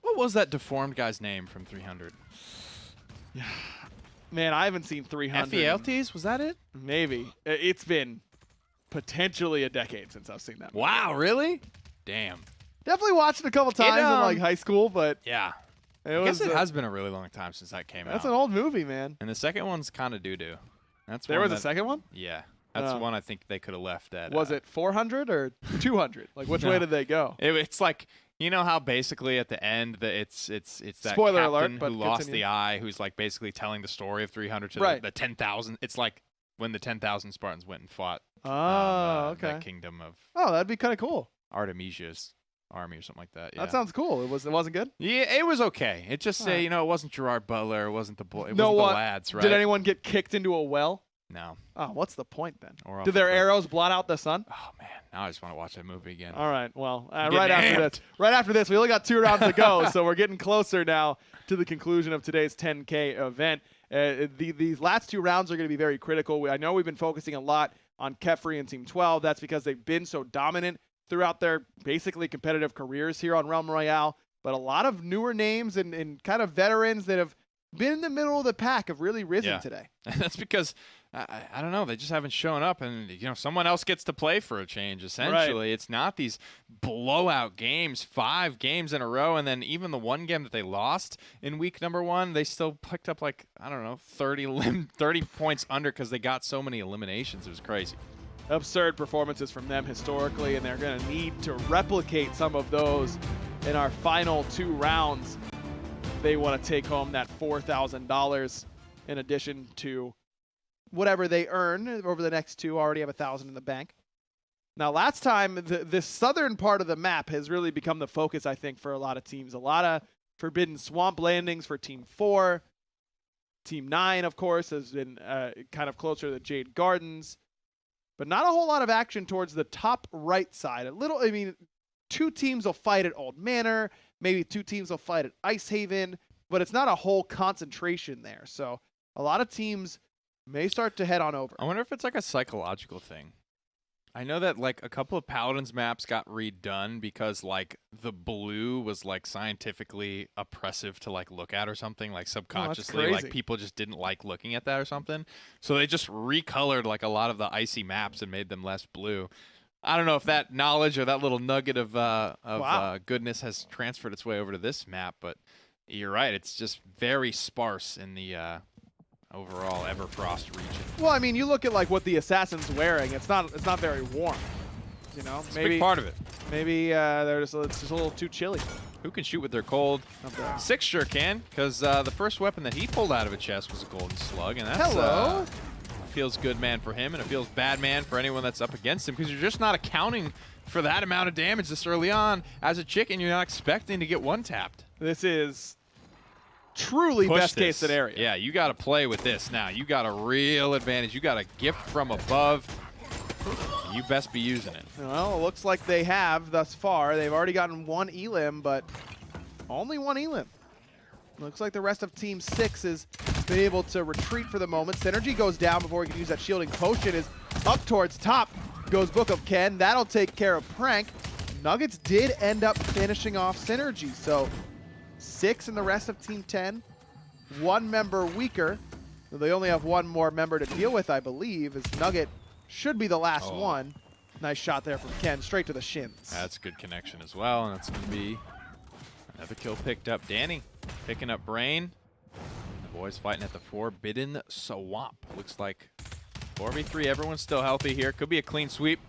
What was that deformed guy's name from 300? Man, I haven't seen 300. FELTs? Was that it? Maybe. It's been potentially a decade since I've seen that movie. Wow, really? Damn. Definitely watched it a couple times in like high school, but Yeah. it I guess was it has been a really long time since that came that's out. an old movie, man. And the second one's kind of doo-doo. That's There one was a that- second one? Yeah. That's Oh. one I think they could have left at. Was it 400 or 200? Like which way No. did they go? It's like, you know how basically at the end that it's that Spoiler alert, captain but who lost continue. the eye, who's like basically telling the story of 300 to Right. the 10,000. It's like when the 10,000 Spartans went and fought Oh, the okay. kingdom of Oh, that'd be kind of cool. Artemisia's army or something like that. Yeah. That sounds cool. It wasn't good? Yeah, it was okay. It just Alright. it wasn't Gerard Butler, it wasn't the boy, it No wasn't one- the lads, right? Did anyone get kicked into a well? No. Oh, what's the point then? Or off Did the their cliff. arrows blot out the sun? Oh man, now I just want to watch that movie again. All right. Well, getting right after this, we only got 2 rounds to go, so we're getting closer now to the conclusion of today's 10K event. These last 2 rounds are going to be very critical. I know we've been focusing a lot on Kefri and Team 12. That's because they've been so dominant throughout their basically competitive careers here on Realm Royale. But a lot of newer names and kind of veterans that have been in the middle of the pack have really risen Yeah. today. And that's because I don't know, they just haven't shown up, and someone else gets to play for a change. Essentially, It's not these blowout games, 5 games in a row, and then even the one game that they lost in week number 1, they still picked up 30 points under because they got so many eliminations. It was crazy. Absurd performances from them historically, and they're going to need to replicate some of those in our final 2 rounds if they want to take home that $4,000 in addition to whatever they earn over the next 2. Already have $1,000 in the bank. Now, last time, the southern part of the map has really become the focus, I think, for a lot of teams. A lot of Forbidden Swamp landings for Team 4. Team 9, of course, has been kind of closer to the Jade Gardens. But not a whole lot of action towards the top right side. 2 teams will fight at Old Manor. Maybe 2 teams will fight at Ice Haven. But it's not a whole concentration there. So a lot of teams may start to head on over. I wonder if it's like a psychological thing. I know that a couple of Paladins maps got redone because the blue was scientifically oppressive to look at or something, subconsciously, crazy. people just didn't like looking at that or something. So they just recolored a lot of the icy maps and made them less blue. I don't know if that knowledge or that little nugget of Wow. goodness has transferred its way over to this map, but you're right. It's just very sparse in the overall Everfrost region. Well, I mean, you look at like what the assassin's wearing. It's not very warm. You know, It's a big part of it. Maybe it's just a little too chilly. Who can shoot with their cold? Six sure can, because the first weapon that he pulled out of a chest was a golden slug, and that's feels good, man, for him, and it feels bad, man, for anyone that's up against him, because you're just not accounting for that amount of damage this early on. As a chicken, you're not expecting to get one-tapped. This is truly best case scenario. Yeah, you got to play with this now. You got a real advantage. You got a gift from above. You best be using it. Well, it looks like they have thus far. They've already gotten one elim, but only one elim. Looks like the rest of Team 6 has been able to retreat for the moment. Synergy goes down before he can use that shielding potion. Is up towards top. Goes Book of Ken. That'll take care of Prank. Nuggets did end up finishing off Synergy. So 6 in the rest of Team 10. One member weaker. They only have one more member to deal with, I believe, as Nugget should be the last one. Nice shot there from Ken, straight to the shins. That's good connection as well, and that's going to be another kill picked up. Danny picking up Brain. The boys fighting at the Forbidden Swamp. Looks like 4v3, everyone's still healthy here. Could be a clean sweep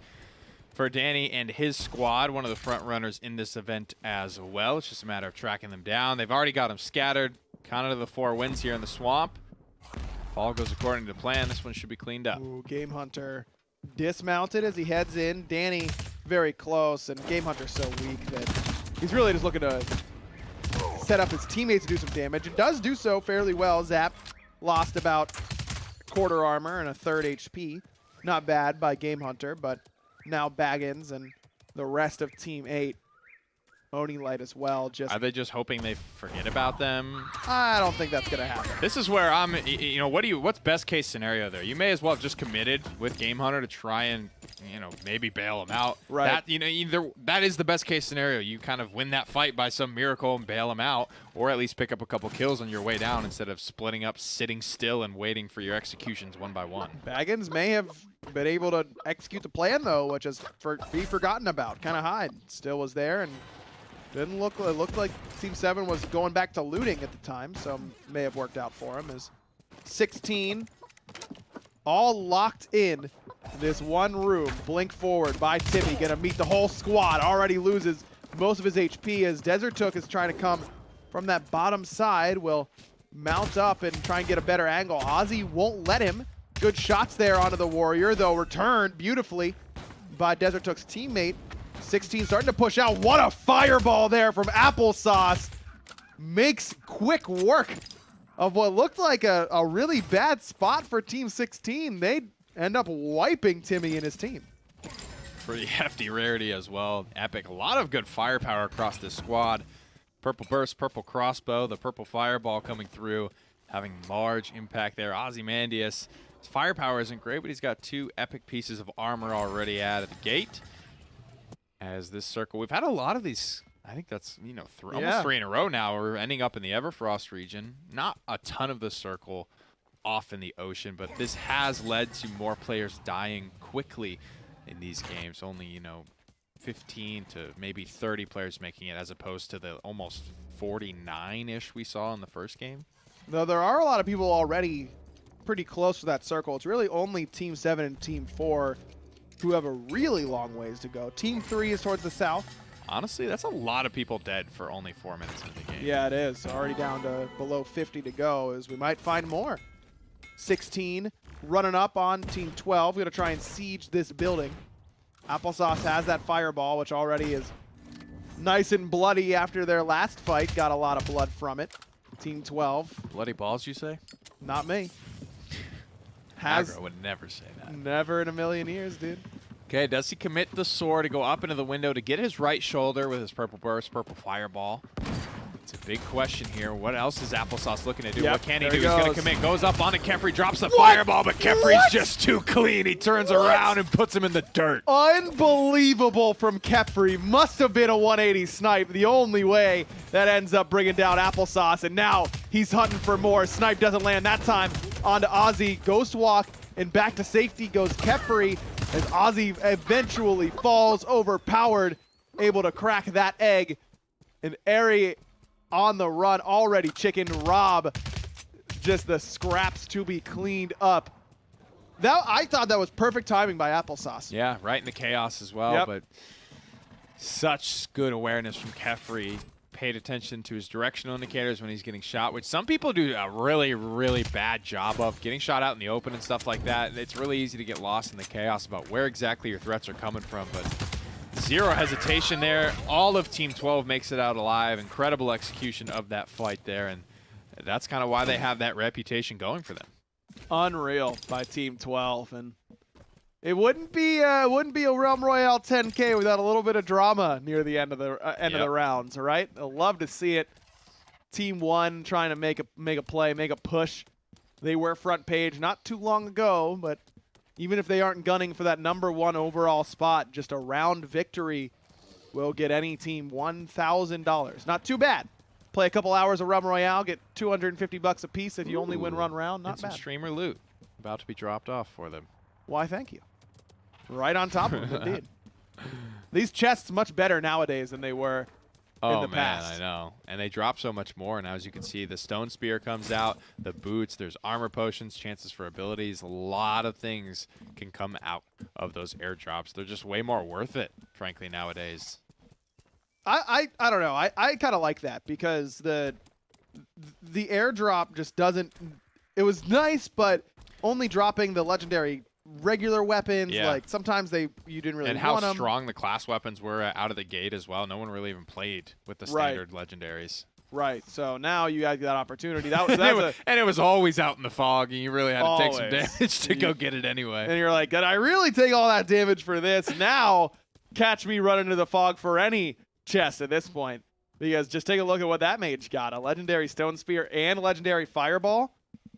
for Danny and his squad, one of the front runners in this event as well. It's just a matter of tracking them down. They've already got them scattered. Counted to the 4 wins here in the swamp. If all goes according to plan, this one should be cleaned up. Ooh, Game Hunter dismounted as he heads in. Danny very close, and Game Hunter's so weak that he's really just looking to set up his teammates to do some damage. It does do so fairly well. Zap lost about quarter armor and a third HP. Not bad by Game Hunter, but now Baggins and the rest of Team 8 owning light as well. Are they just hoping they forget about them? I don't think that's gonna happen. This is where I'm, you know, what's best case scenario there? You may as well have just committed with Game Hunter to try and, you know, maybe bail him out. Right. That, you know, either that is the best case scenario. You kind of win that fight by some miracle and bail him out, or at least pick up a couple kills on your way down instead of splitting up, sitting still, and waiting for your executions one by one. Baggins may have been able to execute the plan though, which is be forgotten about. Kind of hide. Still was there and didn't look. It looked like Team 7 was going back to looting at the time, so may have worked out for him. As 16 all locked in this one room. Blink forward by Timmy, gonna meet the whole squad. Already loses most of his HP as Desert Took is trying to come from that bottom side. Will mount up and try and get a better angle. Ozzy won't let him. Good shots there onto the Warrior, though returned beautifully by Desert Took's teammate. 16 starting to push out. What a fireball there from Applesauce. Makes quick work of what looked like a really bad spot for Team 16. They end up wiping Timmy and his team. Pretty hefty rarity as well. Epic. A lot of good firepower across this squad. Purple Burst, Purple Crossbow, the Purple Fireball coming through, having large impact there. Ozymandias, his firepower isn't great, but he's got 2 epic pieces of armor already out of the gate. As this circle, we've had a lot of these, I think that's, you know, almost 3 in a row now. We're ending up in the Everfrost region. Not a ton of the circle off in the ocean, but this has led to more players dying quickly in these games. Only, you know, 15 to maybe 30 players making it, as opposed to the almost 49-ish we saw in the first game. Though there are a lot of people already pretty close to that circle. It's really only Team 7 and Team 4 who have a really long ways to go. Team 3 is towards the south. Honestly, that's a lot of people dead for only 4 minutes into the game. Yeah, it is. Already down to below 50 to go, as we might find more. 16 running up on Team 12. We're going to try and siege this building. Applesauce has that fireball, which already is nice and bloody after their last fight. Got a lot of blood from it. Team 12. Bloody balls, you say? Not me. Aggro would never say that. Never in a million years, dude. Okay, does he commit the sword to go up into the window to get his right shoulder with his Purple Burst, Purple Fireball? It's a big question here. What else is Applesauce looking to do? Yep, what can he there do? he He's going to goes. commit. Goes up onto Kefri, drops the fireball, but Kefri's just too clean. He turns around and puts him in the dirt. Unbelievable from Kefri. Must have been a 180 snipe. The only way that ends up bringing down Applesauce. And now he's hunting for more. Snipe doesn't land that time onto Ozzy. Ghost Walk and back to safety goes Kefri as Ozzy eventually falls overpowered, able to crack that egg. And Airy on the run already. Chicken Rob just the scraps to be cleaned up. I thought that was perfect timing by Applesauce. Yeah, right in the chaos as well, Yep. but such good awareness from Kefri. Paid attention to his directional indicators when he's getting shot, which some people do a really, really bad job of. Getting shot out in the open and stuff like that, it's really easy to get lost in the chaos about where exactly your threats are coming from, but zero hesitation there. All of Team 12 makes it out alive. Incredible execution of that fight there, and that's kind of why they have that reputation going for them. Unreal by Team 12, and it wouldn't be a Realm Royale 10K without a little bit of drama near the end of the of the rounds. All right, I'll love to see it. Team 1 trying to make a play, make a push. They were front page not too long ago, but even if they aren't gunning for that #1 overall spot, just a round victory will get any team $1,000. Not too bad. Play a couple hours of Realm Royale, get $250 a piece if you only win one round. Not and some bad. streamer loot about to be dropped off for them. Why, thank you. Right on top of it, indeed. These chests much better nowadays than they were in the past. I know. And they drop so much more. Now, as you can see, the Stone Spear comes out, the boots, there's armor potions, chances for abilities. A lot of things can come out of those airdrops. They're just way more worth it, frankly, nowadays. I don't know. I kind of like that because the airdrop just doesn't. It was nice, but only dropping the legendary regular weapons. Yeah. Like sometimes you didn't really And how want them. strong the class weapons were out of the gate as well. No one really even played with the Right. standard legendaries. Right. So now you had that opportunity. That And it was always out in the fog, and you really had to take some Always. damage to go get it anyway. and you're like, did I really take all that damage for this? Now catch me running into the fog for any chest at this point. Because just take a look at what that mage got. A legendary Stone Spear and a legendary Fireball.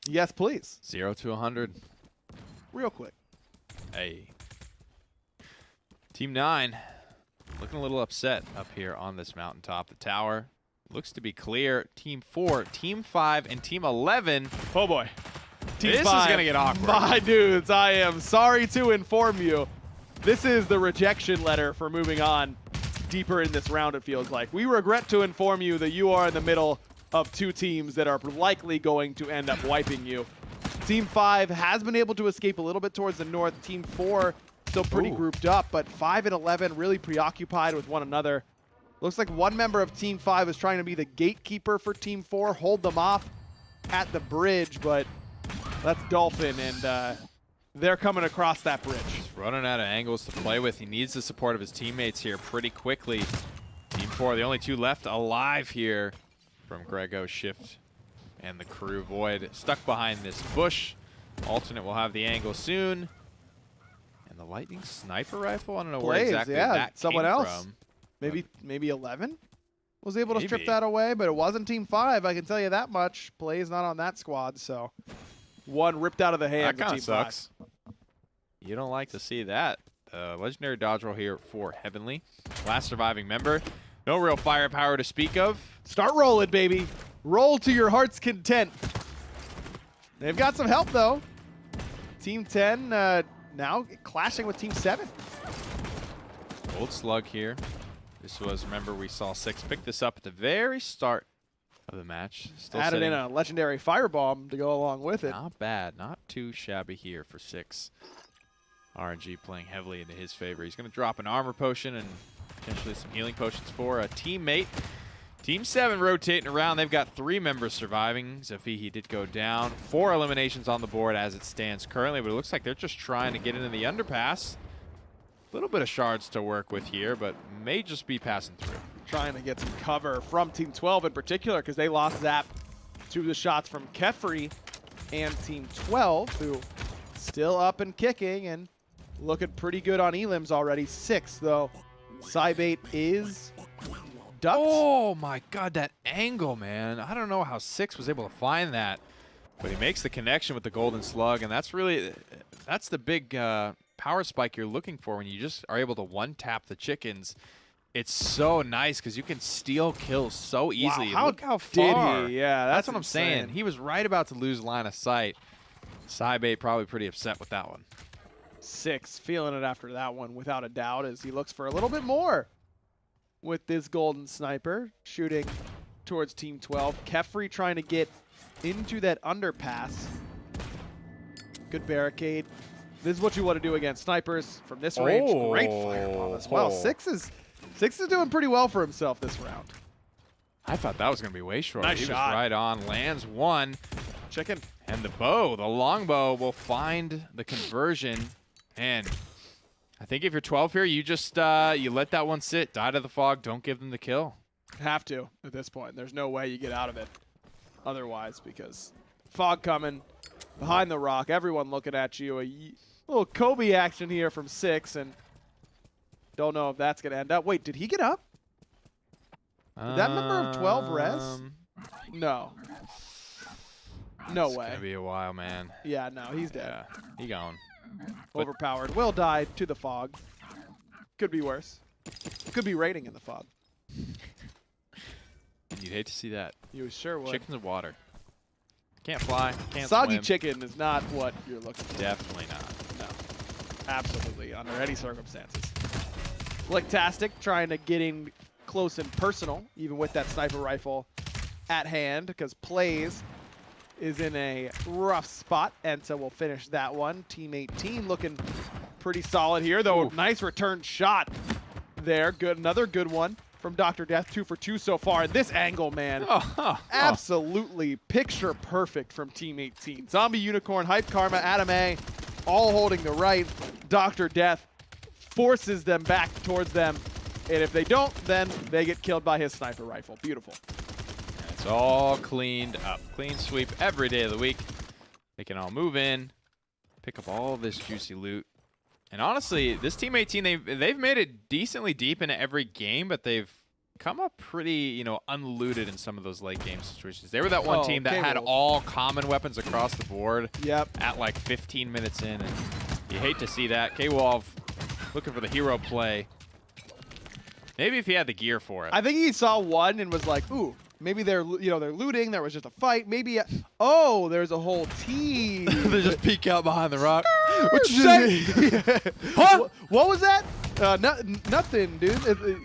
Yes, please. 0 to 100. Real quick. Hey. Team 9 looking a little upset up here on this mountaintop. The tower looks to be clear. Team 4, Team 5, and Team 11. Oh, boy. Team This is 5, going to get awkward. My dudes, I am sorry to inform you. This is the rejection letter for moving on deeper in this round, it feels like. We regret to inform you that you are in the middle of two teams that are likely going to end up wiping you. Team 5 has been able to escape a little bit towards the north. Team 4 still pretty grouped up, but 5 and 11 really preoccupied with one another. Looks like one member of Team 5 is trying to be the gatekeeper for Team 4, hold them off at the bridge, but that's Dolphin, and they're coming across that bridge. He's running out of angles to play with. He needs the support of his teammates here pretty quickly. Team 4, the only two left alive here from Grego, Shift, and the crew. Void stuck behind this bush. Alternate will have the angle soon. And the lightning sniper rifle? I don't know where Blaze, exactly yeah, that someone came else. from. Maybe 11 was able to strip Maybe. that away, but it wasn't Team 5. I can tell you that much. Play's not on that squad, so one ripped out of the hands That of kind Team of sucks. You don't like to see that. Legendary dodge roll here for Heavenly. Last surviving member. No real firepower to speak of. 5. Start rolling, baby. Roll to your heart's content. They've got some help, though. Team 10 now clashing with Team 7. Old slug here. This was, remember, we saw 6 pick this up at the very start of the match. Still Added sitting in a legendary firebomb to go along with it. not bad. Not too shabby here for 6. RNG playing heavily into his favor. He's going to drop an armor potion and potentially some healing potions for a teammate. Team 7 rotating around. They've got 3 members surviving. Zafihi did go down. 4 eliminations on the board as it stands currently, but it looks like they're just trying to get into the underpass. A little bit of shards to work with here, but may just be passing through. Trying to get some cover from Team 12 in particular because they lost Zap to the shots from Kefri and Team 12, who still up and kicking and looking pretty good on elims already. 6, though. Cybate is ducked. Oh my god, that angle, man. I don't know how 6 was able to find that, but he makes the connection with the golden slug, and that's the big power spike you're looking for when you just are able to one-tap the chickens. It's so nice because you can steal kills so easily. Wow, Look how did far. he? Yeah, that's what I'm insane. saying. He was right about to lose line of sight. Cybate probably pretty upset with that one. 6 feeling it after that one without a doubt as he looks for a little bit more with this golden sniper shooting towards Team 12. Kefri trying to get into that underpass. Good barricade. This is what you want to do against snipers from this range. Great fireball as well. Six is doing pretty well for himself this round. I thought that was going to be way short. Nice He shot. was right on. Lands one. Chicken. And the longbow will find the conversion. And I think if you're 12 here, you just you let that one sit. Die to the fog. Don't give them the kill. Have to at this point. There's no way you get out of it otherwise because fog coming behind the rock. Everyone looking at you. A little Kobe action here from 6, and don't know if that's going to end up. Wait, did he get up? Did that member of 12 res? No. No way. It's gonna be a while, man. Yeah, no, he's dead. Yeah, he gone. Overpowered. Will die to the fog. Could be worse. Could be raining in the fog. You'd hate to see that. You sure would. Chickens of water. Can't fly. Can't Soggy swim. chicken is not what you're looking for. Definitely not. No. Absolutely, under any circumstances. Flicktastic trying to get in close and personal, even with that sniper rifle at hand, because Plays is in a rough spot, and so we'll finish that one. Team 18 looking pretty solid here, though. Oof. Nice return shot there. Good, another good one from Dr. Death, 2 for 2 so far. And this angle, man, absolutely picture perfect from Team 18. Zombie Unicorn, Hype Karma, Adam A, all holding the right. Dr. Death forces them back towards them, and if they don't, then they get killed by his sniper rifle. Beautiful. And it's all cleaned up. Clean sweep every day of the week. They can all move in, pick up all this juicy loot. And honestly, this Team 18, they've made it decently deep into every game, but they've come up pretty, unlooted in some of those late game situations. They were that one team that had all common weapons across the board at like 15 minutes in, and you hate to see that. K-Wolf looking for the hero play. Maybe if he had the gear for it. I think he saw one and was like, ooh, maybe they're looting. There was just a fight. Maybe, oh, there's a whole team. They just peek out behind the rock. What you say? Huh? What was that? Nothing, dude.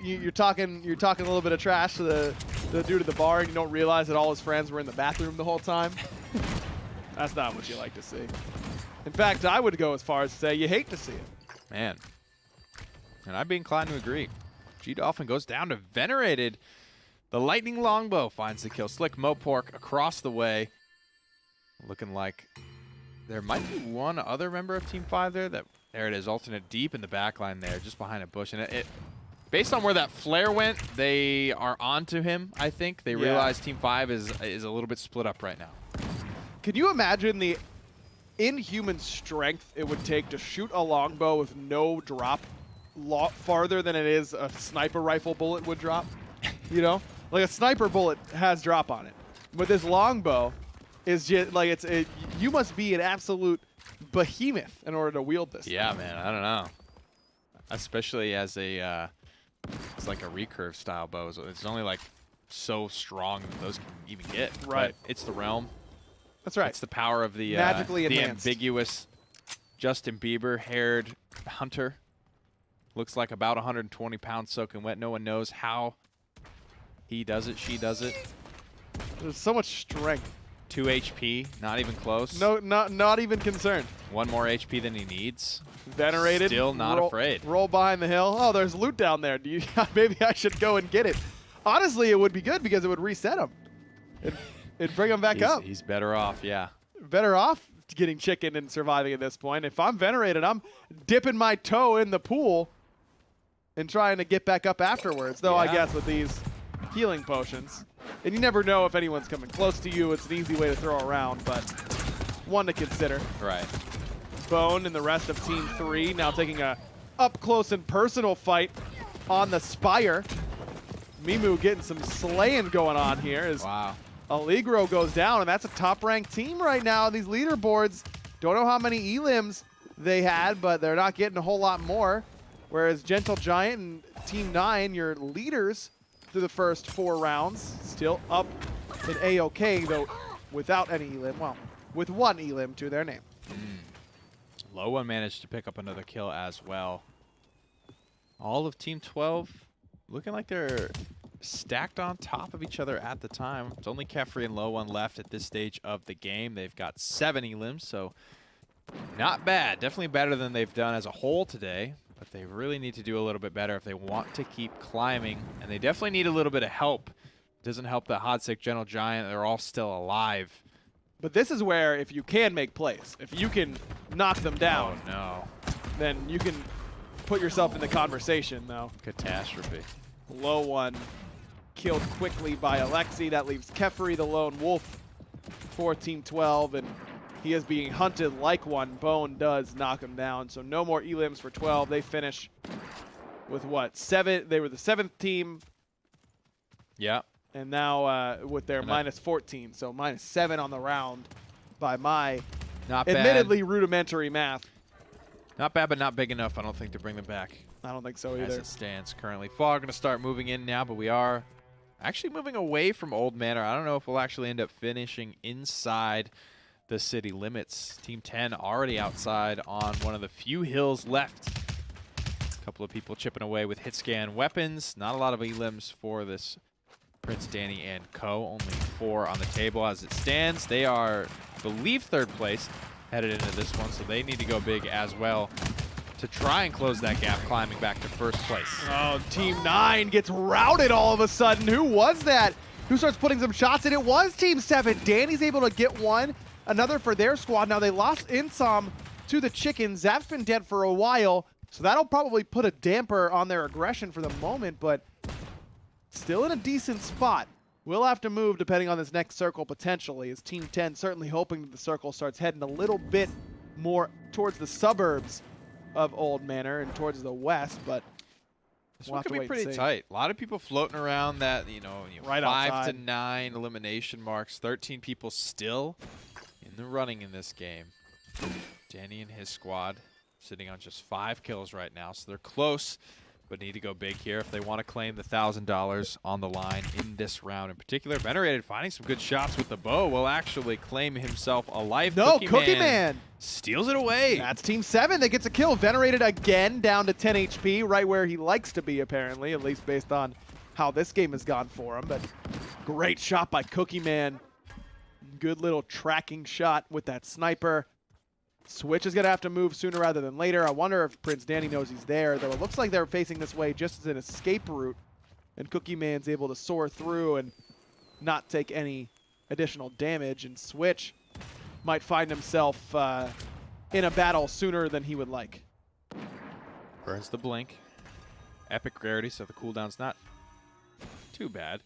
You're talking a little bit of trash to the dude at the bar, and you don't realize that all his friends were in the bathroom the whole time. That's not what you like to see. In fact, I would go as far as to say you hate to see it. Man. And I'd be inclined to agree. G-Dolphin goes down to Venerated. The Lightning Longbow finds the kill. Slick Mopork across the way. Looking like there might be one other member of Team 5 there. There it is, alternate deep in the back line there, just behind a bush. And it based on where that flare went, they are onto him, I think. They realize Team 5 is a little bit split up right now. Can you imagine the inhuman strength it would take to shoot a longbow with no drop farther than it is a sniper rifle bullet would drop? Like a sniper bullet has drop on it, but this longbow is just like you must be an absolute behemoth in order to wield this. Yeah, man, I don't know. Especially as it's like a recurve style bow. So it's only like so strong that those can even get. Right. But it's the Realm. That's right. It's the power of the magically the enhanced, ambiguous Justin Bieber haired hunter. Looks like about 120 pounds soaking wet. No one knows how he does it, she does it. There's so much strength. 2 HP, not even close. No, not even concerned. 1 more HP than he needs. Venerated. Still not afraid. Roll behind the hill. Oh, there's loot down there. Maybe I should go and get it. Honestly, it would be good because it would reset him. It'd bring him back up. He's better off, yeah. Better off getting chicken and surviving at this point. If I'm Venerated, I'm dipping my toe in the pool and trying to get back up afterwards. Though I guess with these healing potions. And you never know if anyone's coming close to you. It's an easy way to throw around, but one to consider. Right. Bone and the rest of Team 3 now taking a up close and personal fight on the Spire. Mimu getting some slaying going on here as Allegro goes down, and that's a top-ranked team right now. These leaderboards, don't know how many elims they had, but they're not getting a whole lot more. Whereas Gentle Giant and Team 9, your leaders through the first 4 rounds, still up in A-OK, though without any elim. Well, with 1 elim to their name. Loa managed to pick up another kill as well. All of Team 12 looking like they're stacked on top of each other at the time. It's only Kefri and Low One left at this stage of the game. They've got 7 elims, so not bad. Definitely better than they've done as a whole today, but they really need to do a little bit better if they want to keep climbing, and they definitely need a little bit of help. It doesn't help that Hot Sick Gentle Giant, they're all still alive. But this is where, if you can make plays, if you can knock them down, Oh, no. then you can put yourself in the conversation, though. Catastrophe. Low One killed quickly by Alexi. That leaves Kefri, the lone wolf, for Team 12, and he is being hunted like one. Bone does knock him down, so no more elims for 12. They finish with what, 7? They were the 7th team, Yeah. and now with their minus 14, so minus 7 on the round by my Not bad. admittedly rudimentary math. Not bad, but not big enough, I don't think, to bring them back. I don't think so As either. it stands currently. Fog going to start moving in now, but we are actually moving away from Old Manor. I don't know if we'll actually end up finishing inside the city limits. Team 10 already outside on one of the few hills left. A couple of people chipping away with hit scan weapons. Not a lot of elims for this Prince Danny and co. Only 4 on the table as it stands. They are, I believe, 3rd place headed into this one, so they need to go big as well to try and close that gap, climbing back to 1st place. Oh, Team 9 gets routed all of a sudden. Who was that? Who starts putting some shots in? It was Team 7. Danny's able to get one. Another for their squad. Now they lost Insom to the Chicken. Zap's been dead for a while, so that'll probably put a damper on their aggression for the moment, but still in a decent spot. We'll have to move depending on this next circle potentially, as Team 10 certainly hoping that the circle starts heading a little bit more towards the suburbs of Old Manor and towards the west, but This we'll one have could to be wait and pretty see. tight. A lot of people floating around that, Right 5 outside. to 9 elimination marks. 13 people still in the running in this game. Danny and his squad sitting on just 5 kills right now, so they're close, but need to go big here if they want to claim the $1,000 on the line in this round in particular. Venerated finding some good shots with the bow will actually claim himself a life. No, Cookie Man steals it away. That's Team 7 that gets a kill. Venerated again, down to 10 HP, right where he likes to be, apparently, at least based on how this game has gone for him. But great shot by Cookie Man. Good little tracking shot with that sniper. Switch is going to have to move sooner rather than later. I wonder if Prince Danny knows he's there, though it looks like they're facing this way just as an escape route. And Cookie Man's able to soar through and not take any additional damage. And Switch might find himself in a battle sooner than he would like. Burns the blink. Epic rarity, so the cooldown's not too bad.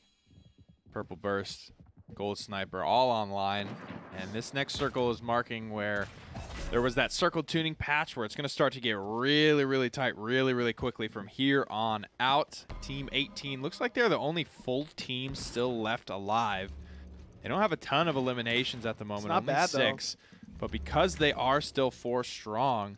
Purple burst, gold sniper, all online. And this next circle is marking where there was that circle tuning patch where it's going to start to get really, really tight really quickly from here on out. Team 18 looks like they're the only full team still left alive. They don't have a ton of eliminations at the moment, not only bad, 6. But because they are still 4 strong,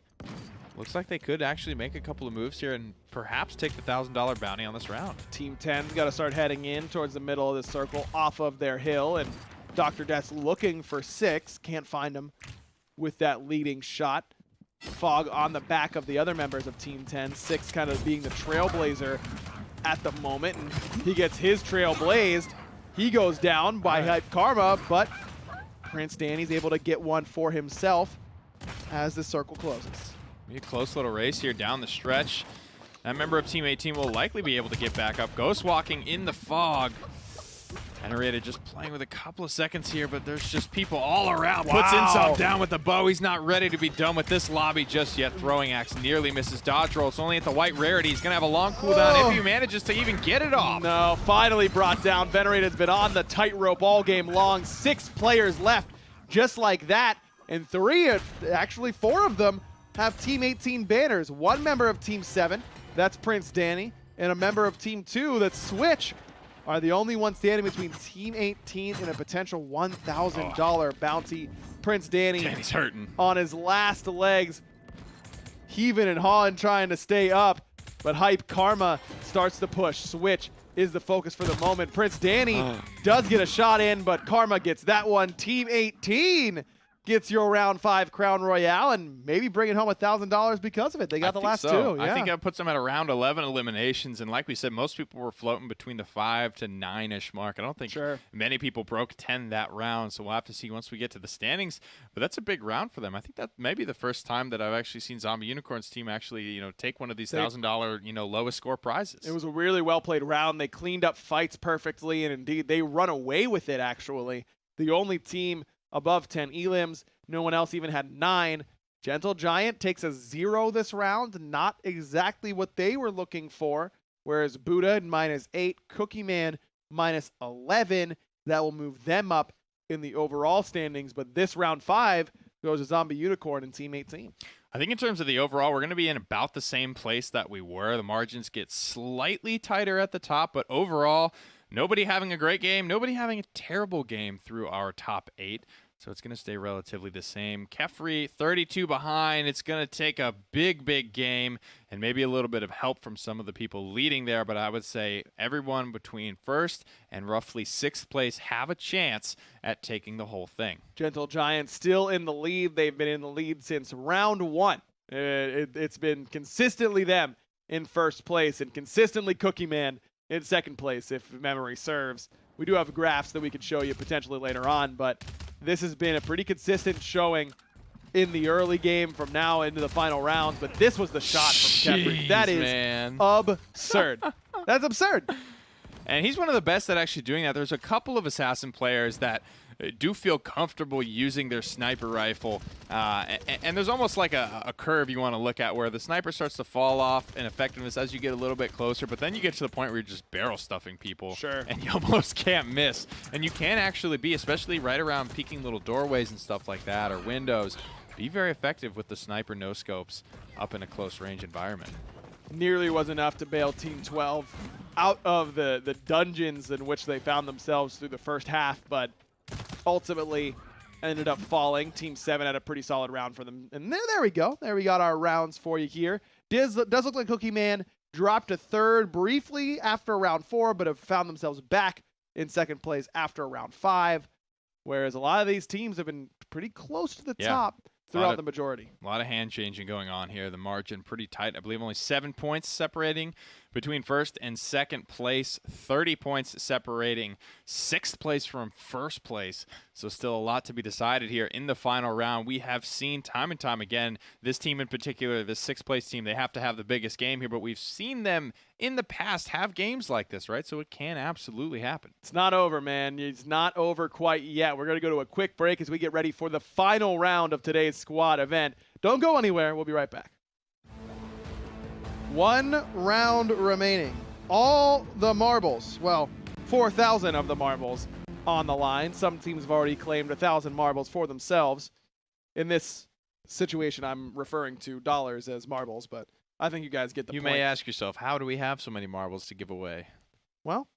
looks like they could actually make a couple of moves here and perhaps take the $1,000 bounty on this round. Team 10's got to start heading in towards the middle of the circle off of their hill, and Dr. Death's looking for 6. Can't find him with that leading shot. Fog on the back of the other members of Team 10. 6 kind of being the trailblazer at the moment, and he gets his trail blazed. He goes down by Hype Karma, but Prince Danny's able to get one for himself as the circle closes. Be a close little race here down the stretch. That member of Team 18 will likely be able to get back up. Ghost walking in the fog. Venerated just playing with a couple of seconds here, but there's just people all around. Wow. Puts Insom down with the bow. He's not ready to be done with this lobby just yet. Throwing axe nearly misses dodge roll. It's only at the white rarity. He's going to have a long cooldown if he manages to even get it off. No, finally brought down. Venerated's been on the tightrope all game long. 6 players left just like that, and 4 of them have Team 18 banners. 1 member of Team 7, that's Prince Danny, and a member of Team 2, that's Switch, are the only ones standing between Team 18 and a potential $1,000 bounty. Prince Danny's hurting. on his last legs, heaving and hawing, trying to stay up, but Hype Karma starts the push. Switch is the focus for the moment. Prince Danny does get a shot in, but Karma gets that one. Team 18 gets your round 5 Crown Royale and maybe bringing home $1,000 because of it. They got the last 2. Yeah. I think that puts them at around 11 eliminations. And like we said, most people were floating between the 5 to 9-ish mark. I don't think many people broke 10 that round. So we'll have to see once we get to the standings. But that's a big round for them. I think that may be the first time that I've actually seen Zombie Unicorns team actually, take one of these $1,000, lowest score prizes. It was a really well played round. They cleaned up fights perfectly, and indeed they run away with it. Actually, the only team above 10 elims. No one else even had 9. Gentle Giant takes a 0 this round. Not exactly what they were looking for. Whereas Buddha -8, Cookie Man -11. That will move them up in the overall standings. But this round 5 goes to Zombie Unicorn and Team 18. I think in terms of the overall, we're going to be in about the same place that we were. The margins get slightly tighter at the top, but overall, nobody having a great game, nobody having a terrible game through our top 8. So it's going to stay relatively the same. Kefri, 32 behind. It's going to take a big, big game and maybe a little bit of help from some of the people leading there. But I would say everyone between first and roughly 6th place have a chance at taking the whole thing. Gentle Giant still in the lead. They've been in the lead since round 1. It's been consistently them in first place and consistently Cookie Man in second place, if memory serves. We do have graphs that we could show you potentially later on, but this has been a pretty consistent showing in the early game from now into the final rounds. But this was the shot from Kefri. That is absurd. That's absurd. And he's one of the best at actually doing that. There's a couple of Assassin players that do feel comfortable using their sniper rifle. And there's almost like a curve you want to look at where the sniper starts to fall off in effectiveness as you get a little bit closer, but then you get to the point where you're just barrel stuffing people. Sure. And you almost can't miss. And you can actually be, especially right around peeking little doorways and stuff like that, or windows, be very effective with the sniper no-scopes up in a close range environment. Nearly was enough to bail Team 12 out of the dungeons in which they found themselves through the first half, but ultimately ended up falling. Team 7 had a pretty solid round for them. And there we go. There we got our rounds for you here. Does look like Cookie Man dropped to 3rd briefly after round 4, but have found themselves back in 2nd place after round 5, whereas a lot of these teams have been pretty close to the top throughout the majority. A lot of hand changing going on here. The margin pretty tight. I believe only 7 points separating between 1st and 2nd place. 30 points separating 6th place from 1st place. So still a lot to be decided here in the final round. We have seen time and time again, this team in particular, this 6th place team, they have to have the biggest game here, but we've seen them in the past have games like this, right? So it can absolutely happen. It's not over, man. It's not over quite yet. We're going to go to a quick break as we get ready for the final round of today's squad event. Don't go anywhere. We'll be right back. 1 round remaining. All the marbles, well, 4,000 of the marbles on the line. Some teams have already claimed 1,000 marbles for themselves. In this situation, I'm referring to dollars as marbles, but I think you guys get the point. You may ask yourself, how do we have so many marbles to give away? Well,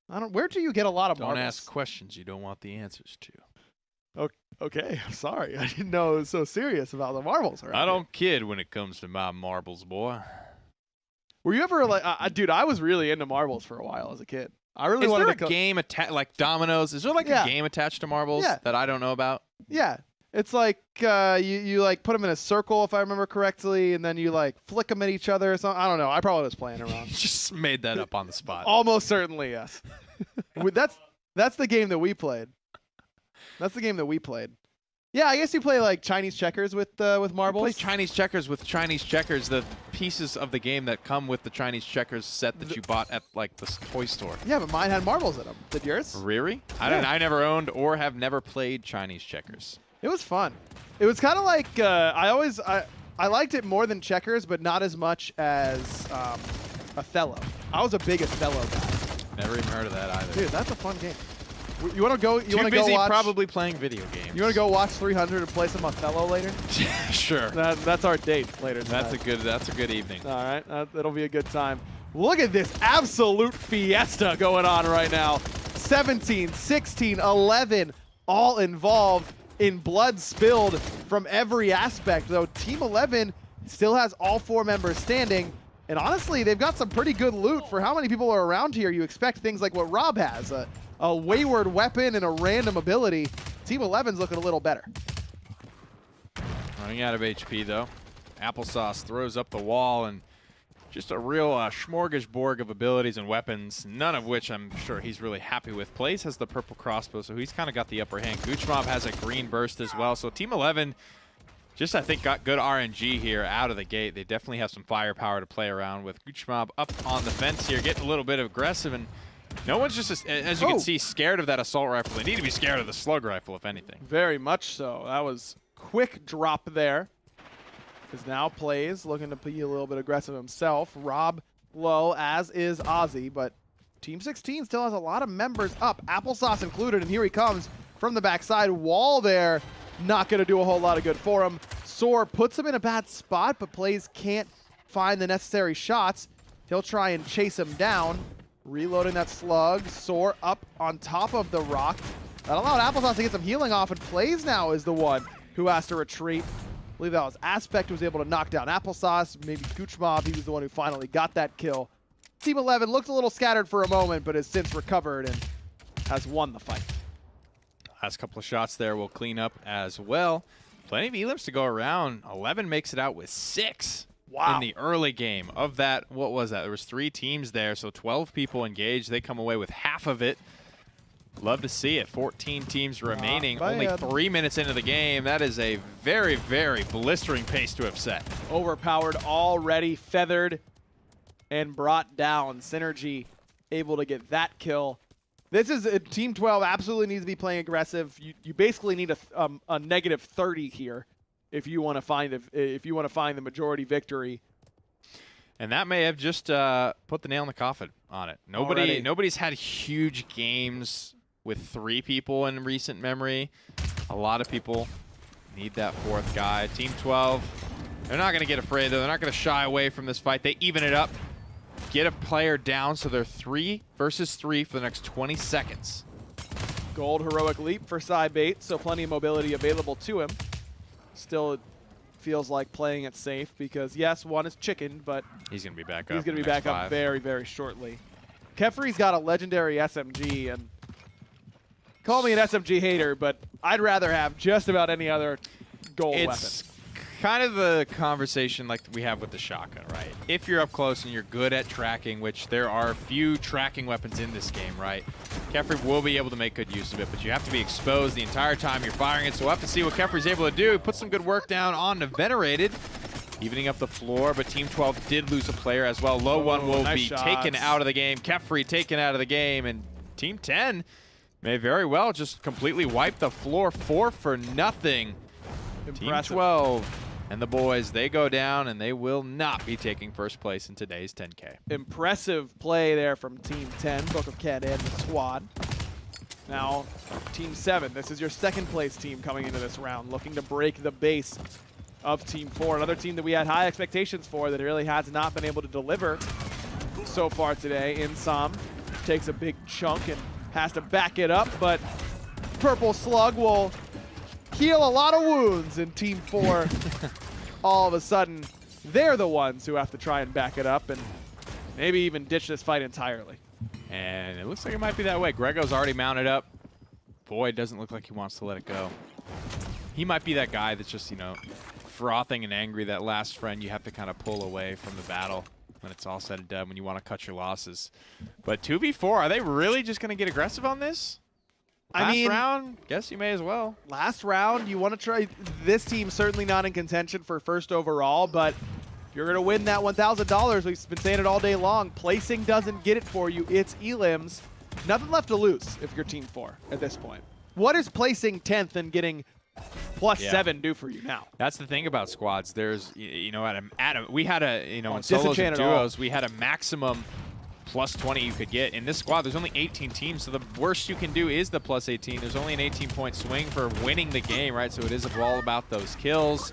where do you get a lot of marbles? Don't ask questions you don't want the answers to. Okay, I'm sorry. I didn't know it was so serious about the marbles. I don't kid when it comes to my marbles, boy. Were you ever like, dude, I was really into marbles for a while as a kid. I really wanted to. Is there a game like dominoes? Is there like a game attached to marbles that I don't know about? Yeah. It's like you like put them in a circle, if I remember correctly, and then you like flick them at each other or something. I don't know. I probably was playing around. Just made that up on the spot. Almost certainly, yes. That's the game that we played. That's the game that we played. Yeah, I guess you play like Chinese checkers with marbles. Play Chinese checkers with Chinese checkers, the pieces of the game that come with the Chinese checkers set that you bought at like the toy store. Yeah, but mine had marbles in them. Did yours? Really? Yeah. I never owned or have never played Chinese checkers. It was fun. It was kind of like I liked it more than checkers, but not as much as Othello. I was a big Othello guy. Never even heard of that either. Dude, that's a fun game. You want to go? You want to Too busy go watch? probably playing video games. You want to go watch 300 and play some Othello later? Sure. That's our date later tonight. That's a good evening. All right, that'll be a good time. Look at this absolute fiesta going on right now. 17, 16, 11, all involved in blood spilled from every aspect. Though Team 11 still has all 4 members standing. And honestly, they've got some pretty good loot for how many people are around here. You expect things like what Rob has, a wayward weapon and a random ability. Team 11's looking a little better. Running out of HP, though. Applesauce throws up the wall, and just a real smorgasbord of abilities and weapons, none of which I'm sure he's really happy with. Plays has the purple crossbow, so he's kind of got the upper hand. Goochmob has a green burst as well. So Team 11 just, I think, got good RNG here out of the gate. They definitely have some firepower to play around with. Goochmob up on the fence here, getting a little bit aggressive, and no one's just, as you can see, scared of that assault rifle. They need to be scared of the slug rifle, if anything. Very much so. That was quick drop there. Is now plays, looking to be a little bit aggressive himself. Rob low, as is Ozzy, but Team 16 still has a lot of members up, Applesauce included, and here he comes from the backside. Wall there, not going to do a whole lot of good for him. Soar puts him in a bad spot, but plays can't find the necessary shots. He'll try and chase him down. Reloading that slug. Soar up on top of the rock. That allowed Applesauce to get some healing off, and plays now is the one who has to retreat. I believe that was Aspect who was able to knock down Applesauce. Maybe Goochmob, he was the one who finally got that kill. Team 11 looked a little scattered for a moment, but has since recovered and has won the fight. Last couple of shots there will clean up as well. Plenty of elims to go around. 11 makes it out with 6 in the early game. Of that, what was that? There was 3 teams there, so 12 people engaged. They come away with half of it. Love to see it. 14 teams remaining. Only 3 minutes into the game. That is a very, very blistering pace to have set. Overpowered already, feathered, and brought down. Synergy able to get that kill. This is Team 12 absolutely needs to be playing aggressive. You basically need a negative 30 here if you want to find the majority victory. And that may have just put the nail in the coffin on it. Nobody's had huge games with 3 people in recent memory. A lot of people need that 4th guy. Team 12, they're not going to get afraid, though. They're not going to shy away from this fight. They even it up, get a player down, so they're 3 versus 3 for the next 20 seconds. Gold heroic leap for Cybate, so plenty of mobility available to him. Still, it feels like playing it safe because, yes, one is chicken, but he's going to be back up. He's going to be back up very, very shortly. Kefri's got a legendary SMG, and call me an SMG hater, but I'd rather have just about any other gold weapon. It's kind of the conversation like we have with the shotgun, right? If you're up close and you're good at tracking, which there are few tracking weapons in this game, right? Kefri will be able to make good use of it, but you have to be exposed the entire time you're firing it, so we'll have to see what Kefri's able to do. He put some good work down on the Venerated, evening up the floor, but Team 12 did lose a player as well. Low one will be taken out of the game. Kefri taken out of the game, and Team 10 may very well just completely wipe the floor 4 for nothing. Impressive. Team 12 and the boys, they go down, and they will not be taking first place in today's 10K. Impressive play there from Team 10, Book of Cat and the squad. Now, Team 7, this is your second place team coming into this round, looking to break the base of Team 4. Another team that we had high expectations for that really has not been able to deliver so far today. Insom takes a big chunk and has to back it up, but Purple Slug will heal a lot of wounds in Team 4. All of a sudden, they're the ones who have to try and back it up and maybe even ditch this fight entirely. And it looks like it might be that way. Grego's already mounted up. Void doesn't look like he wants to let it go. He might be that guy that's just, you know, frothing and angry, that last friend you have to kind of pull away from the battle when it's all said and done, when you want to cut your losses. But 2v4, are they really just going to get aggressive on this? Last round, guess you may as well. Last round, you want to try. This team certainly not in contention for first overall, but if you're going to win that $1,000, we've been saying it all day long, placing doesn't get it for you. It's elims. Nothing left to lose if you're Team 4 at this point. What is placing 10th and getting +7 do for you now? That's the thing about squads. There's, you know, we had a, you know, in solos and duos, we had a maximum +20 you could get. In this squad, there's only 18 teams, so the worst you can do is the +18. There's only an 18-point swing for winning the game, right? So it is all about those kills.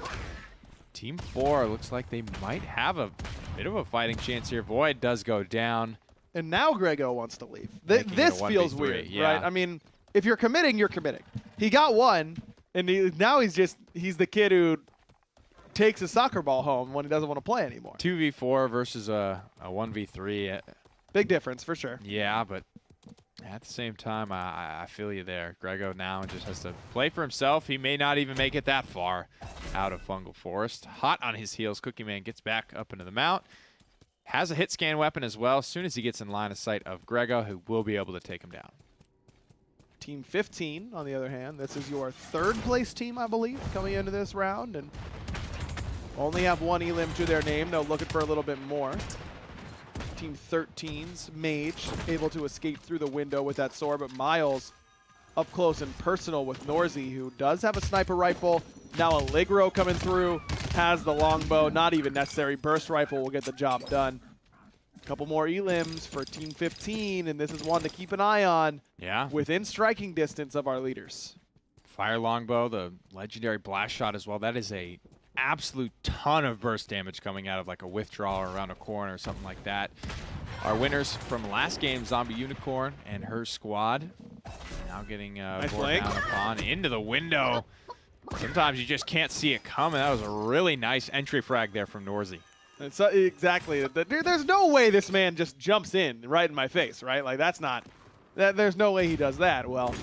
Team 4 looks like they might have a bit of a fighting chance here. Void does go down. And now Grego wants to leave. This feels weird, right? I mean, if you're committing, you're committing. He got one, and now he's the kid who takes a soccer ball home when he doesn't want to play anymore. 2v4 versus a 1v3. Big difference, for sure. Yeah, but At the same time, I feel you there. Grego now just has to play for himself. He may not even make it that far out of Fungal Forest. Hot on his heels, Cookie Man gets back up into the mount. Has a hit scan weapon as well. As soon as he gets in line of sight of Grego, who will be able to take him down. Team 15, on the other hand, this is your third place team, I believe, coming into this round, and only have one elim to their name. They're looking for a little bit more. Team 13's Mage able to escape through the window with that sword, but Miles up close and personal with Norzi, who does have a sniper rifle. Now Allegro coming through, has the longbow, not even necessary. Burst rifle will get the job done. A couple more elims for Team 15, and this is one to keep an eye on. Yeah. Within striking distance of our leaders. Fire longbow, the legendary blast shot as well. That is a absolute ton of burst damage coming out of like a withdrawal or around a corner or something like that. Our winners from last game, Zombie Unicorn and her squad, now getting nice borne down upon into the window. Sometimes you just can't see it coming. That was a really nice entry frag there from Norzi. It's, exactly. There's no way this man just jumps in right in my face, right? Like, that's not... there's no way he does that. Well,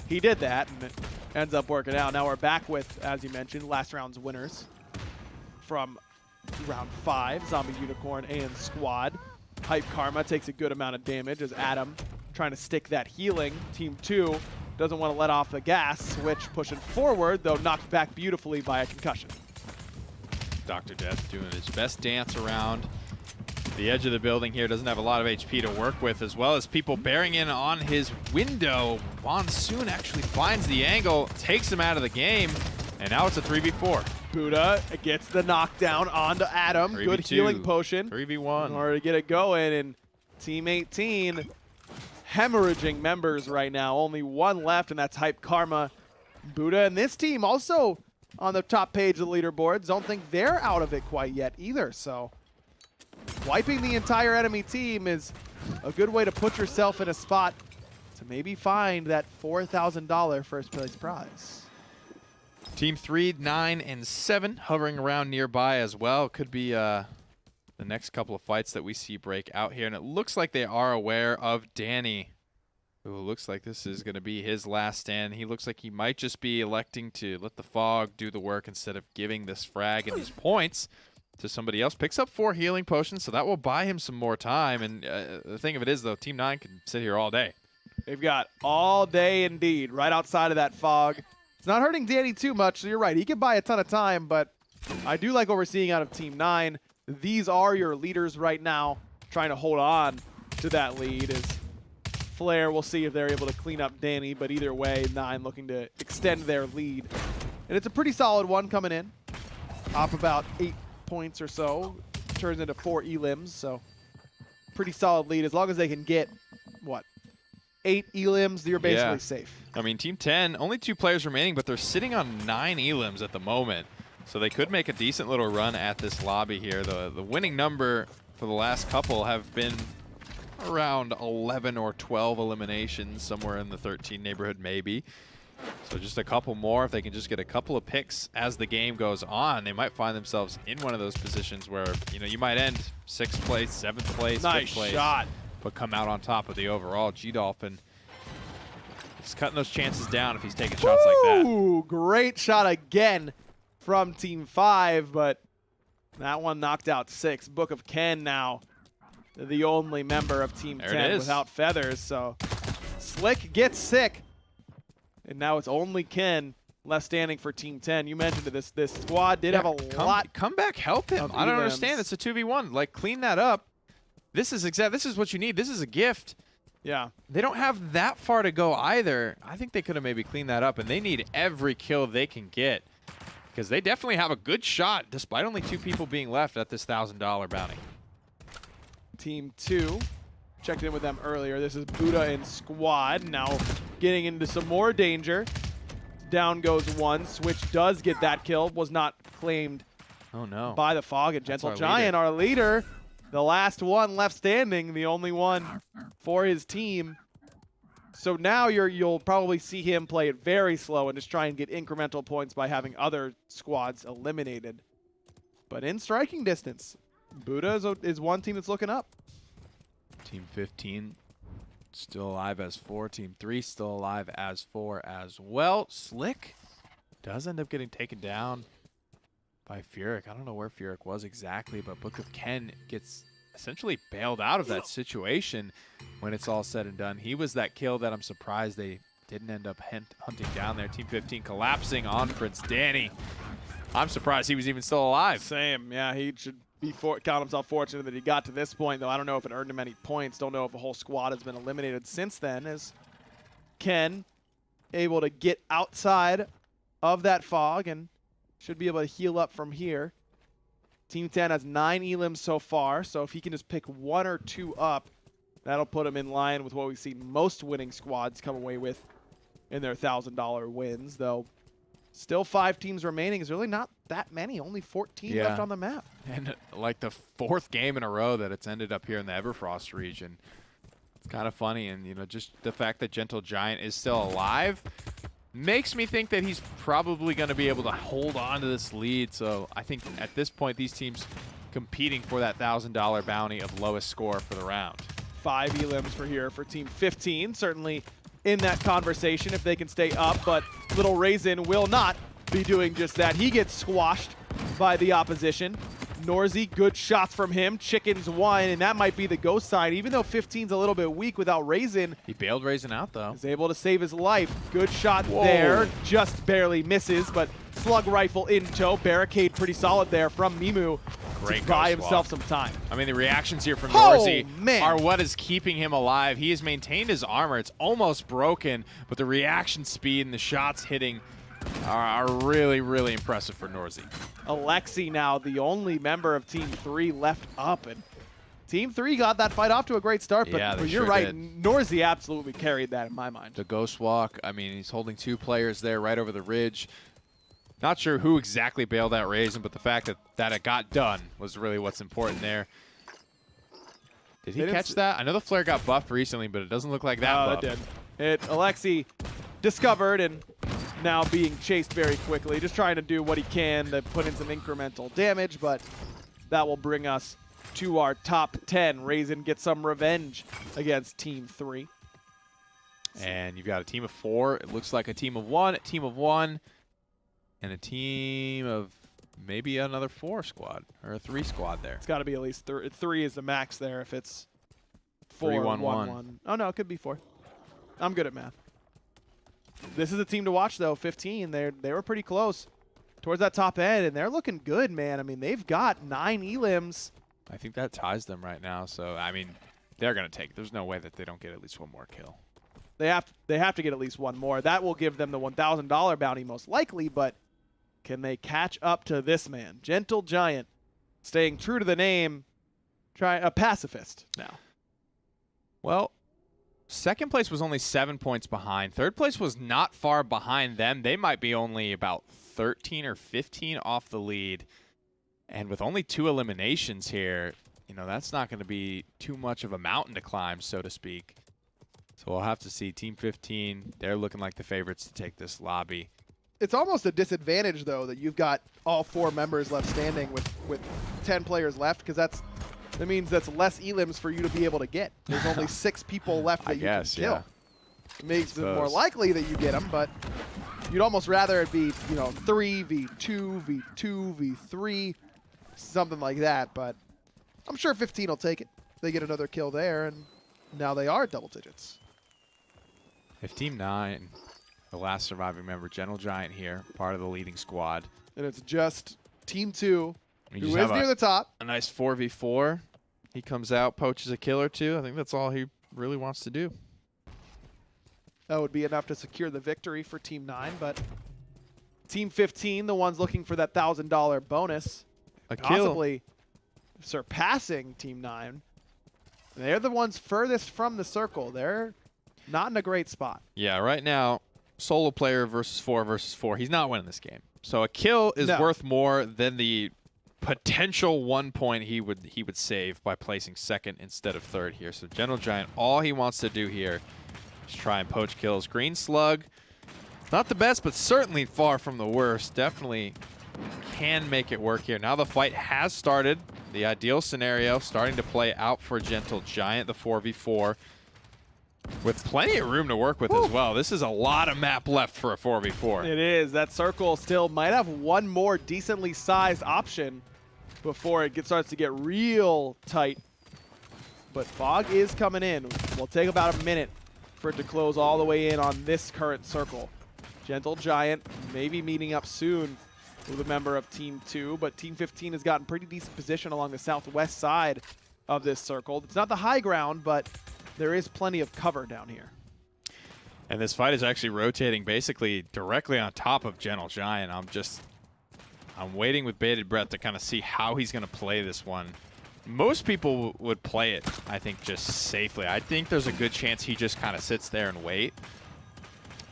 he did that, and it ends up working out. Now we're back with, as you mentioned, last round's winners from round 5, Zombie Unicorn and Squad. Hype Karma takes a good amount of damage as Adam trying to stick that healing. Team 2 doesn't want to let off the gas. Switch pushing forward, though knocked back beautifully by a concussion. Dr. Death doing his best dance around the edge of the building here. Doesn't have a lot of HP to work with, as well as people bearing in on his window. Monsoon actually finds the angle, takes him out of the game, and now it's a 3v4. Buddha gets the knockdown onto Adam. Good healing potion 3v1 in order to get it going. And Team 18 hemorrhaging members right now. Only one left, and that's Hype Karma. Buddha and this team also on the top page of the leaderboards. Don't think they're out of it quite yet either. So wiping the entire enemy team is a good way to put yourself in a spot to maybe find that $4,000 first place prize. Team 3, 9, and 7 hovering around nearby as well. Could be the next couple of fights that we see break out here. And it looks like they are aware of Danny, who looks like this is going to be his last stand. He looks like he might just be electing to let the fog do the work instead of giving this frag and these points to somebody else. Picks up 4 healing potions, so that will buy him some more time. And the thing of it is, though, Team 9 can sit here all day. They've got all day indeed right outside of that fog. It's not hurting Danny too much, so you're right. He can buy a ton of time, but I do like what we're seeing out of Team 9. These are your leaders right now, trying to hold on to that lead. As Flair, we'll see if they're able to clean up Danny, but either way, 9 looking to extend their lead. And it's a pretty solid one coming in. Off about 8 points or so. Turns into 4 elims, so pretty solid lead. As long as they can get, what, 8 elims, you're basically safe. I mean, Team 10, only 2 players remaining, but they're sitting on 9 elims at the moment. So they could make a decent little run at this lobby here. The winning number for the last couple have been around 11 or 12 eliminations, somewhere in the 13 neighborhood maybe. So just a couple more. If they can just get a couple of picks as the game goes on, they might find themselves in one of those positions where, you know, you might end 6th place, 7th place, 5th place. Nice shot. But come out on top of the overall. G-Dolphin is cutting those chances down if he's taking shots like that. Ooh, great shot again from Team 5, but that one knocked out 6. Book of Ken now, the only member of Team 10 without feathers. So Slick gets sick, and now it's only Ken left standing for Team 10. You mentioned it, this squad did have a lot. Come back, help him. I don't understand. It's a 2v1. Like, clean that up. This is what you need. This is a gift. Yeah. They don't have that far to go either. I think they could have maybe cleaned that up, and they need every kill they can get because they definitely have a good shot despite only 2 people being left at this $1,000 bounty. Team 2, checked in with them earlier. This is Buddha and Squad now getting into some more danger. Down goes 1. Switch does get that kill. Was not claimed by the fog. And Gentle Giant, our leader. The last one left standing, the only one for his team. So now you'll probably see him play it very slow and just try and get incremental points by having other squads eliminated. But in striking distance, Buddha is one team that's looking up. Team 15 still alive as 4. Team 3 still alive as 4 as well. Slick does end up getting taken down by Furyk. I don't know where Furyk was exactly, but Book of Ken gets essentially bailed out of that situation when it's all said and done. He was that kill that I'm surprised they didn't end up hunting down there. Team 15 collapsing on Prince Danny. I'm surprised he was even still alive. Same, yeah, he should be count himself fortunate that he got to this point, though I don't know if it earned him any points. Don't know if a whole squad has been eliminated since then, as Ken able to get outside of that fog and should be able to heal up from here. Team 10 has 9 elims so far, so if he can just pick 1 or 2 up, that'll put him in line with what we've seen most winning squads come away with in their $1,000 wins, though still 5 teams remaining is really not that many. Only 14 left on the map. And like the 4th game in a row that it's ended up here in the Everfrost region. It's kind of funny, and you know, just the fact that Gentle Giant is still alive makes me think that he's probably going to be able to hold on to this lead. So I think at this point, these teams competing for that $1,000 bounty of lowest score for the round. 5 elims for Team 15. Certainly in that conversation if they can stay up, but Little Raisin will not be doing just that. He gets squashed by the opposition. Norzy, good shots from him. Chickens 1, and that might be the ghost side. Even though 15's a little bit weak without Raisin, he bailed Raisin out though. He's able to save his life. Good shot there. Just barely misses, but slug rifle in tow. Barricade pretty solid there from Mimu. Great to buy himself some time. I mean, the reactions here from Norzy man. are what is keeping him alive. He has maintained his armor. It's almost broken, but the reaction speed and the shots hitting are really, really impressive for Norzy. Alexi now the only member of Team 3 left up, and Team 3 got that fight off to a great start, but you're right, Norzy absolutely carried that in my mind. The Ghost Walk, I mean, he's holding 2 players there right over the ridge. Not sure who exactly bailed out Raisin, but the fact that it got done was really what's important there. Did he catch that? I know the flare got buffed recently, but it doesn't look like that buff. It did. Alexi discovered and now being chased very quickly, just trying to do what he can to put in some incremental damage, but that will bring us to our top 10. Raisin gets some revenge against Team 3. And you've got a team of 4. It looks like a team of 1, and a team of maybe another 4 squad, or a 3 squad there. It's got to be at least 3 is the max there if it's 4, 3, 1, 1, 1. Oh, no, it could be 4. I'm good at math. This is a team to watch, though. 15, they were pretty close towards that top end, and they're looking good, man. I mean, they've got 9 elims. I think that ties them right now, so, I mean, they're going to take it. There's no way that they don't get at least 1 more kill. They have to get at least 1 more. That will give them the $1,000 bounty most likely, but can they catch up to this man? Gentle Giant, staying true to the name, a pacifist now. Well, second place was only 7 points behind. Third place was not far behind them. They might be only about 13 or 15 off the lead. And with only 2 eliminations here, you know, that's not going to be too much of a mountain to climb, so to speak. So we'll have to see. Team 15, they're looking like the favorites to take this lobby. It's almost a disadvantage, though, that you've got all 4 members left standing with 10 players left, because that means that's less elims for you to be able to get. There's only 6 people left that you can kill. Yeah. It makes it more likely that you get them, but you'd almost rather it be, 3 v2, v2, v3, something like that. But I'm sure 15 will take it. They get another kill there, and now they are double digits. If Team 9, the last surviving member, Gentle Giant here, part of the leading squad. And it's just Team 2, who is near the top. A nice 4v4. He comes out, poaches a kill or 2. I think that's all he really wants to do. That would be enough to secure the victory for Team 9, but Team 15, the ones looking for that $1,000 bonus, possibly surpassing Team 9. They're the ones furthest from the circle. They're not in a great spot. Yeah, right now, solo player versus 4 versus 4. He's not winning this game. So a kill is worth more than the potential 1 point he would save by placing second instead of third here. So Gentle Giant, all he wants to do here is try and poach kills. Green Slug, not the best, but certainly far from the worst. Definitely can make it work here. Now the fight has started. The ideal scenario starting to play out for Gentle Giant, the 4v4. With plenty of room to work with as well. This is a lot of map left for a 4v4. It is. That circle still might have one more decently sized option before it starts to get real tight. But Fog is coming in. Will take about a minute for it to close all the way in on this current circle. Gentle Giant maybe meeting up soon with a member of Team 2, but Team 15 has gotten pretty decent position along the southwest side of this circle. It's not the high ground, but there is plenty of cover down here. And this fight is actually rotating basically directly on top of Gentle Giant. I'm waiting with bated breath to kind of see how he's going to play this one. Most people would play it, I think, just safely. I think there's a good chance he just kind of sits there and wait.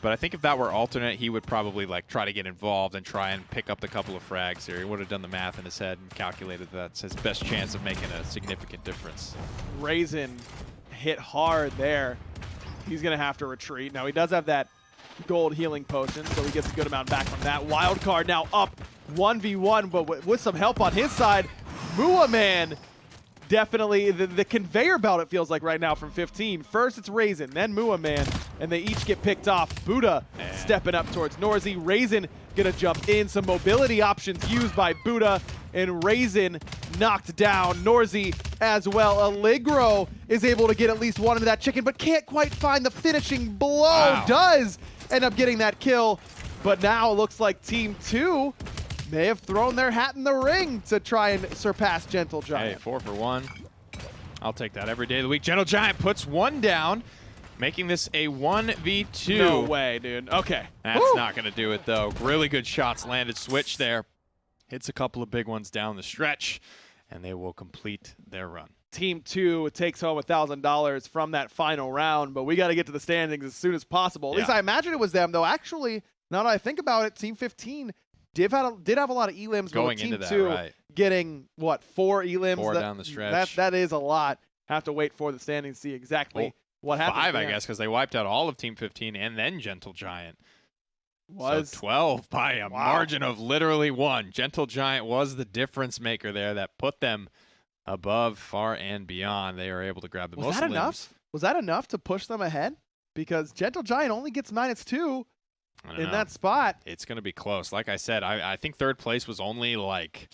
But I think if that were alternate, he would probably like try to get involved and try and pick up the couple of frags here. He would have done the math in his head and calculated that's his best chance of making a significant difference. Raisin hit hard there. He's going to have to retreat. Now, he does have that gold healing potion, so he gets a good amount back from that. Wild card now up 1v1, but with some help on his side. Muaman, definitely the conveyor belt, it feels like right now from 15. First it's Raisin, then Muaman, and they each get picked off. Buddha stepping up towards Norzi. Raisin gonna jump in. Some mobility options used by Buddha, and Raisin knocked down. Norzi as well. Allegro is able to get at least one into that chicken, but can't quite find the finishing blow. Wow. Does end up getting that kill, but now it looks like Team 2 may have thrown their hat in the ring to try and surpass Gentle Giant. Hey, 4 for 1. I'll take that every day of the week. Gentle Giant puts one down, making this a 1v2. No way, dude. Okay. That's Woo! not going to do it, though. Really good shots landed. Switch there. Hits a couple of big ones down the stretch, and they will complete their run. Team 2 takes home $1,000 from that final round, but we got to get to the standings as soon as possible. At least I imagine it was them, though. Actually, now that I think about it, Team 15 did have a lot of elims going Team into that, 2 right. getting, what, 4 elims? 4 down the stretch. That is a lot. Have to wait for the standings to see exactly what happens. 5, there. I guess, because they wiped out all of Team 15 and then Gentle Giant. Was So 12 by a margin of literally 1. Gentle Giant was the difference maker there that put them above, far, and beyond. They are able to grab the most Was that limbs. enough? Was that enough to push them ahead? Because Gentle Giant only gets -2 I don't in know. that spot. It's going to be close. Like I said, I think third place was only like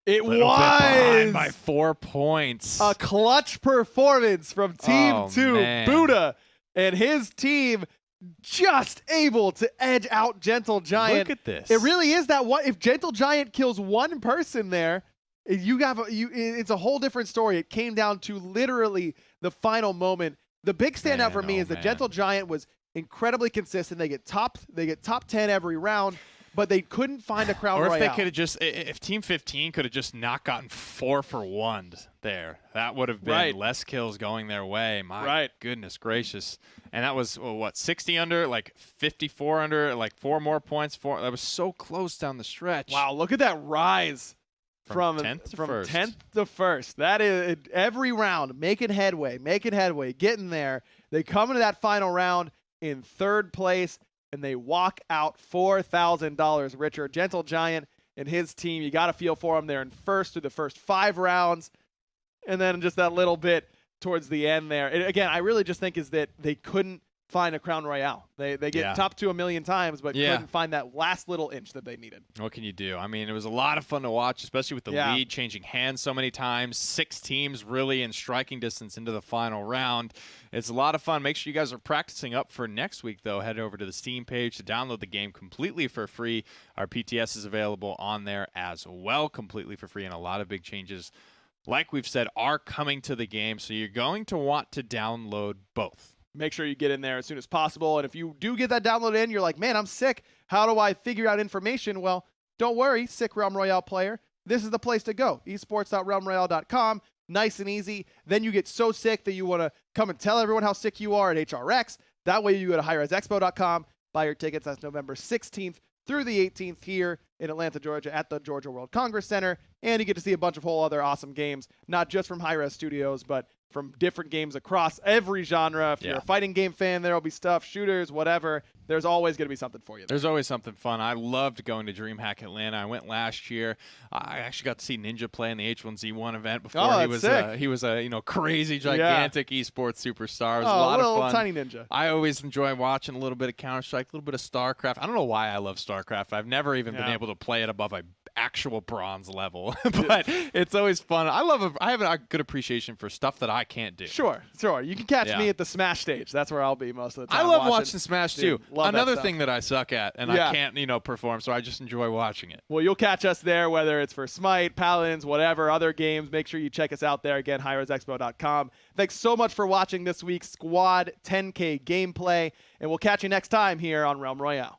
It little bit behind was by 4 points. a clutch performance from Team Oh, 2. man. Buddha and his team just able to edge out Gentle Giant. Look at this. It really is that one. If Gentle Giant kills one person there, it's a whole different story. It came down to literally the final moment. The big standout for me is that Gentle Giant was incredibly consistent. They get top 10 every round, but they couldn't find a Crown Royale. Or if they could have just, if Team 15 could have just not gotten 4 for 1 there, that would have been less kills going their way. My goodness gracious. And that was, 60 under, like 54 under, like 4 more points. That was so close down the stretch. Wow, look at that rise. From 10th to first. 10th to first. That is every round, making headway, getting there. They come into that final round in 3rd place, and they walk out $4,000 richer. Gentle Giant and his team, you got to feel for them. They're in first through the first 5 rounds, and then just that little bit towards the end there. And again, I really just think is that they couldn't find a Crown Royale. They get top 2 a million times, but couldn't find that last little inch that they needed. What can you do? I mean, it was a lot of fun to watch, especially with the lead changing hands so many times. 6 teams really in striking distance into the final round. It's a lot of fun. Make sure you guys are practicing up for next week, though. Head over to the Steam page to download the game completely for free. Our PTS is available on there as well, completely for free, and a lot of big changes, like we've said, are coming to the game, so you're going to want to download both. Make sure you get in there as soon as possible. And if you do get that download in, you're like, man, I'm sick. How do I figure out information? Well, don't worry, sick Realm Royale player. This is the place to go. esports.realmroyale.com. Nice and easy. Then you get so sick that you want to come and tell everyone how sick you are at HRX. That way you go to highresexpo.com, buy your tickets. That's November 16th through the 18th here in Atlanta, Georgia at the Georgia World Congress Center. And you get to see a bunch of whole other awesome games, not just from Hi-Res Studios, but from different games across every genre. If you're a fighting game fan, there will be stuff, shooters, whatever. there's always going to be something for you there. There's always something fun. I loved going to DreamHack Atlanta. I went last year. I actually got to see Ninja play in the H1Z1 event before he was a crazy gigantic esports superstar. It was a lot of fun. Tiny Ninja. I always enjoy watching a little bit of Counter-Strike, a little bit of StarCraft. I don't know why I love StarCraft. I've never even been able to play it above a actual bronze level, but it's always fun. I have a good appreciation for stuff that I can't do. Sure. You can catch me at the Smash stage. That's where I'll be most of the time. I love watching Smash too. Another thing that I suck at, and I can't, perform, so I just enjoy watching it. Well, you'll catch us there, whether it's for Smite, Paladins, whatever, other games. Make sure you check us out there. Again, HighResExpo.com. Thanks so much for watching this week's Squad 10K gameplay, and we'll catch you next time here on Realm Royale.